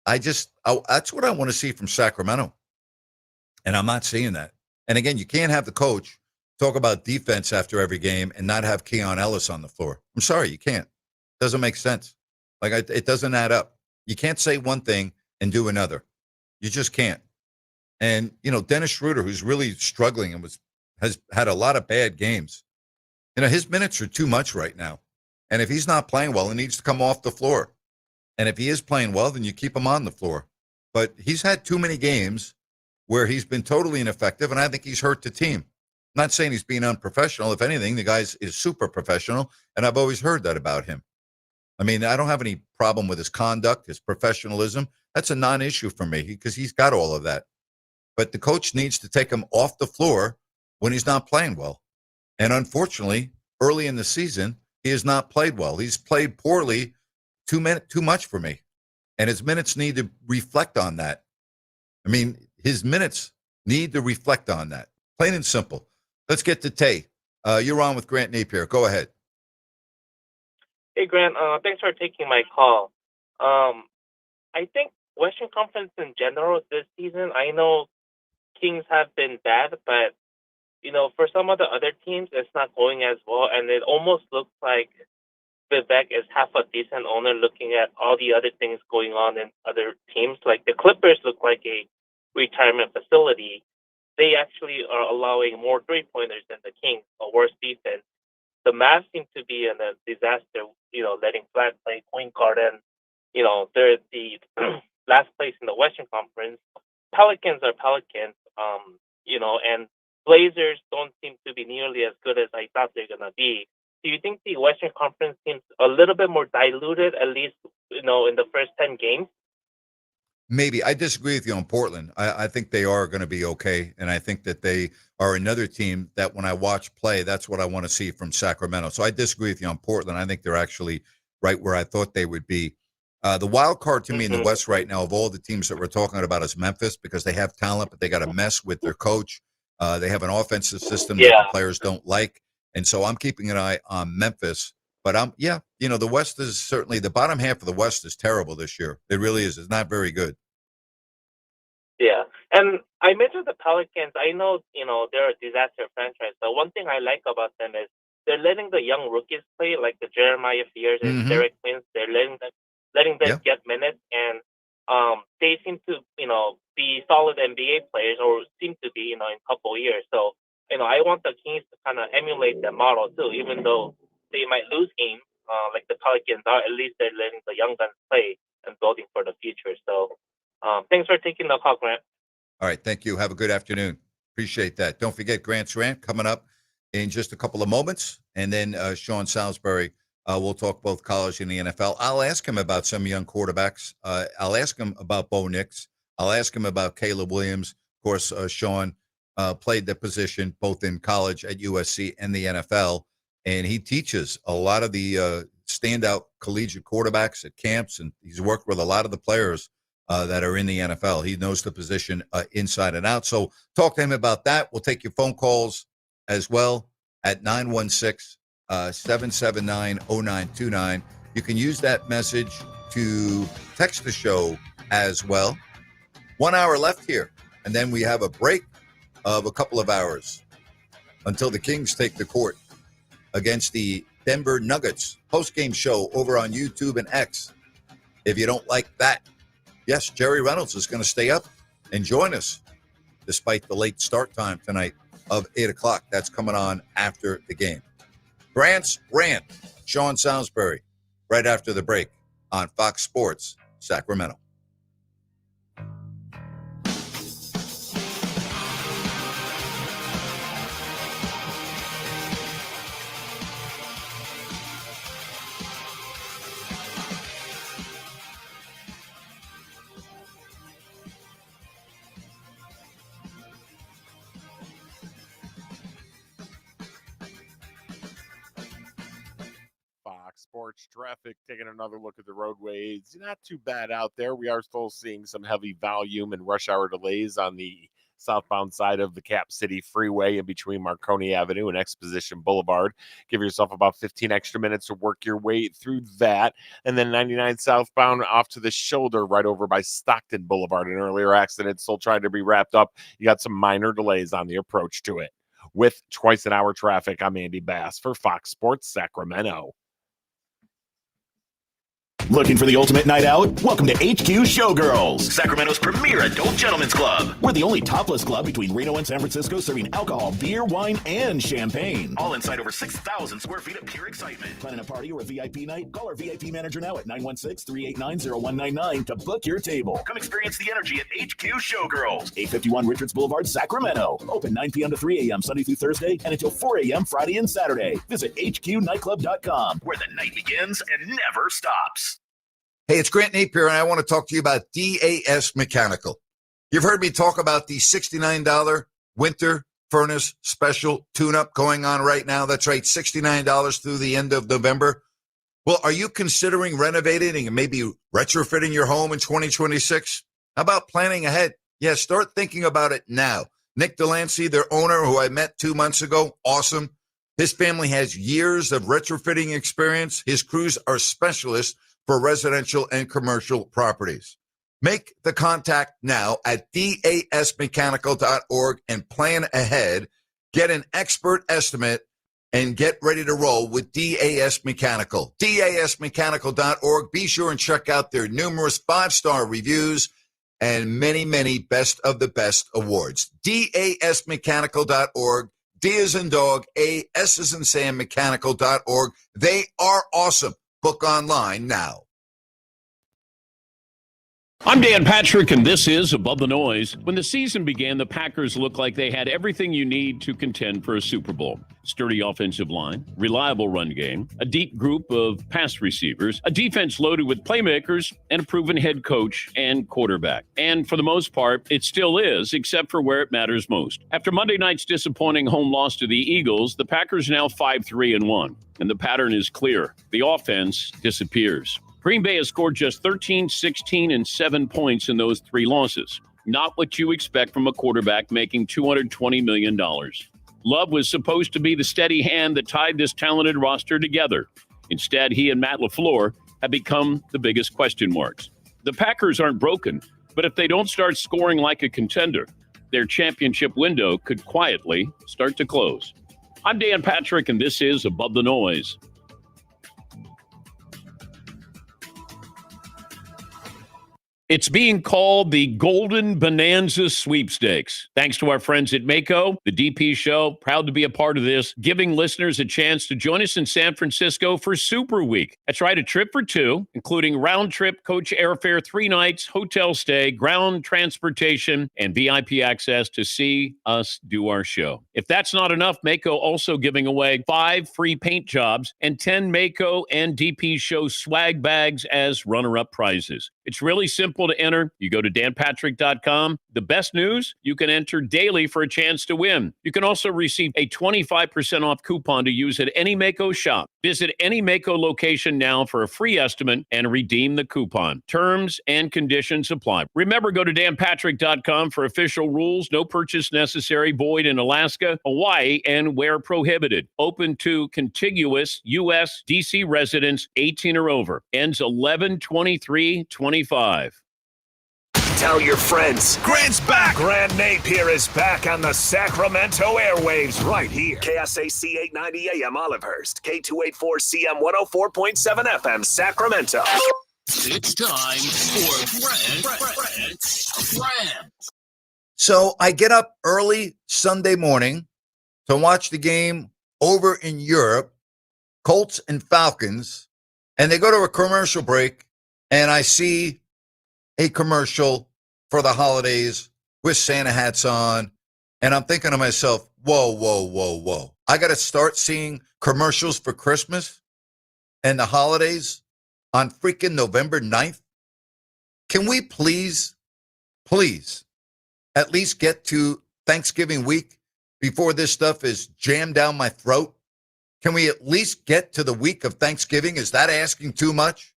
that's what I want to see from Sacramento. And I'm not seeing that. And again, you can't have the coach talk about defense after every game and not have Keon Ellis on the floor. I'm sorry, you can't. Doesn't make sense. It doesn't add up. You can't say one thing and do another. You just can't. And, you know, Dennis Schroeder, who's really struggling and has had a lot of bad games, you know, his minutes are too much right now. And if he's not playing well, he needs to come off the floor. And if he is playing well, then you keep him on the floor. But he's had too many games where he's been totally ineffective, and I think he's hurt the team. I'm not saying he's being unprofessional. If anything, the guy is super professional, and I've always heard that about him. I mean, I don't have any problem with his conduct, his professionalism. That's a non-issue for me because he's got all of that. But the coach needs to take him off the floor when he's not playing well. And unfortunately, early in the season, he has not played well. He's played poorly too much for me. And his minutes need to reflect on that. I mean, his minutes need to reflect on that. Plain and simple. Let's get to Tay. You're on with Grant Napear. Go ahead. Hey, Grant. Thanks for taking my call. I think Western Conference in general this season, I know Kings have been bad, but, you know, for some of the other teams, it's not going as well. And it almost looks like Vivek is half a decent owner looking at all the other things going on in other teams. Like the Clippers look like a retirement facility. They actually are allowing more three-pointers than the Kings, a worse defense. The Mavs seem to be in a disaster, you know, letting Flat play point guard, and, you know, they're the last place in the Western Conference. Pelicans are Pelicans, you know, and Blazers don't seem to be nearly as good as I thought they're going to be. Do you think the Western Conference seems a little bit more diluted, at least, you know, in the first 10 games? Maybe. I disagree with you on Portland. I think they are going to be okay, and I think that they are another team that when I watch play, that's what I want to see from Sacramento. So I disagree with you on Portland. I think they're actually right where I thought they would be. The wild card to me in the West right now of all the teams that we're talking about is Memphis because they have talent, but they got a mess with their coach. They have an offensive system that the players don't like. And so I'm keeping an eye on Memphis. But the West is certainly the bottom half of the West is terrible this year. It really is. It's not very good. Yeah. And I mentioned the Pelicans. I know, you know, they're a disaster franchise. But one thing I like about them is they're letting the young rookies play, like the Jeremiah Fears and Derek Quinn. They're letting letting them get minutes, and they seem to, be solid NBA players, or seem to be, in a couple of years. So, I want the Kings to kind of emulate that model too, even though they might lose games, like the Pelicans are. At least they're letting the young guns play and building for the future. So, thanks for taking the call, Grant. All right. Thank you. Have a good afternoon. Appreciate that. Don't forget Grant's rant coming up in just a couple of moments. And then Sean Salisbury will talk both college and the NFL. I'll ask him about some young quarterbacks. I'll ask him about Bo Nix. I'll ask him about Caleb Williams. Of course, Sean played the position both in college at USC and the NFL. And he teaches a lot of the standout collegiate quarterbacks at camps. And he's worked with a lot of the players that are in the NFL. He knows the position inside and out. So talk to him about that. We'll take your phone calls as well at 916-779-0929. You can use that message to text the show as well. 1 hour left here, and then we have a break of a couple of hours until the Kings take the court against the Denver Nuggets. Post-game show over on YouTube and X. If you don't like that, yes, Jerry Reynolds is going to stay up and join us despite the late start time tonight of 8 o'clock. That's coming on after the game. Grant's Rant, Sean Salisbury, right after the break on Fox Sports Sacramento. Sports traffic, taking another look at the roadways. Not too bad out there. We are still seeing some heavy volume and rush hour delays on the southbound side of the Cap City Freeway in between Marconi Avenue and Exposition Boulevard. Give yourself about 15 extra minutes to work your way through that. And then 99 southbound off to the shoulder right over by Stockton Boulevard. An earlier accident still trying to be wrapped up. You got some minor delays on the approach to it. With twice an hour traffic, I'm Andy Bass for Fox Sports Sacramento. Looking for the ultimate night out? Welcome to HQ Showgirls, Sacramento's premier adult gentlemen's club. We're the only topless club between Reno and San Francisco serving alcohol, beer, wine, and champagne. All inside over 6,000 square feet of pure excitement. Planning a party or a VIP night? Call our VIP manager now at 916-389-0199 to book your table. Come experience the energy at HQ Showgirls, 851 Richards Boulevard, Sacramento. Open 9 p.m. to 3 a.m. Sunday through Thursday and until 4 a.m. Friday and Saturday. Visit hqnightclub.com, where the night begins and never stops. Hey, it's Grant Napear, and I want to talk to you about DAS Mechanical. You've heard me talk about the $69 winter furnace special tune-up going on right now. That's right, $69 through the end of November. Well, are you considering renovating and maybe retrofitting your home in 2026? How about planning ahead? Yeah, start thinking about it now. Nick Delancey, their owner, who I met 2 months ago, awesome. His family has years of retrofitting experience. His crews are specialists for residential and commercial properties. Make the contact now at dasmechanical.org and plan ahead. Get an expert estimate and get ready to roll with DAS Mechanical. dasmechanical.org. Be sure and check out their numerous 5-star reviews and many, many best of the best awards. dasmechanical.org. D as in dog, A, S as in Sam, mechanical.org. They are awesome. Book online now. I'm Dan Patrick, and this is Above the Noise. When the season began, the Packers looked like they had everything you need to contend for a Super Bowl. Sturdy offensive line, reliable run game, a deep group of pass receivers, a defense loaded with playmakers, and a proven head coach and quarterback. And for the most part, it still is, except for where it matters most. After Monday night's disappointing home loss to the Eagles, the Packers are now 5-3-1. And the pattern is clear. The offense disappears. Green Bay has scored just 13, 16, and 7 points in those 3 losses. Not what you expect from a quarterback making $220 million. Love was supposed to be the steady hand that tied this talented roster together. Instead, he and Matt LaFleur have become the biggest question marks. The Packers aren't broken, but if they don't start scoring like a contender, their championship window could quietly start to close. I'm Dan Patrick, and this is Above the Noise. It's being called the Golden Bonanza Sweepstakes. Thanks to our friends at Mako, the DP Show, proud to be a part of this, giving listeners a chance to join us in San Francisco for Super Week. That's right, a trip for two, including round trip coach airfare, 3 nights, hotel stay, ground transportation, and VIP access to see us do our show. If that's not enough, Mako also giving away 5 free paint jobs and 10 Mako and DP Show swag bags as runner-up prizes. It's really simple to enter. You go to danpatrick.com. The best news, you can enter daily for a chance to win. You can also receive a 25% off coupon to use at any Mako shop. Visit any Mako location now for a free estimate and redeem the coupon. Terms and conditions apply. Remember, go to danpatrick.com for official rules. No purchase necessary. Void in Alaska, Hawaii, and where prohibited. Open to contiguous U.S. D.C. residents 18 or over. Ends 11/23/25. Tell your friends. Grant's back. Grant Napear is back on the Sacramento airwaves right here. KSAC 890 AM Olivehurst. K284CM 104.7 FM Sacramento. It's time for Grant. So I get up early Sunday morning to watch the game over in Europe, Colts and Falcons, and they go to a commercial break, and I see a commercial for the holidays with Santa hats on, and I'm thinking to myself, whoa. I got to start seeing commercials for Christmas and the holidays on freaking November 9th. Can we please, at least get to Thanksgiving week before this stuff is jammed down my throat? Can we at least get to the week of Thanksgiving? Is that asking too much?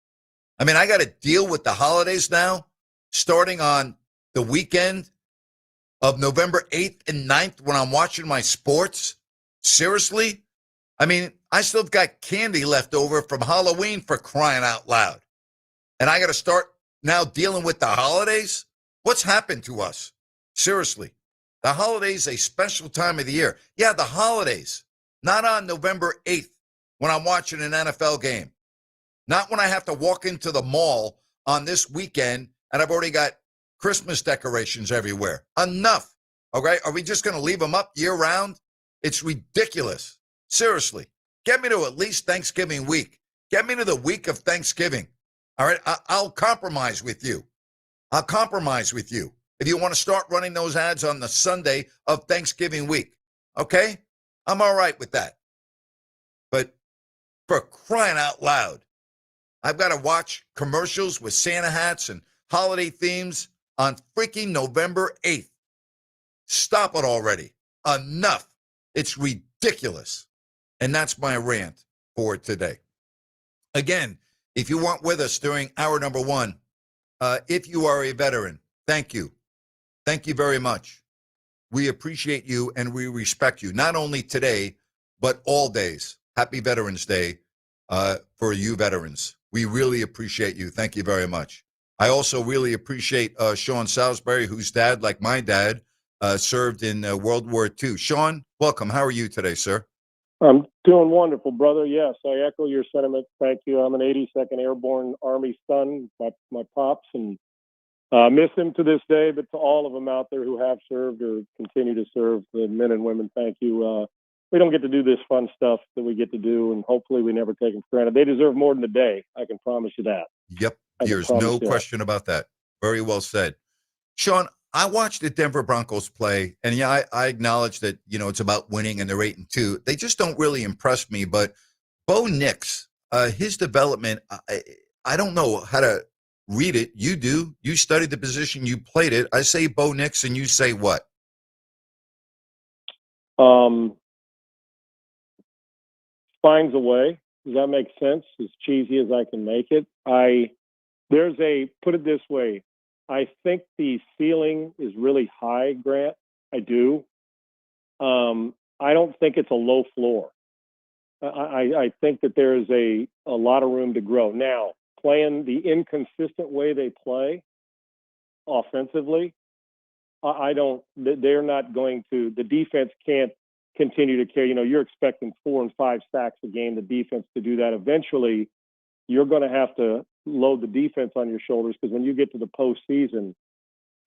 I mean, I got to deal with the holidays now, starting on the weekend of November 8th and 9th when I'm watching my sports. Seriously? I mean, I still got candy left over from Halloween, for crying out loud. And I got to start now dealing with the holidays? What's happened to us? Seriously. The holidays, a special time of the year. Yeah, the holidays. Not on November 8th when I'm watching an NFL game. Not when I have to walk into the mall on this weekend and I've already got Christmas decorations everywhere. Enough. Okay? Are we just going to leave them up year round? It's ridiculous. Seriously. Get me to at least Thanksgiving week. Get me to the week of Thanksgiving. All right? I'll compromise with you. I'll compromise with you if you want to start running those ads on the Sunday of Thanksgiving week. Okay? I'm all right with that. But for crying out loud, I've got to watch commercials with Santa hats and holiday themes on freaking November 8th. Stop it already. Enough. It's ridiculous. And that's my rant for today. Again, if you weren't with us during hour number 1, if you are a veteran, thank you. Thank you very much. We appreciate you and we respect you, not only today, but all days. Happy Veterans Day for you veterans. We really appreciate you. Thank you very much. I also really appreciate Sean Salisbury, whose dad, like my dad, served in World War II. Sean, welcome. How are you today, sir? I'm doing wonderful, brother. Yes, I echo your sentiment. Thank you. I'm an 82nd Airborne Army son, my pops, and miss him to this day, but to all of them out there who have served or continue to serve, the men and women, thank you. We don't get to do this fun stuff that we get to do, and hopefully we never take them for granted. They deserve more than a day. I can promise you that. Yep. There's no question about that. Very well said. Sean, I watched the Denver Broncos play, and yeah, I acknowledge that, it's about winning and they're 8-2. They just don't really impress me, but Bo Nix, his development, I don't know how to read it. You do. You studied the position. You played it. I say Bo Nix, and you say what? Finds a way. Does that make sense? As cheesy as I can make it. Put it this way. I think the ceiling is really high, Grant. I do. I don't think it's a low floor. I think that there is a lot of room to grow. Now, playing the inconsistent way they play offensively, they're not going to, the defense can't continue to carry, you're expecting 4 and 5 sacks a game, the defense to do that. Eventually, you're going to have to load the defense on your shoulders, because when you get to the postseason,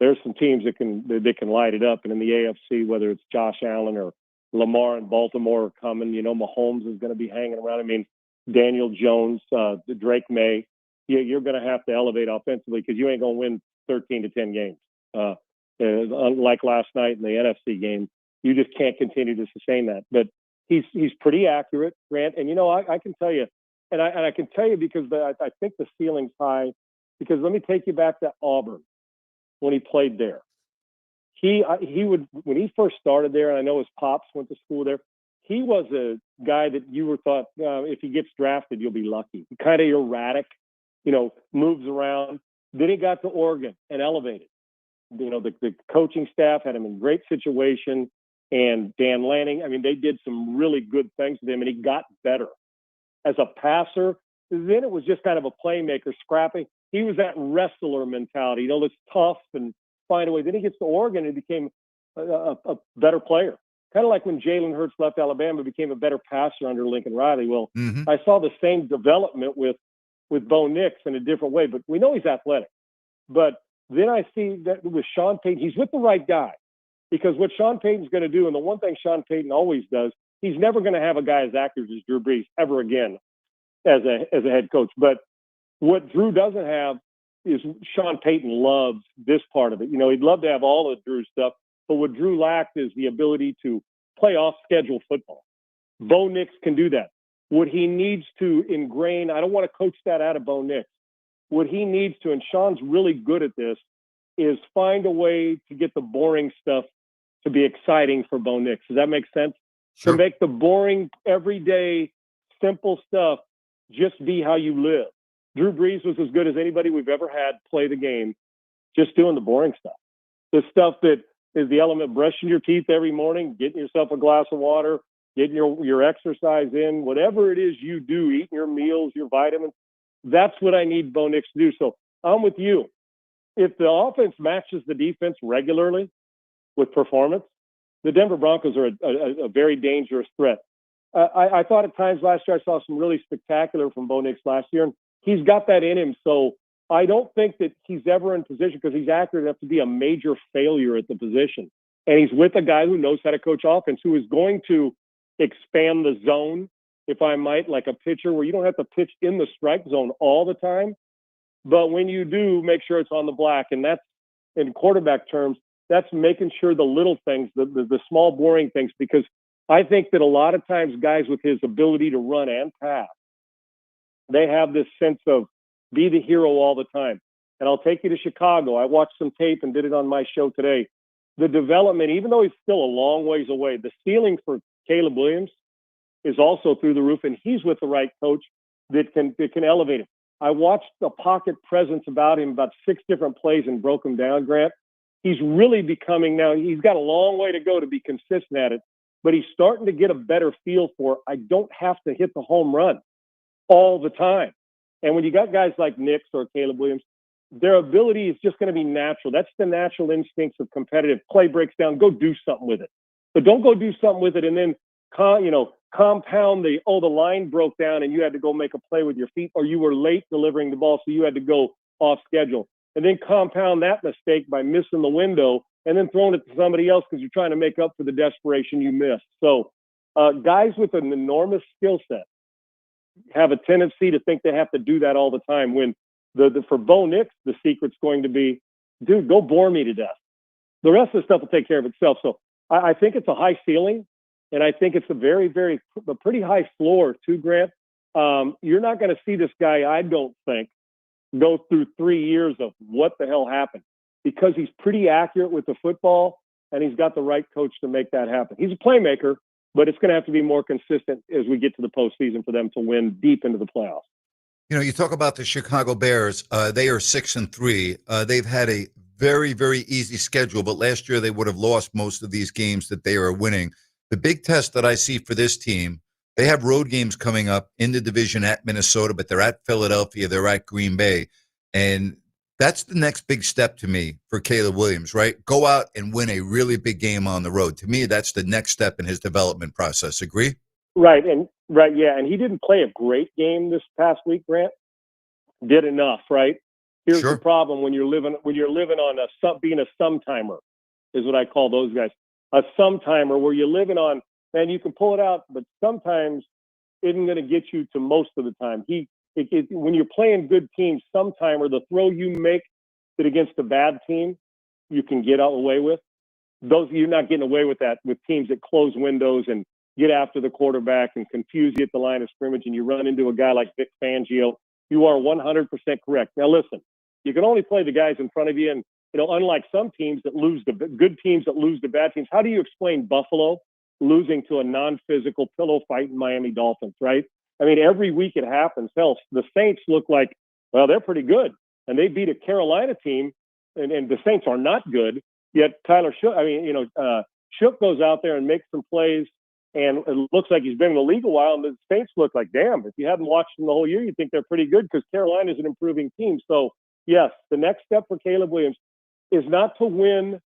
there's some teams that can light it up. And in the AFC, whether it's Josh Allen or Lamar in Baltimore are coming, Mahomes is going to be hanging around. I mean, Daniel Jones, Drake May, you're going to have to elevate offensively, because you ain't going to win 13 to 10 games. Like last night in the NFC game, you just can't continue to sustain that. But he's pretty accurate, Grant. And, I can tell you, and I can tell you because I think the ceiling's high, because let me take you back to Auburn when he played there. He would, when he first started there, and I know his pops went to school there, he was a guy that you thought, if he gets drafted, you'll be lucky. Kind of erratic, moves around. Then he got to Oregon and elevated. The coaching staff had him in great situation, and Dan Lanning, I mean, they did some really good things with him, and he got better. As a passer, then it was just kind of a playmaker, scrapping. He was that wrestler mentality, that's tough and find a way. Then he gets to Oregon and became a better player. Kind of like when Jalen Hurts left Alabama, became a better passer under Lincoln Riley. Well, I saw the same development with Bo Nix in a different way, but we know he's athletic. But then I see that with Sean Payton, he's with the right guy, because what Sean Payton's going to do, and the one thing Sean Payton always does, he's never going to have a guy as accurate as Drew Brees ever again as a head coach. But what Drew doesn't have is Sean Payton loves this part of it. He'd love to have all of Drew's stuff, but what Drew lacked is the ability to play off schedule football. Bo Nix can do that. What he needs to ingrain, I don't want to coach that out of Bo Nix. What he needs to, and Sean's really good at this, is find a way to get the boring stuff to be exciting for Bo Nix. Does that make sense? Sure. To make the boring, everyday, simple stuff just be how you live. Drew Brees was as good as anybody we've ever had play the game, just doing the boring stuff. The stuff that is the element, brushing your teeth every morning, getting yourself a glass of water, getting your exercise in, whatever it is you do, eating your meals, your vitamins. That's what I need Bo Nix to do. So I'm with you. If the offense matches the defense regularly with performance, the Denver Broncos are a very dangerous threat. I thought at times last year I saw some really spectacular from Bo Nix last year, and he's got that in him. So I don't think that he's ever in position, because he's accurate enough to be a major failure at the position. And he's with a guy who knows how to coach offense, who is going to expand the zone, if I might, like a pitcher where you don't have to pitch in the strike zone all the time. But when you do, make sure it's on the black. And that's, in quarterback terms, that's making sure the little things, the small, boring things, because I think that a lot of times guys with his ability to run and pass, they have this sense of be the hero all the time. And I'll take you to Chicago. I watched some tape and did it on my show today. The development, even though he's still a long ways away, the ceiling for Caleb Williams is also through the roof, and he's with the right coach that can elevate him. I watched the pocket presence about him, about 6 different plays, and broke him down, Grant. He's really becoming now, he's got a long way to go to be consistent at it, but he's starting to get a better feel for, I don't have to hit the home run all the time. And when you got guys like Nix or Caleb Williams, their ability is just going to be natural. That's the natural instincts of competitive play. Breaks down, go do something with it. But don't go do something with it and then, compound the line broke down and you had to go make a play with your feet, or you were late delivering the ball, so you had to go off schedule. And then compound that mistake by missing the window and then throwing it to somebody else because you're trying to make up for the desperation you missed. So guys with an enormous skill set have a tendency to think they have to do that all the time, when for Bo Nix, the secret's going to be, dude, go bore me to death. The rest of the stuff will take care of itself. So I think it's a high ceiling, and I think it's a pretty high floor too, Grant. You're not going to see this guy, I don't think, go through 3 years of what the hell happened, because he's pretty accurate with the football and he's got the right coach to make that happen. He's a playmaker, but it's going to have to be more consistent as we get to the postseason for them to win deep into the playoffs. You talk about the Chicago Bears. They are 6-3. They've had a very, very easy schedule, but last year they would have lost most of these games that they are winning. The big test that I see for this team, they have road games coming up in the division at Minnesota, but they're at Philadelphia, they're at Green Bay. And that's the next big step to me for Caleb Williams, right? Go out and win a really big game on the road. To me, that's the next step in his development process. Agree? Right, yeah. And he didn't play a great game this past week, Grant. did enough, right? Here's Sure. the problem when you're living on being a sometimer is what I call those guys. A sometimer where you're living on, man, you can pull it out, but sometimes it isn't going to get you to most of the time. When you're playing good teams, sometimer, the throw you make that against a bad team, you can get away with. You're not getting away with that with teams that close windows and get after the quarterback and confuse you at the line of scrimmage, and you run into a guy like Vic Fangio. You are 100% correct. Now, listen, you can only play the guys in front of you, and unlike some teams that lose the good teams that lose the bad teams, how do you explain Buffalo losing to a non-physical pillow fight in Miami Dolphins, right? I mean, every week it happens. Hell, the Saints look like, well, they're pretty good, and they beat a Carolina team, and the Saints are not good. Yet Tyler Shook, Shook goes out there and makes some plays, and it looks like he's been in the league a while, and the Saints look like, damn, if you hadn't watched them the whole year, you'd think they're pretty good because Carolina is an improving team. So, yes, the next step for Caleb Williams is not to win,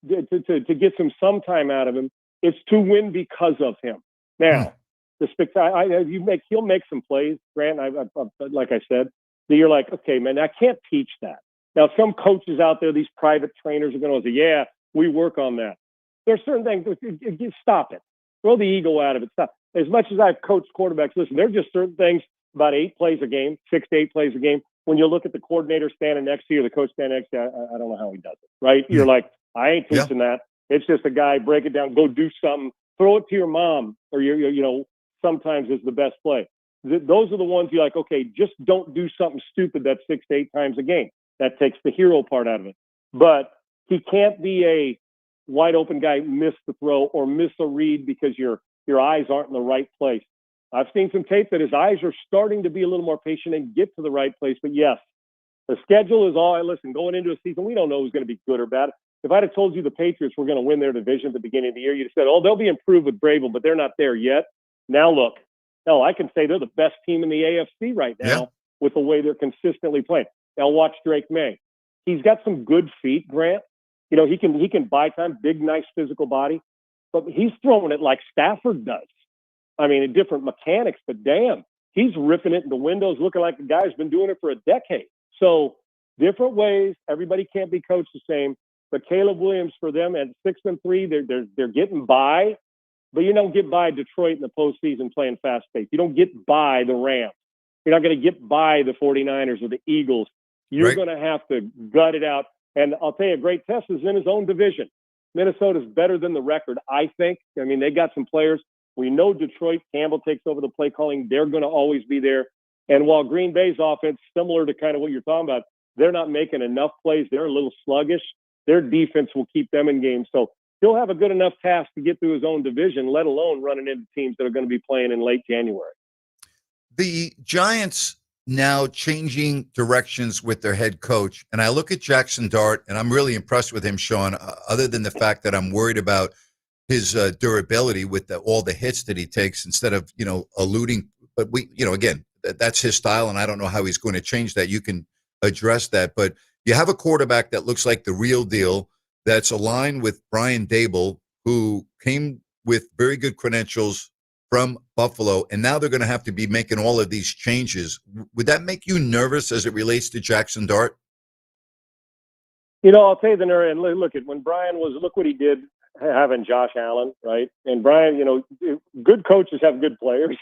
to get some time out of him. It's to win because of him. Now, he'll make some plays, Grant, like I said, that you're like, okay, man, I can't teach that. Now, some coaches out there, these private trainers are going to say, yeah, we work on that. There's certain things, stop it. Throw the ego out of it. Stop. As much as I've coached quarterbacks, listen, there are just certain things about 8 plays a game, 6 to 8 plays a game. When you look at the coordinator standing next to you, the coach standing next to you, I don't know how he does it, right? You're like, I ain't teaching that. It's just a guy, break it down, go do something, throw it to your mom, or sometimes is the best play. Those are the ones you're like, okay, just don't do something stupid that's 6 to 8 times a game. That takes the hero part out of it. But he can't be a wide open guy, miss the throw or miss a read because your eyes aren't in the right place. I've seen some tape that his eyes are starting to be a little more patient and get to the right place. But yes, the schedule is all. Listen, going into a season, we don't know who's going to be good or bad. If I'd have told you the Patriots were going to win their division at the beginning of the year, you'd have said, oh, they'll be improved with Vrabel, but they're not there yet. Now look, I can say they're the best team in the AFC right now with the way they're consistently playing. Now watch Drake May. He's got some good feet, Grant. He can buy time, big, nice physical body, but he's throwing it like Stafford does. I mean, in different mechanics, but damn, he's ripping it into windows, looking like the guy's been doing it for a decade. So different ways. Everybody can't be coached the same. But Caleb Williams, for them at 6-3, they're getting by, but you don't get by Detroit in the postseason playing fast pace. You don't get by the Rams. You're not going to get by the 49ers or the Eagles. You're going to have to gut it out. And I'll tell you, a great test is in his own division. Minnesota's better than the record, I think. I mean, they got some players. We know Detroit, Campbell takes over the play calling. They're going to always be there. And while Green Bay's offense, similar to kind of what you're talking about, they're not making enough plays. They're a little sluggish. Their defense will keep them in games. So he'll have a good enough task to get through his own division, let alone running into teams that are going to be playing in late January. The Giants now changing directions with their head coach. And I look at Jackson Dart, and I'm really impressed with him, Sean, other than the fact that I'm worried about his durability with all the hits that he takes instead of, eluding. But again, that's his style, and I don't know how he's going to change that. You can address that. But you have a quarterback that looks like the real deal, that's aligned with Brian Dable, who came with very good credentials from Buffalo, and now they're going to have to be making all of these changes. Would that make you nervous as it relates to Jackson Dart? I'll tell you the nerve, and look what he did having Josh Allen, right? And Brian, good coaches have good players,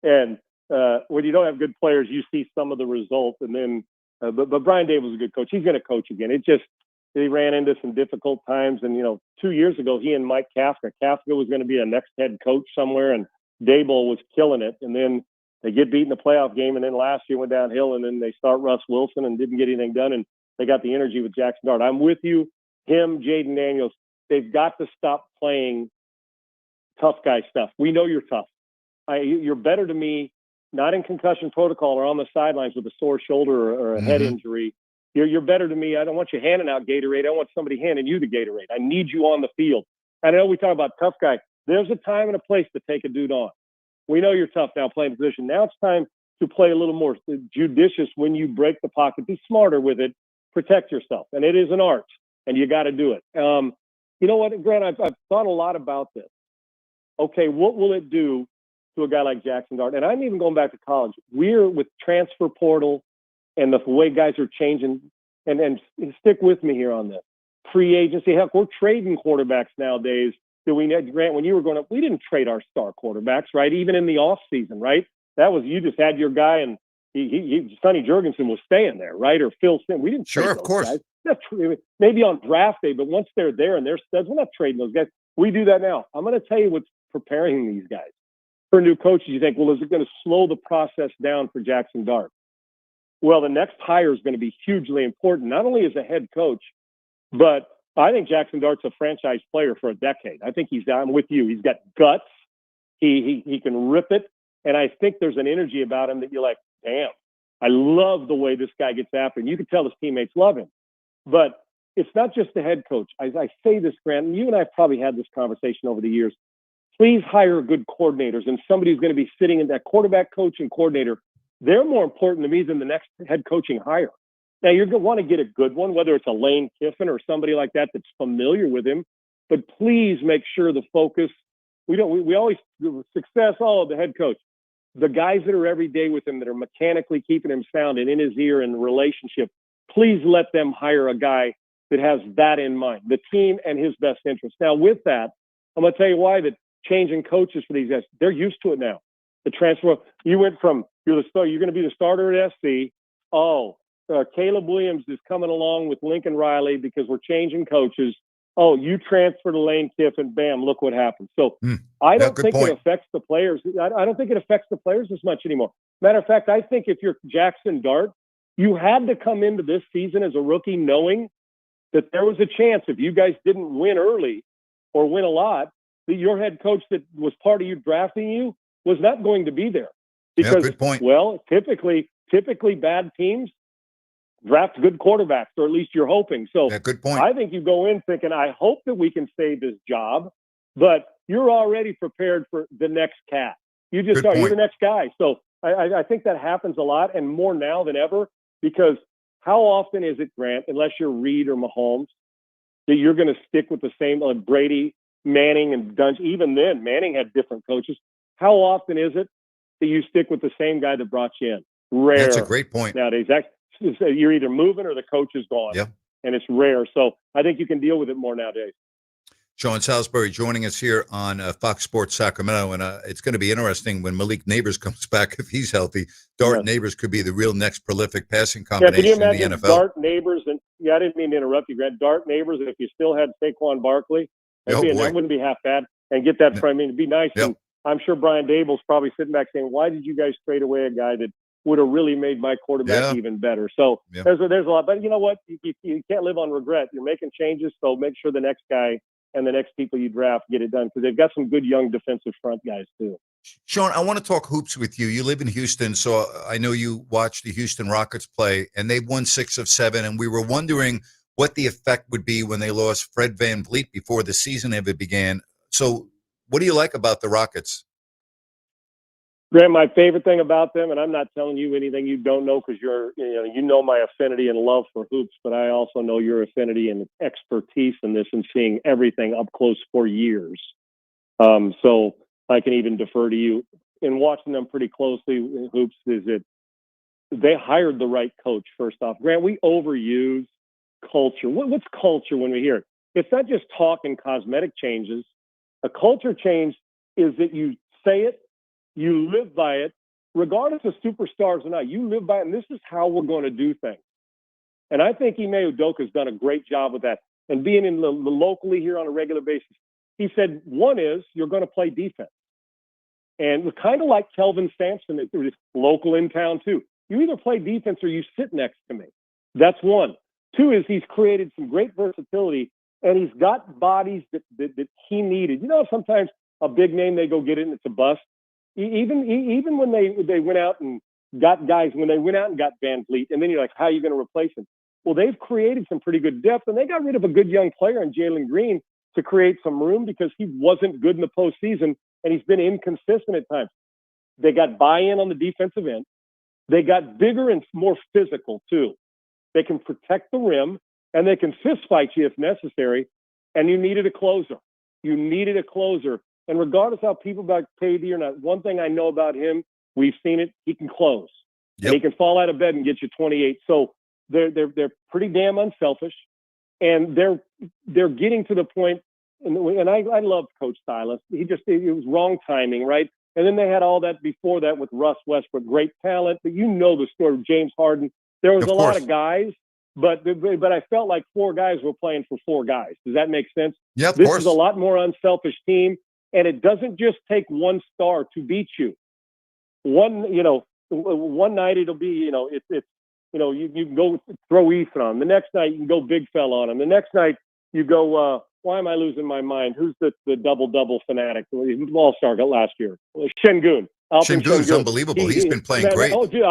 and when you don't have good players, you see some of the results. And then, but Brian Dable's a good coach. He's going to coach again. He ran into some difficult times, and 2 years ago, he and Mike Kafka was going to be a next head coach somewhere, and Dable was killing it. And then they get beat in the playoff game, and then last year went downhill, and then they start Russ Wilson and didn't get anything done, and they got the energy with Jackson Dart. I'm with you. Him, Jaden Daniels, they've got to stop playing tough guy stuff. We know you're tough. You're better to me, not in concussion protocol or on the sidelines with a sore shoulder or a head injury. You're better to me. I don't want you handing out Gatorade. I want somebody handing you the Gatorade. I need you on the field. I know we talk about tough guy. There's a time and a place to take a dude on. We know you're tough now playing position. Now it's time to play a little more judicious when you break the pocket. Be smarter with it. Protect yourself. And it is an art, and you got to do it. You know what, Grant? I've thought a lot about this. Okay, what will it do to a guy like Jackson Dart? And I'm even going back to college. We're with transfer portal and the way guys are changing. And stick with me here on this. Free agency, heck, we're trading quarterbacks nowadays. Grant, when you were going up, we didn't trade our star quarterbacks, right? Even in the off season, right? That was, you just had your guy, and Sonny Jurgensen was staying there, right? Or Phil Simms. We didn't trade Sure, of those course. guys. That's maybe on draft day, but once they're there and they're studs, we're not trading those guys. We do that now. I'm going to tell you what's preparing these guys for new coaches. You think, well, is it going to slow the process down for Jackson Dart? Well, the next hire is going to be hugely important, not only as a head coach, but I think Jackson Dart's a franchise player for a decade. I think I'm with you. He's got guts. He can rip it. And I think there's an energy about him that you're like, damn, I love the way this guy gets after him. You can tell his teammates love him. But it's not just the head coach. I say this, Grant, and you and I have probably had this conversation over the years. Please hire good coordinators and somebody who's going to be sitting in that quarterback coach and coordinator. They're more important to me than the next head coaching hire. Now, you're going to want to get a good one, whether it's a Lane Kiffin or somebody like that that's familiar with him. But please make sure the focus, we always, success, the head coach. The guys that are every day with him that are mechanically keeping him sound and in his ear and the relationship, please let them hire a guy that has that in mind, the team and his best interest. Now, with that, I'm going to tell you why that changing coaches for these guys, they're used to it now. The transfer, you went from, you're going to be the starter at SC. Caleb Williams is coming along with Lincoln Riley because we're changing coaches. Oh, you transfer to Lane Kiffin, bam, look what happens. So I don't think it affects the players. I don't think it affects the players as much anymore. Matter of fact, I think if you're Jackson Dart, you had to come into this season as a rookie knowing that there was a chance if you guys didn't win early or win a lot, that your head coach that was part of you drafting you was not going to be there. Because, good point. Well, typically bad teams draft good quarterbacks, or at least you're hoping. So good point. I think you go in thinking, I hope that we can save this job, but you're already prepared for the next cat. You just are. You're the next guy. So I think that happens a lot and more now than ever, because how often is it, Grant, unless you're Reed or Mahomes, that you're going to stick with the same Brady, Manning, and Dungy? Even then, Manning had different coaches. How often is it that you stick with the same guy that brought you in? Rare. That's a great point. Nowadays, you're either moving or the coach is gone. Yeah. And it's rare. So I think you can deal with it more nowadays. Sean Salisbury joining us here on Fox Sports Sacramento. And it's going to be interesting when Malik Neighbors comes back, if he's healthy. Dart Neighbors could be the real next prolific passing combination can you imagine in the NFL. Dart Neighbors, and I didn't mean to interrupt you, Grant. Dart Neighbors, and if you still had Saquon Barkley, that wouldn't be half bad. And get that from, it'd be nice. Yep. And I'm sure Brian Dable's probably sitting back saying, why did you guys trade away a guy that would have really made my quarterback even better? So there's a lot. But you know what? You can't live on regret. You're making changes, so make sure the next guy and the next people you draft get it done, because they've got some good young defensive front guys too. Sean, I want to talk hoops with you. You live in Houston, so I know you watched the Houston Rockets play, and they've won 6 of 7, and we were wondering what the effect would be when they lost Fred VanVleet before the season ever began. So what do you like about the Rockets? Grant, my favorite thing about them, and I'm not telling you anything you don't know, because you know my affinity and love for hoops, but I also know your affinity and expertise in this and seeing everything up close for years. So I can even defer to you in watching them pretty closely in hoops. Is that they hired the right coach, first off. Grant, we overuse culture. What's culture when we hear it? It's not just talk and cosmetic changes. A culture change is that you say it, you live by it, regardless of superstars or not. You live by it, and this is how we're going to do things. And I think Ime Udoka has done a great job with that. And being in the locally here on a regular basis, he said, one is you're going to play defense. And we're kind of like Kelvin Sampson, is local in town too. You either play defense or you sit next to me. That's one. Two is he's created some great versatility, and he's got bodies that he needed. You know, sometimes a big name, they go get it and it's a bust. Even when they went out and got guys, when they went out and got VanVleet, and then you're like, how are you going to replace him? Well, they've created some pretty good depth, and they got rid of a good young player in Jalen Green to create some room because he wasn't good in the postseason, and he's been inconsistent at times. They got buy-in on the defensive end. They got bigger and more physical, too. They can protect the rim, and they can fist fight you if necessary, and you needed a closer. And regardless how people got KD or not, one thing I know about him, we've seen it, he can close. and he can fall out of bed and get you 28. So they're pretty damn unselfish, and they're getting to the point. And I love Coach Silas. It was wrong timing, right? And then they had all that before that with Russ Westbrook, great talent. But you know the story of James Harden. There was a lot of guys, but I felt like 4 guys were playing for 4 guys. Does that make sense? Yeah, of this course. is a lot more unselfish team, and it doesn't just take one star to beat you. One night it'll be, you can go throw Ethan on him. The next night you can go big fella on him. The next night you go, why am I losing my mind? Who's the double fanatic? All-star got last year. Shengun. Shengun's unbelievable. He's been playing great. Oh, dude,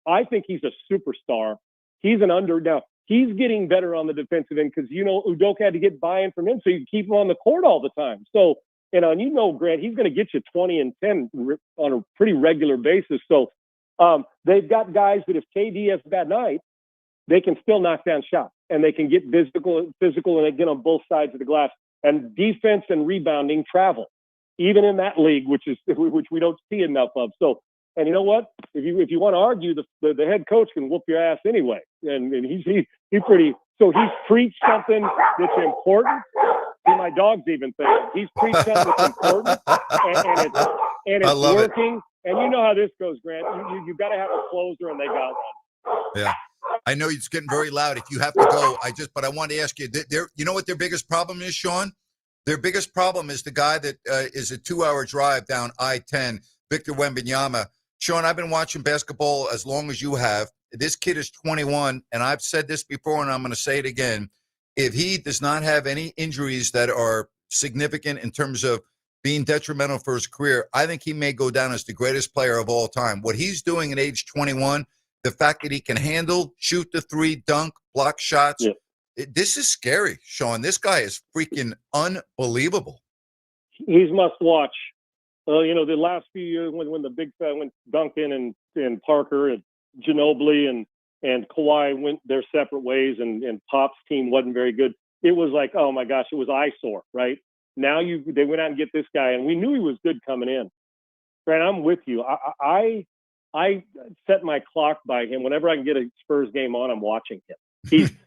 I think he's a superstar. He's an under now. He's getting better on the defensive end because Udoka had to get buy-in from him, so you can keep him on the court all the time. So Grant, he's going to get you 20 and 10 on a pretty regular basis. So they've got guys that if KD has a bad night, they can still knock down shots and they can get physical and they get on both sides of the glass. And defense and rebounding travel, even in that league, which we don't see enough of. So, and you know what? If you want to argue, the head coach can whoop your ass anyway. And he's pretty. So he's preached something that's important. See, my dog's even thinking. He's preached something that's important, and it's working. It. And you know how this goes, Grant. You got to have a closer, and they got one. Yeah. I know it's getting very loud. If you have to go, but I want to ask you, you know what their biggest problem is, Sean? Their biggest problem is the guy that is a 2-hour drive down I-10, Victor Wembanyama. Sean, I've been watching basketball as long as you have. This kid is 21, and I've said this before, and I'm going to say it again. If he does not have any injuries that are significant in terms of being detrimental for his career, I think he may go down as the greatest player of all time. What he's doing at age 21, the fact that he can handle, shoot the 3, dunk, block shots, this is scary, Sean. This guy is freaking unbelievable. He's must watch. The last few years when the big when Duncan and Parker and Ginobili and Kawhi went their separate ways and Pop's team wasn't very good, it was like, oh my gosh, it was eyesore, right? Now they went out and get this guy, and we knew he was good coming in. Grant, I'm with you. I set my clock by him. Whenever I can get a Spurs game on, I'm watching him.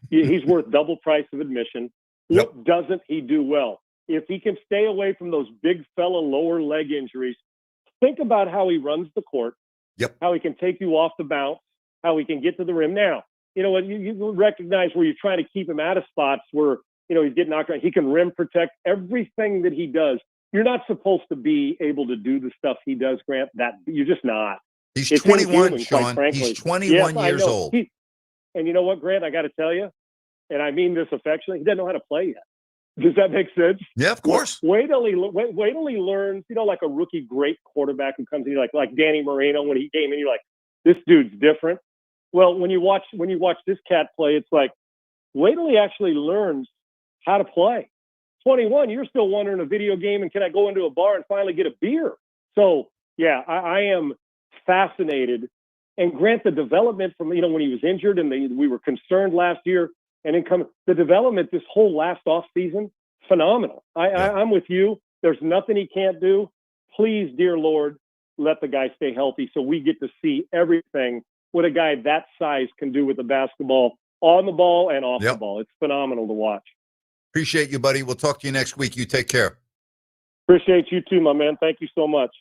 He's worth double price of admission. What doesn't he do well? If he can stay away from those big fella lower leg injuries, think about how he runs the court, how he can take you off the bounce, how he can get to the rim. Now, you know what? You recognize where you're trying to keep him out of spots where, he's getting knocked out. He can rim protect. Everything that he does, you're not supposed to be able to do the stuff he does, Grant. That you're just not. He's 21, Sean. He's 21 years old. And you know what, Grant? I got to tell you, and I mean this affectionately, he doesn't know how to play yet. Does that make sense? Yeah, of course. Wait till he learns, like a rookie great quarterback who comes in, like Danny Marino when he came in, you're like, this dude's different. Well, when you watch this cat play, it's like, wait till he actually learns how to play. 21, you're still wondering a video game and can I go into a bar and finally get a beer? So, yeah, I am fascinated. And Grant, the development from, when he was injured and we were concerned last year, and then the development this whole last off season, phenomenal. I'm with you. There's nothing he can't do. Please, dear Lord, let the guy stay healthy so we get to see everything what a guy that size can do with the basketball on the ball and off the ball. It's phenomenal to watch. Appreciate you, buddy. We'll talk to you next week. You take care. Appreciate you too, my man. Thank you so much.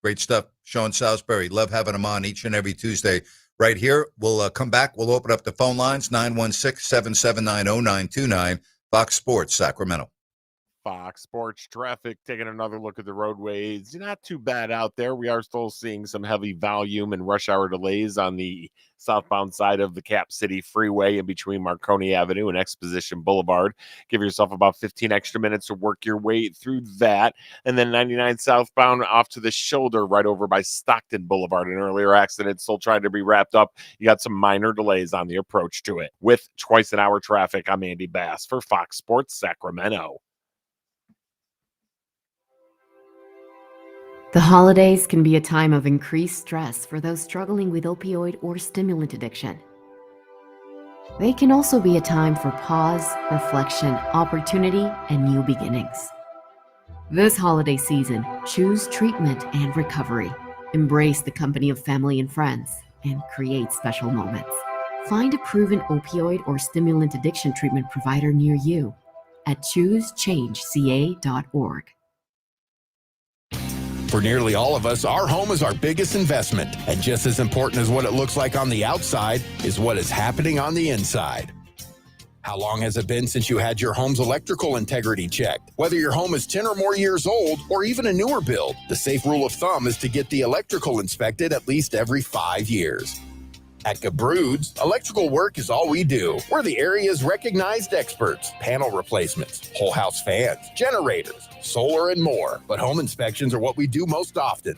Great stuff. Sean Salisbury. Love having him on each and every Tuesday right here. We'll come back. We'll open up the phone lines, 916-779-0929, Fox Sports, Sacramento. Fox Sports traffic, taking another look at the roadways. Not too bad out there. We are still seeing some heavy volume and rush hour delays on the southbound side of the Cap City Freeway in between Marconi Avenue and Exposition Boulevard. Give yourself about 15 extra minutes to work your way through that. And then 99 southbound off to the shoulder right over by Stockton Boulevard. An earlier accident still trying to be wrapped up. You got some minor delays on the approach to it. With twice an hour traffic, I'm Andy Bass for Fox Sports Sacramento. The holidays can be a time of increased stress for those struggling with opioid or stimulant addiction. They can also be a time for pause, reflection, opportunity, and new beginnings. This holiday season, choose treatment and recovery. Embrace the company of family and friends. and create special moments. Find a proven opioid or stimulant addiction treatment provider near you at choosechangeca.org. For nearly all of us, our home is our biggest investment. And just as important as what it looks like on the outside is what is happening on the inside. How long has it been since you had your home's electrical integrity checked? Whether your home is 10 or more years old or even a newer build, the safe rule of thumb is to get the electrical inspected at least every 5 years. At Gabroods, electrical work is all we do. We're the area's recognized experts. Panel replacements, whole house fans, generators, solar, and more. But home inspections are what we do most often.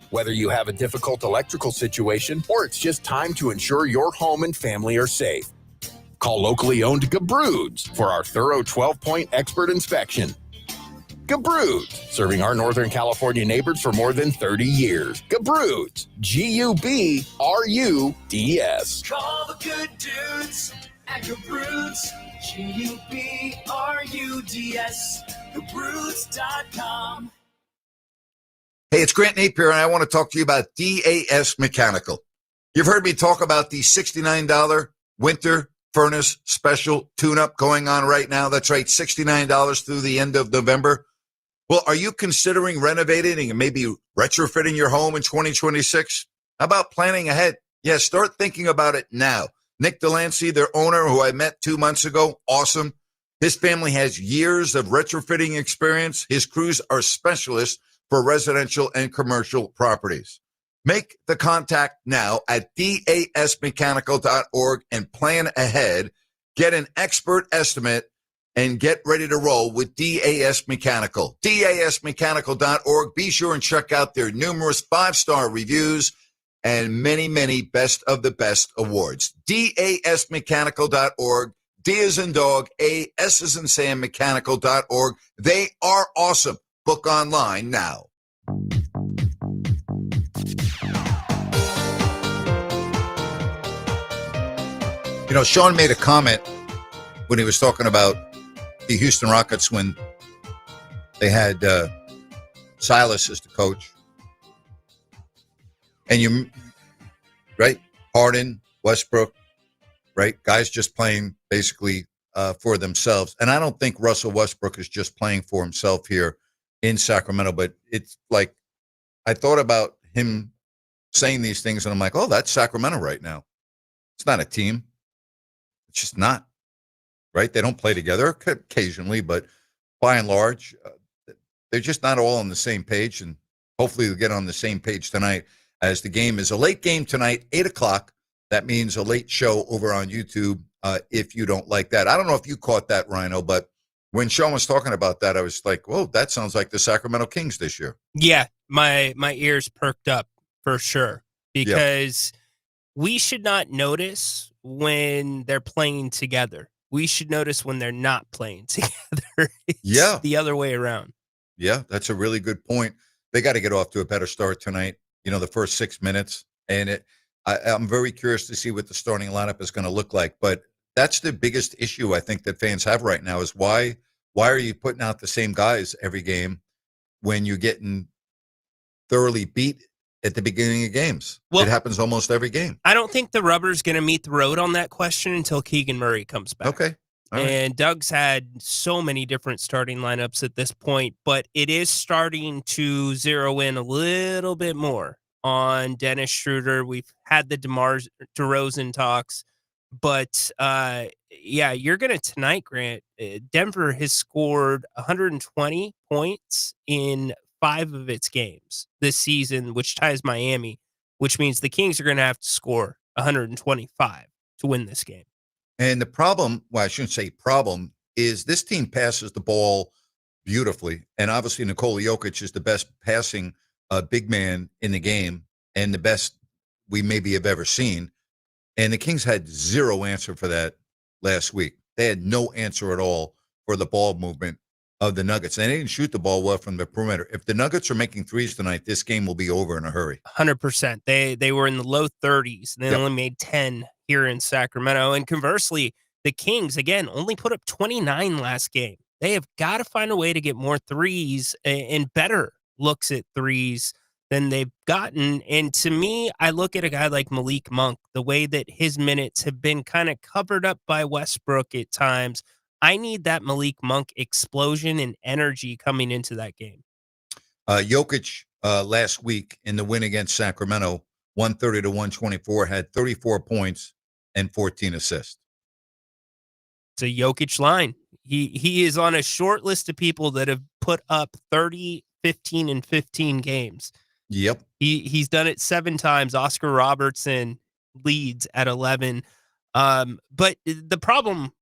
Whether you have a difficult electrical situation or it's just time to ensure your home and family are safe, call locally owned Gabroods for our thorough 12-point expert inspection. Gabroods, serving our Northern California neighbors for more than 30 years. Gabroods, G-U-B-R-U-D-S. Call the good dudes at Gabroods, G-U-B-R-U-D-S, Gabroods.com. Hey, it's Grant Napear, and I want to talk to you about DAS Mechanical. You've heard me talk about the $69 winter furnace special tune-up going on right now. That's right, $69 through the end of November. Well, are you considering renovating and maybe retrofitting your home in 2026? How about planning ahead? Yeah, start thinking about it now. Nick Delancey, their owner, who I met 2 months ago, awesome. His family has years of retrofitting experience. His crews are specialists for residential and commercial properties. Make the contact now at dasmechanical.org and plan ahead. Get an expert estimate and get ready to roll with DAS Mechanical. dasmechanical.org. Be sure and check out their numerous 5-star reviews and many, many best of the best awards. dasmechanical.org. D as in dog, A, S as in Sam, mechanical.org. They are awesome. Book online now. You know, Sean made a comment when he was talking about the Houston Rockets when they had Silas as the coach. And right? Harden, Westbrook, right? Guys just playing basically for themselves. And I don't think Russell Westbrook is just playing for himself here in Sacramento, but it's like I thought about him saying these things and I'm like, oh, that's Sacramento right now. It's not a team. It's just not, right? They don't play together occasionally, but by and large, they're just not all on the same page. And hopefully they'll get on the same page tonight as the game is a late game tonight, 8 o'clock. That means a late show over on YouTube if you don't like that. I don't know if you caught that, Rhino, but when Sean was talking about that, I was like, whoa, that sounds like the Sacramento Kings this year. Yeah, my ears perked up for sure because we should not notice when they're playing together. We should notice when they're not playing together. It's the other way around. Yeah, that's a really good point. They got to get off to a better start tonight. You know, the first 6 minutes. And I'm very curious to see what the starting lineup is going to look like. But that's the biggest issue I think that fans have right now is why are you putting out the same guys every game when you're getting thoroughly beat at the beginning of games? Well, it happens almost every game. I don't think the rubber's going to meet the road on that question until Keegan Murray comes back. Okay. All right. And Doug's had so many different starting lineups at this point, but it is starting to zero in a little bit more on Dennis Schroeder. We've had the DeMar DeRozan talks, but you're going to tonight, Grant. Denver has scored 120 points in 5 of its games this season, which ties Miami, which means the Kings are going to have to score 125 to win this game. And the problem, well, I shouldn't say problem, is this team passes the ball beautifully. And obviously Nikola Jokic is the best passing big man in the game and the best we maybe have ever seen. And the Kings had zero answer for that last week. They had no answer at all for the ball movement of the Nuggets. And they didn't shoot the ball well from the perimeter. If the Nuggets are making threes tonight, this game will be over in a hurry. 100%. They were in the low 30s. And they only made 10 here in Sacramento. And conversely, the Kings, again, only put up 29 last game. They have got to find a way to get more threes and better looks at threes than they've gotten. And to me, I look at a guy like Malik Monk, the way that his minutes have been kind of covered up by Westbrook at times. I need that Malik Monk explosion and energy coming into that game. Jokic last week in the win against Sacramento, 130 to 124, had 34 points and 14 assists. It's a Jokic line. He is on a short list of people that have put up 30, 15, and 15 games. Yep. He's done it 7 times. Oscar Robertson leads at 11. But the problem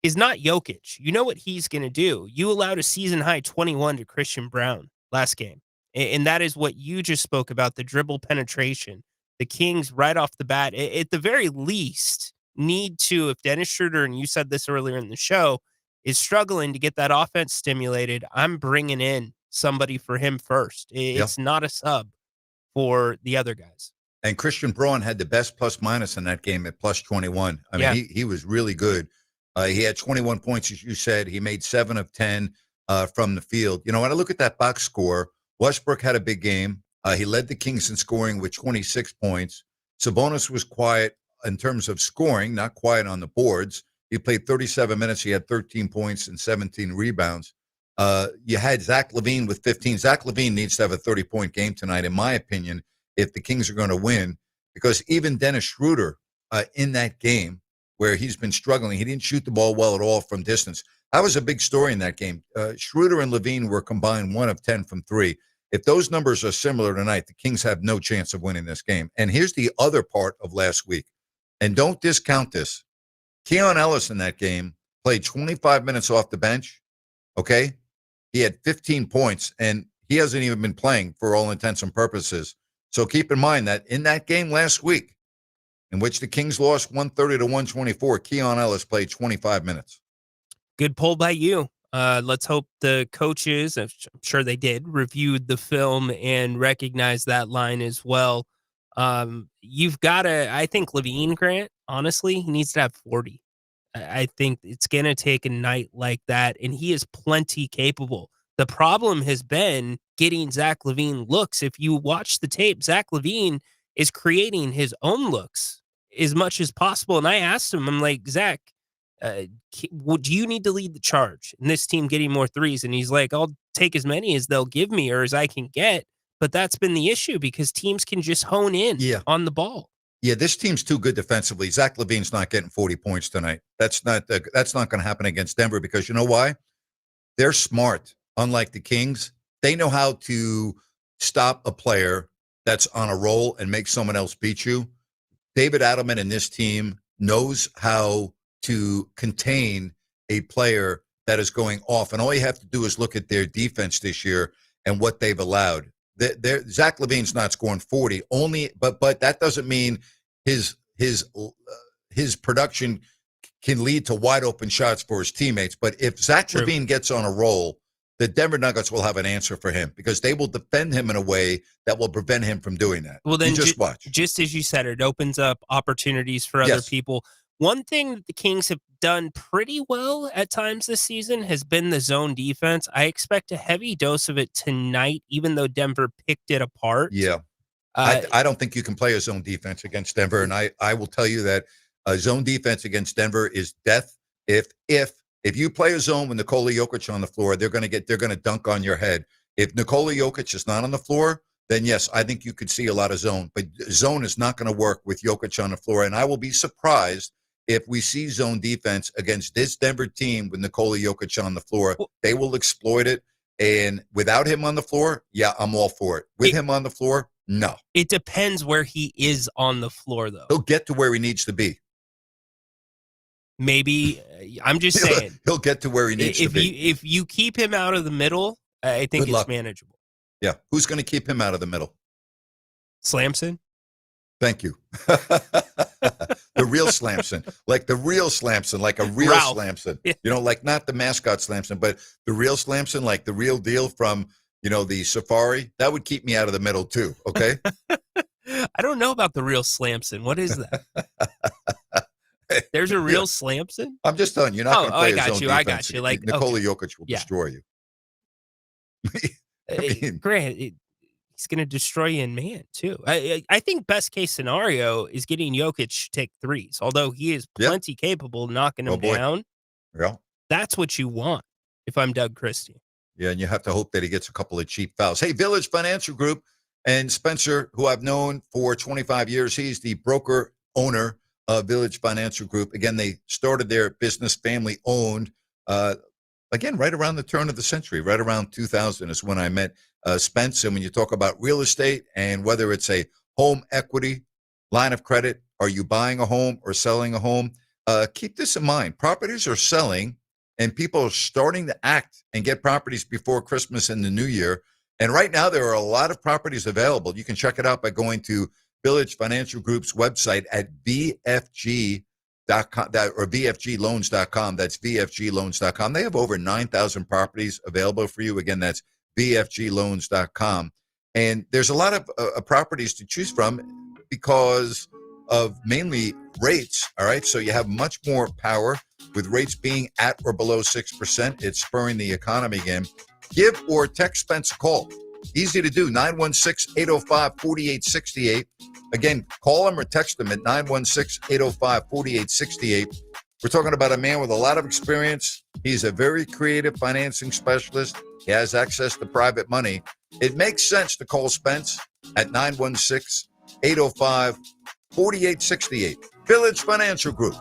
is not Jokic. You know what he's going to do. You allowed a season-high 21 to Christian Brown last game. And that is what you just spoke about, the dribble penetration. The Kings, right off the bat, at the very least, need to, if Dennis Schroeder, and you said this earlier in the show, is struggling to get that offense stimulated, I'm bringing in somebody for him first. It's not a sub for the other guys. And Christian Braun had the best plus-minus in that game at plus 21. I mean, he was really good. He had 21 points, as you said. He made 7 of 10 from the field. You know, when I look at that box score, Westbrook had a big game. He led the Kings in scoring with 26 points. Sabonis was quiet in terms of scoring, not quiet on the boards. He played 37 minutes. He had 13 points and 17 rebounds. You had Zach LaVine with 15. Zach LaVine needs to have a 30-point game tonight, in my opinion, if the Kings are going to win, because even Dennis Schroeder in that game where he's been struggling, he didn't shoot the ball well at all from distance. That was a big story in that game. Schroeder and LaVine were combined 1 of 10 from 3. If those numbers are similar tonight, the Kings have no chance of winning this game. And here's the other part of last week, and don't discount this. Keon Ellis in that game played 25 minutes off the bench, okay? He had 15 points, and he hasn't even been playing for all intents and purposes. So keep in mind that in that game last week, in which the Kings lost 130 to 124, Keon Ellis played 25 minutes. Good pull by you. Let's hope the coaches, I'm sure they did, reviewed the film and recognized that line as well. You've got to, I think LaVine, Grant, honestly, he needs to have 40. I think it's going to take a night like that, and he is plenty capable. The problem has been getting Zach LaVine looks. If you watch the tape, Zach LaVine is creating his own looks as much as possible. And I asked him, I'm like, Zach, do you need to lead the charge in this team getting more threes? And he's like, I'll take as many as they'll give me or as I can get. But that's been the issue because teams can just hone in on the ball. Yeah, this team's too good defensively. Zach LaVine's not getting 40 points tonight. That's not going to happen against Denver because you know why? They're smart. Unlike the Kings, they know how to stop a player that's on a roll and make someone else beat you. David Adelman and this team knows how to contain a player that is going off. And all you have to do is look at their defense this year and what they've allowed. Zach LaVine's not scoring 40 only, but that doesn't mean his production can lead to wide open shots for his teammates. But if Zach LaVine gets on a roll, the Denver Nuggets will have an answer for him because they will defend him in a way that will prevent him from doing that. Well, then you just watch. Just as you said, it opens up opportunities for other people. One thing that the Kings have done pretty well at times this season has been the zone defense. I expect a heavy dose of it tonight, even though Denver picked it apart. Yeah. I don't think you can play a zone defense against Denver. And I will tell you that a zone defense against Denver is death. If you play a zone with Nikola Jokic on the floor, they're going to dunk on your head. If Nikola Jokic is not on the floor, then yes, I think you could see a lot of zone. But zone is not going to work with Jokic on the floor. And I will be surprised if we see zone defense against this Denver team with Nikola Jokic on the floor. They will exploit it. And without him on the floor, yeah, I'm all for it. With him on the floor, no. It depends where he is on the floor, though. He'll get to where he needs to be. Maybe, I'm just saying. He'll get to where he needs to be. If you keep him out of the middle, I think it's manageable. Yeah. Who's going to keep him out of the middle? Slamson? Thank you. The real Slamson. Like the real Slamson, like a real Ralph. Slamson. Yeah. You know, like not the mascot Slamson, but the real Slamson, like the real deal from, the safari. That would keep me out of the middle too, okay? I don't know about the real Slamson. What is that? There's a real Slamson? I'm just telling you, you're not going to play his own defense. I got you. Like Nikola Jokic will destroy you. Grant, he's going to destroy you in man, too. I think best case scenario is getting Jokic to take threes, although he is plenty capable of knocking them down. Yeah. That's what you want if I'm Doug Christie. Yeah, and you have to hope that he gets a couple of cheap fouls. Hey, Village Financial Group and Spencer, who I've known for 25 years, he's the broker owner of Village Financial Group. Again, they started their business family-owned, again, right around the turn of the century, right around 2000 is when I met Spence. And when you talk about real estate and whether it's a home equity line of credit, are you buying a home or selling a home? Keep this in mind. Properties are selling and people are starting to act and get properties before Christmas and the New Year. And right now, there are a lot of properties available. You can check it out by going to Village Financial Group's website at VFG.com or VFGloans.com. That's VFGloans.com. They have over 9,000 properties available for you. Again, that's VFGloans.com. And there's a lot of properties to choose from because of mainly rates. All right. So you have much more power with rates being at or below 6%. It's spurring the economy again. Give or text Spence a call. Easy to do. 916-805-4868. Again, call him or text him at 916-805-4868. We're talking about a man with a lot of experience. He's a very creative financing specialist. He has access to private money. It makes sense to call Spence at 916-805-4868. Village Financial Group,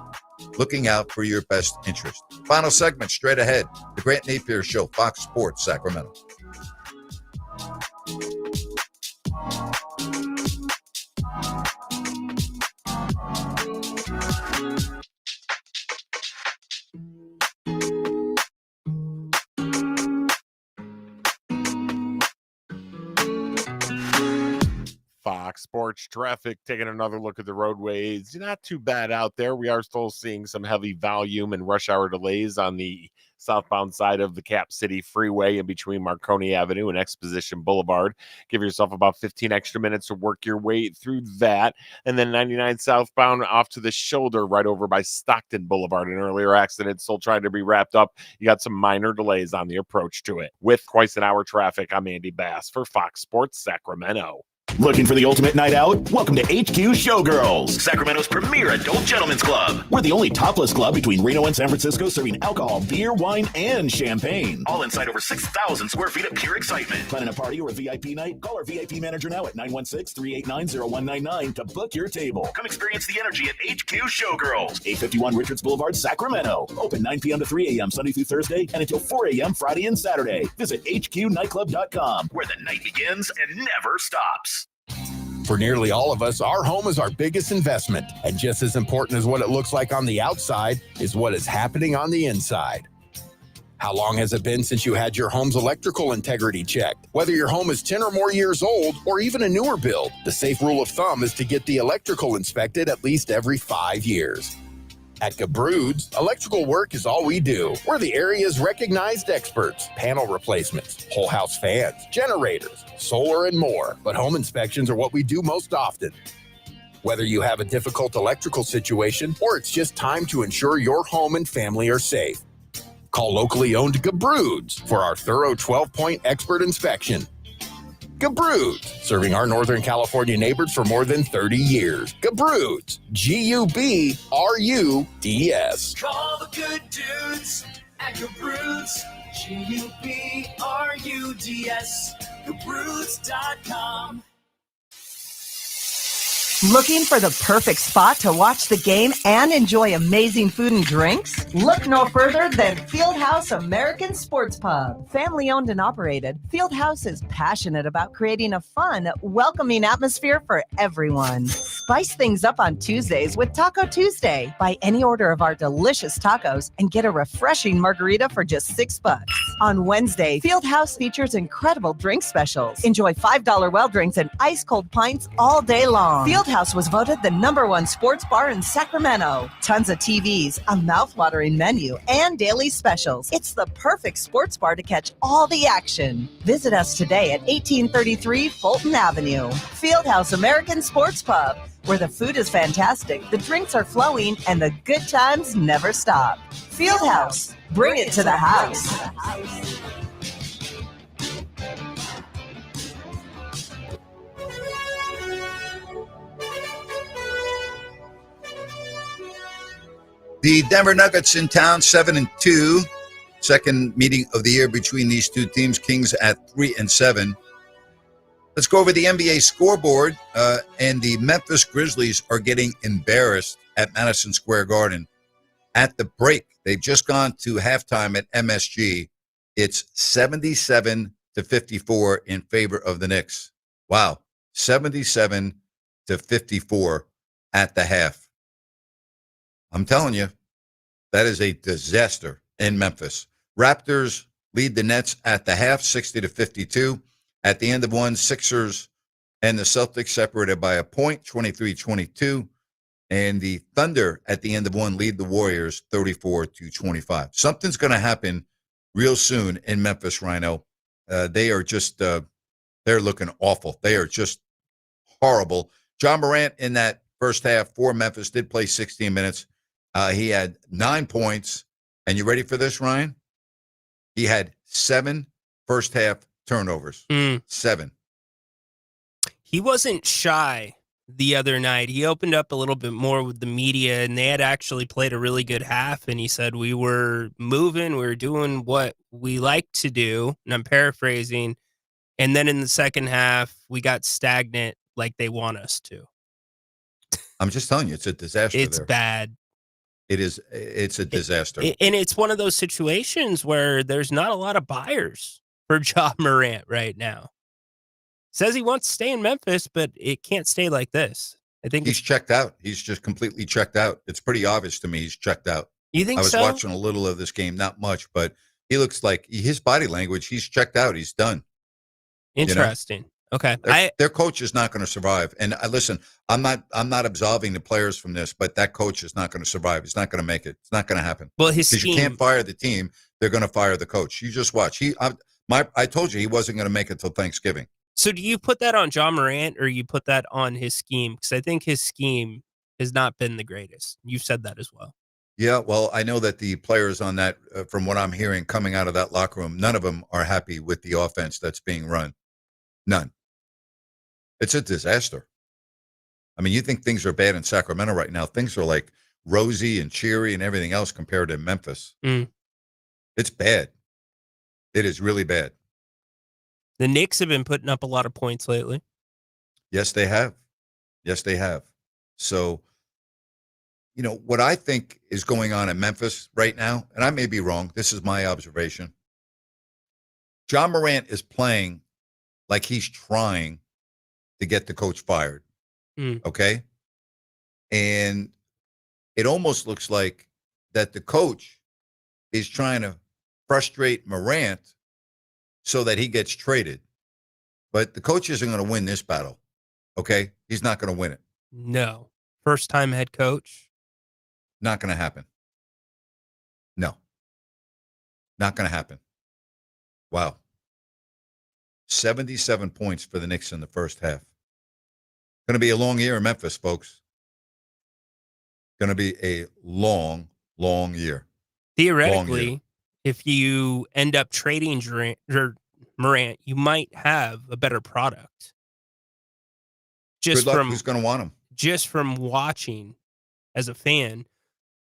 looking out for your best interest. Final segment straight ahead. The Grant Napear Show, Fox Sports, Sacramento. Fox Sports traffic, taking another look at the roadways. Not too bad out there. We are still seeing some heavy volume and rush hour delays on the southbound side of the Cap City Freeway in between Marconi Avenue and Exposition Boulevard. Give yourself about 15 extra minutes to work your way through that. And then 99 southbound off to the shoulder right over by Stockton Boulevard. An earlier accident still trying to be wrapped up. You got some minor delays on the approach to it. With twice an hour traffic, I'm Andy Bass for Fox Sports Sacramento. Looking for the ultimate night out? Welcome to HQ Showgirls, Sacramento's premier adult gentlemen's club. We're the only topless club between Reno and San Francisco serving alcohol, beer, wine, and champagne. All inside over 6,000 square feet of pure excitement. Planning a party or a VIP night? Call our VIP manager now at 916-389-0199 to book your table. Come experience the energy at HQ Showgirls, 851 Richards Boulevard, Sacramento. Open 9 p.m. to 3 a.m. Sunday through Thursday and until 4 a.m. Friday and Saturday. Visit HQNightclub.com, where the night begins and never stops. For nearly all of us, our home is our biggest investment. And just as important as what it looks like on the outside is what is happening on the inside. How long has it been since you had your home's electrical integrity checked? Whether your home is 10 or more years old or even a newer build, the safe rule of thumb is to get the electrical inspected at least every 5 years. At Gabroods, electrical work is all we do. We're the area's recognized experts. Panel replacements, whole house fans, generators, solar, and more. But home inspections are what we do most often. Whether you have a difficult electrical situation or it's just time to ensure your home and family are safe, call locally owned Gabroods for our thorough 12-point expert inspection. Gabroods, serving our Northern California neighbors for more than 30 years. Gabroods, G-U-B-R-U-D-S. Call the good dudes at Gabroods, G-U-B-R-U-D-S, Gabroods.com. Looking for the perfect spot to watch the game and enjoy amazing food and drinks? Look no further than Fieldhouse American Sports Pub. Family owned and operated, Fieldhouse is passionate about creating a fun, welcoming atmosphere for everyone. Spice things up on Tuesdays with Taco Tuesday. Buy any order of our delicious tacos and get a refreshing margarita for just $6. On Wednesday, Fieldhouse features incredible drink specials. Enjoy $5 well drinks and ice cold pints all day long. Fieldhouse was voted the #1 sports bar in Sacramento. Tons of TVs, a mouthwatering menu, and daily specials. It's the perfect sports bar to catch all the action. Visit us today at 1833 Fulton Avenue. Fieldhouse American Sports Pub, where the food is fantastic, the drinks are flowing, and the good times never stop. Fieldhouse, bring it to the house. The Denver Nuggets in town, 7-2. Second meeting of the year between these two teams. Kings at 3-7. Let's go over the NBA scoreboard. And the Memphis Grizzlies are getting embarrassed at Madison Square Garden. At the break, they've just gone to halftime at MSG. It's 77-54 in favor of the Knicks. Wow, 77-54 at the half. I'm telling you, that is a disaster in Memphis. Raptors lead the Nets at the half, 60-52. At the end of one, Sixers and the Celtics separated by a point, 23-22. And the Thunder at the end of one lead the Warriors 34-25. Something's going to happen real soon in Memphis, Rhino. They are just, they're looking awful. They are just horrible. John Morant in that first half for Memphis did play 16 minutes. He had 9 points. And you ready for this, Ryan? He had 7 first half turnovers. 7. He wasn't shy the other night. He opened up a little bit more with the media, and they had actually played a really good half. And he said, we were moving, we were doing what we like to do. And I'm paraphrasing. And then in the second half, we got stagnant like they want us to. I'm just telling you, it's a disaster. It's there. bad. It is. It's a disaster. And it's one of those situations where there's not a lot of buyers for Ja Morant right now. Says he wants to stay in Memphis, but it can't stay like this. I think he's checked out. He's just completely checked out. It's pretty obvious to me he's checked out. You think I was so? watching a little of this game, not much, but he looks like his body language, he's checked out. He's done. Interesting. Okay. Their coach is not going to survive. And listen, I'm not absolving the players from this, but that coach is not going to survive. He's not going to make it. It's not going to happen. Well, because you can't fire the team. They're going to fire the coach. You just watch. I told you he wasn't going to make it till Thanksgiving. So do you put that on Ja Morant or you put that on his scheme? Because I think his scheme has not been the greatest. You've said that as well. Yeah, well, I know that the players on that, from what I'm hearing coming out of that locker room, none of them are happy with the offense that's being run. None. It's a disaster. I mean, you think things are bad in Sacramento right now. Things are like rosy and cheery and everything else compared to Memphis. It's bad. It is really bad. The Knicks have been putting up a lot of points lately. Yes, they have. Yes, they have. So, you know, what I think is going on in Memphis right now, and I may be wrong, this is my observation. Ja Morant is playing like he's trying to get the coach fired. Okay? And it almost looks like that the coach is trying to frustrate Morant so that he gets traded. But the coach isn't going to win this battle. Okay? He's not going to win it. No. First-time head coach. Not going to happen. No. Not going to happen. Wow. 77 points for the Knicks in the first half. Going to be a long year in Memphis, folks. Going to be a long, long year. Theoretically, long year. If you end up trading Morant, you might have a better product. Good luck. Who's going to want him? Just from watching as a fan,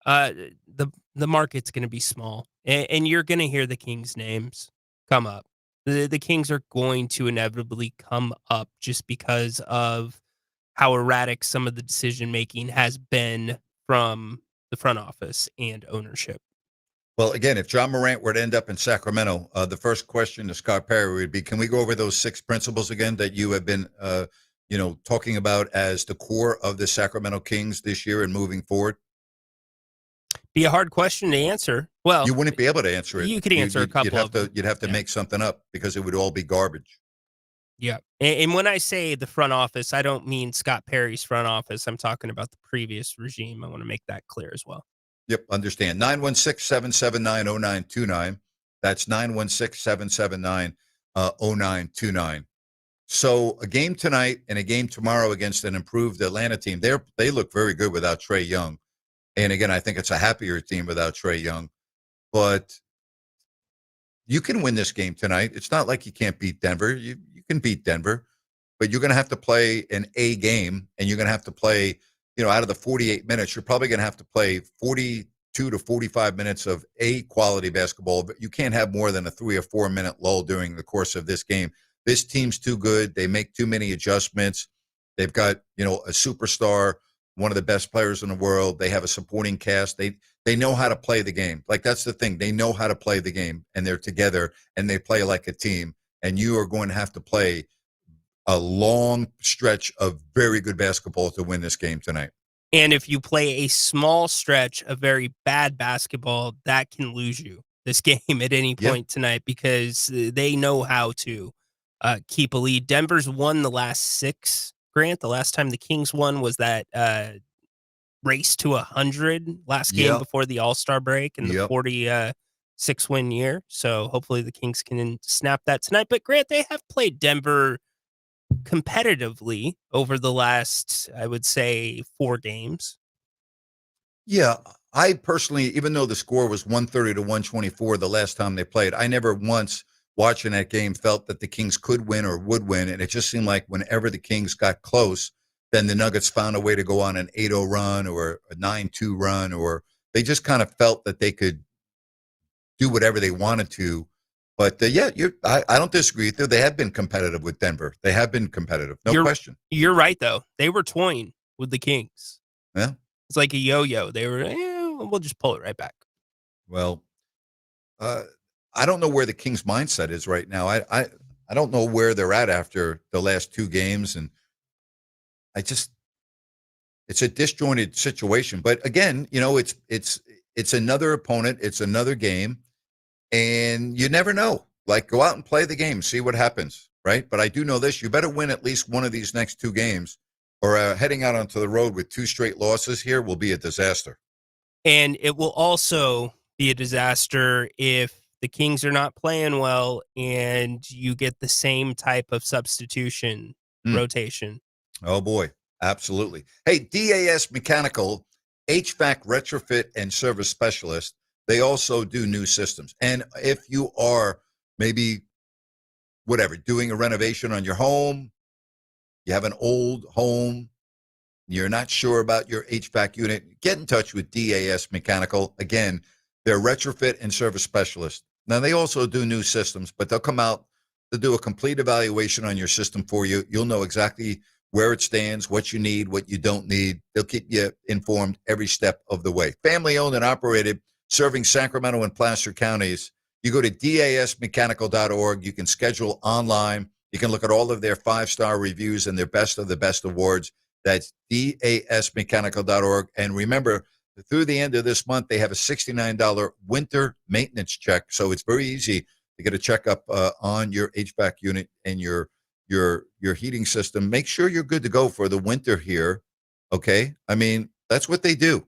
the market's going to be small, and you're going to hear the Kings' names come up. The Kings are going to inevitably come up just because of how erratic some of the decision making has been from the front office and ownership. Well, again, if Ja Morant were to end up in Sacramento, the first question to Scott Perry would be, can we go over those 6 principles again that you have been, talking about as the core of the Sacramento Kings this year and moving forward? Be a hard question to answer. Well, you wouldn't be able to answer it. You could answer a couple of them. You'd have to make something up because it would all be garbage. Yeah. And when I say the front office, I don't mean Scott Perry's front office. I'm talking about the previous regime. I want to make that clear as well. Yep, understand. 916-779-0929. That's 916-779-0929. So a game tonight and a game tomorrow against an improved Atlanta team. They look very good without Trae Young. And again, I think it's a happier team without Trae Young. But you can win this game tonight. It's not like you can't beat Denver. You can beat Denver. But you're going to have to play an A game, and you're going to have to play, out of the 48 minutes, you're probably going to have to play 42 2 to 45 minutes of a quality basketball, but you can't have more than a 3 or 4 minute lull during the course of this game. This team's too good. They make too many adjustments. They've got, a superstar, one of the best players in the world. They have a supporting cast. They know how to play the game. Like, that's the thing. They know how to play the game, and they're together, and they play like a team. And you are going to have to play a long stretch of very good basketball to win this game tonight. And if you play a small stretch of very bad basketball, that can lose you this game at any point tonight, because they know how to keep a lead. Denver's won the last 6, Grant. The last time the Kings won was that race to 100 last game before the All-Star break in the 46-win year. So hopefully the Kings can snap that tonight. But Grant, they have played Denver competitively over the last, I would say, 4 games. Yeah, I personally, even though the score was 130 to 124 the last time they played, I never once watching that game felt that the Kings could win or would win. And it just seemed like whenever the Kings got close, then the Nuggets found a way to go on an 8-0 run or a 9-2 run, or they just kind of felt that they could do whatever they wanted to. But I don't disagree with you. They have been competitive with Denver. They have been competitive, no question. You're right, though. They were toying with the Kings. Yeah, it's like a yo-yo. They were, we'll just pull it right back. Well, I don't know where the Kings' mindset is right now. I don't know where they're at after the last 2 games, and it's a disjointed situation. But again, it's another opponent, it's another game. And you never know. Like, go out and play the game, see what happens, right? But I do know this: you better win at least one of these next 2 games, or heading out onto the road with 2 straight losses here will be a disaster. And it will also be a disaster if the Kings are not playing well and you get the same type of substitution rotation. Oh, boy. Absolutely. Hey, DAS Mechanical, HVAC retrofit and service specialist. They also do new systems. And if you are maybe, doing a renovation on your home, you have an old home, you're not sure about your HVAC unit, get in touch with DAS Mechanical. Again, they're retrofit and service specialists. Now, they also do new systems, but they'll come out to do a complete evaluation on your system for you. You'll know exactly where it stands, what you need, what you don't need. They'll keep you informed every step of the way. Family owned and operated, serving Sacramento and Placer counties. You go to dasmechanical.org. You can schedule online. You can look at all of their 5-star reviews and their best of the best awards. That's dasmechanical.org. And remember, through the end of this month, they have a $69 winter maintenance check. So it's very easy to get a checkup on your HVAC unit and your heating system. Make sure you're good to go for the winter here. Okay? I mean, that's what they do.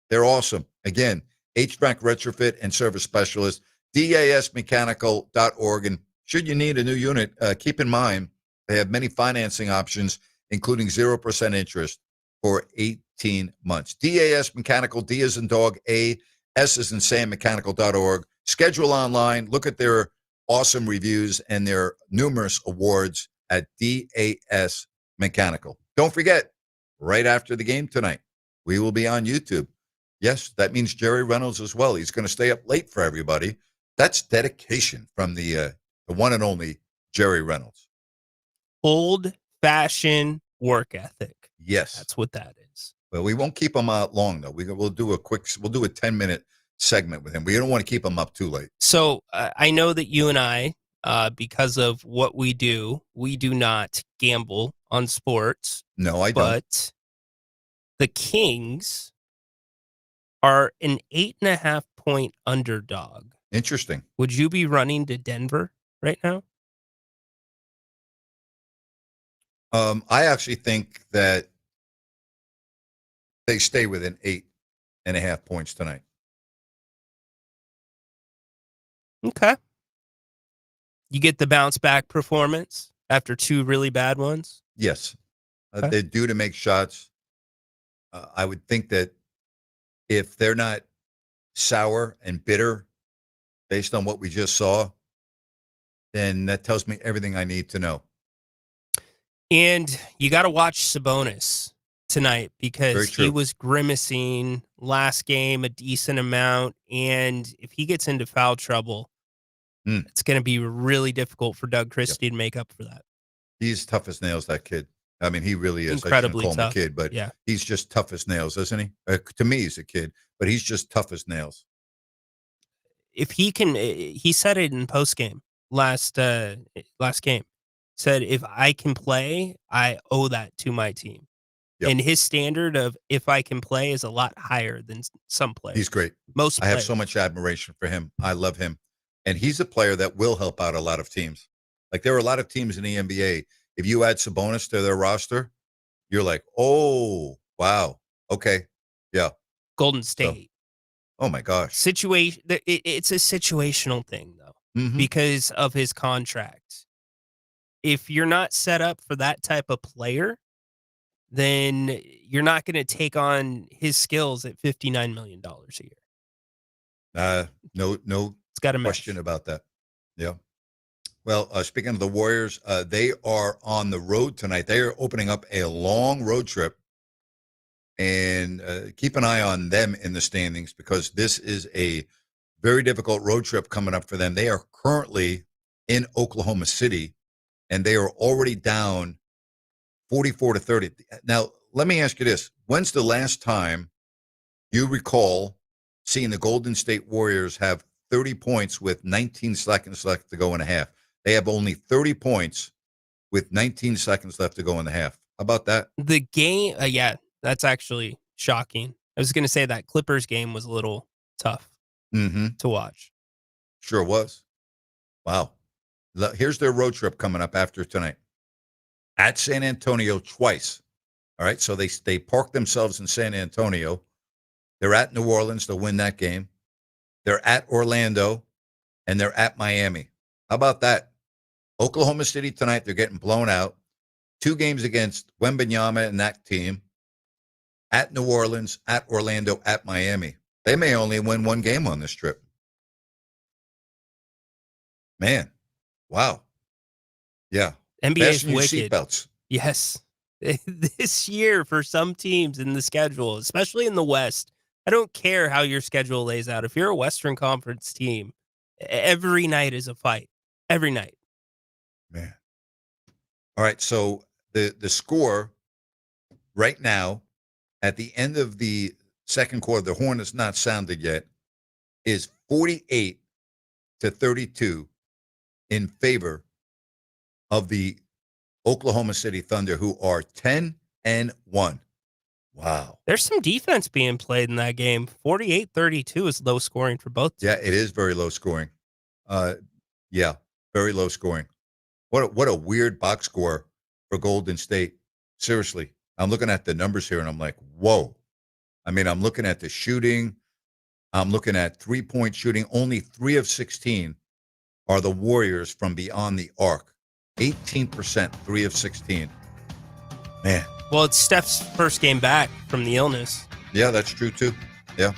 They're awesome. Again, HVAC retrofit and service specialist, dasmechanical.org. And should you need a new unit, keep in mind they have many financing options, including 0% interest for 18 months. DAS Mechanical, D as in dog, A, S as in Sam, mechanical.org. Schedule online. Look at their awesome reviews and their numerous awards at DAS Mechanical. Don't forget, right after the game tonight, we will be on YouTube. Yes, that means Jerry Reynolds as well. He's going to stay up late for everybody. That's dedication from the one and only Jerry Reynolds. Old-fashioned work ethic. Yes. That's what that is. Well, we won't keep him out long, though. We'll do a 10-minute segment with him. We don't want to keep him up too late. So I know that you and I, because of what we do not gamble on sports. No, I don't. But the Kings are an 8.5-point underdog. Interesting. Would you be running to Denver right now? I actually think that they stay within 8.5 points tonight. Okay. You get the bounce back performance after 2 really bad ones? Yes. Okay. They're due to make shots. I would think that if they're not sour and bitter based on what we just saw, then that tells me everything I need to know. And you got to watch Sabonis. tonight because Very true. he was grimacing last game a decent amount, and if he gets into foul trouble, it's going to be really difficult for Doug Christie to make up for that. He's tough as nails, that kid. I mean, he really is. I Incredibly shouldn't call tough. him a kid, but Yeah. he's just tough as nails, isn't he? To me, he's a kid, but he's just tough as nails. If he can, he said it in post game last game. Said if I can play, I owe that to my team. Yep. And his standard of if I can play is a lot higher than some players. He's great. Most I have players. so much admiration for him. I love him. And he's a player that will help out a lot of teams. Like there are a lot of teams in the NBA. If you add Sabonis to their roster, you're like, oh, wow. Okay. Yeah. Golden State. Oh my gosh. Situation. It's a situational thing though, because of his contract. If you're not set up for that type of player, then you're not going to take on his skills at $59 million a year. No, it's got a question about that. Yeah. Well, speaking of the Warriors, they are on the road tonight. They are opening up a long road trip, and keep an eye on them in the standings because this is a very difficult road trip coming up for them. They are currently in Oklahoma City, and they are already down 44-30. Now, let me ask you this. When's the last time you recall seeing the Golden State Warriors have 30 points with 19 seconds left to go in a half? They have only 30 points with 19 seconds left to go in the half. How about that? The game, yeah, that's actually shocking. I was going to say that Clippers game was a little tough to watch. Sure was. Wow. Here's their road trip coming up after tonight. At San Antonio twice. All right, so they park themselves in San Antonio. They're at New Orleans to win that game. They're at Orlando, and they're at Miami. How about that? Oklahoma City tonight, they're getting blown out. 2 games against Wembanyama and that team. At New Orleans, at Orlando, at Miami. They may only win 1 game on this trip. Man, wow. Yeah. NBA's Fasten your wicked. seatbelts. Yes. This year for some teams in the schedule, especially in the West, I don't care how your schedule lays out. If you're a Western Conference team, every night is a fight. Every night. Man. All right, so the score right now at the end of the second quarter, the horn has not sounded yet, is 48-32 in favor of the Oklahoma City Thunder, who are 10-1. Wow. There's some defense being played in that game. 48-32 is low scoring for both teams. Yeah, it is very low scoring. Yeah, very low scoring. What a weird box score for Golden State. Seriously, I'm looking at the numbers here, and I'm like, whoa. I mean, I'm looking at the shooting. I'm looking at three-point shooting. Only 3 of 16 are the Warriors from beyond the arc. 18%, 3 of 16. Man. Well, it's Steph's first game back from the illness. Yeah, that's true, too. Yeah.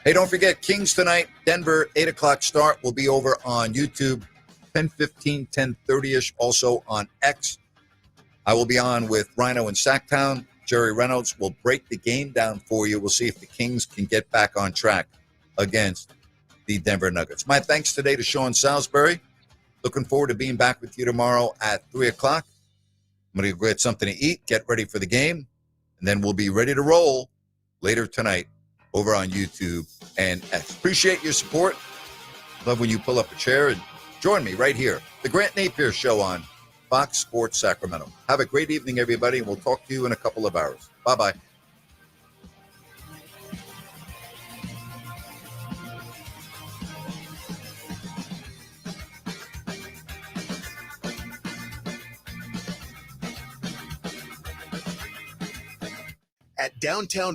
Hey, don't forget, Kings tonight, Denver, 8 o'clock start. Will be over on YouTube, 10:15, 10:30-ish, also on X. I will be on with Rhino in Sacktown. Jerry Reynolds will break the game down for you. We'll see if the Kings can get back on track against the Denver Nuggets. My thanks today to Sean Salisbury. Looking forward to being back with you tomorrow at 3 o'clock. I'm going to go get something to eat, get ready for the game, and then we'll be ready to roll later tonight over on YouTube and X. Appreciate your support. Love when you pull up a chair and join me right here. The Grant Napear Show on Fox Sports Sacramento. Have a great evening, everybody, and we'll talk to you in a couple of hours. Bye-bye. At Downtown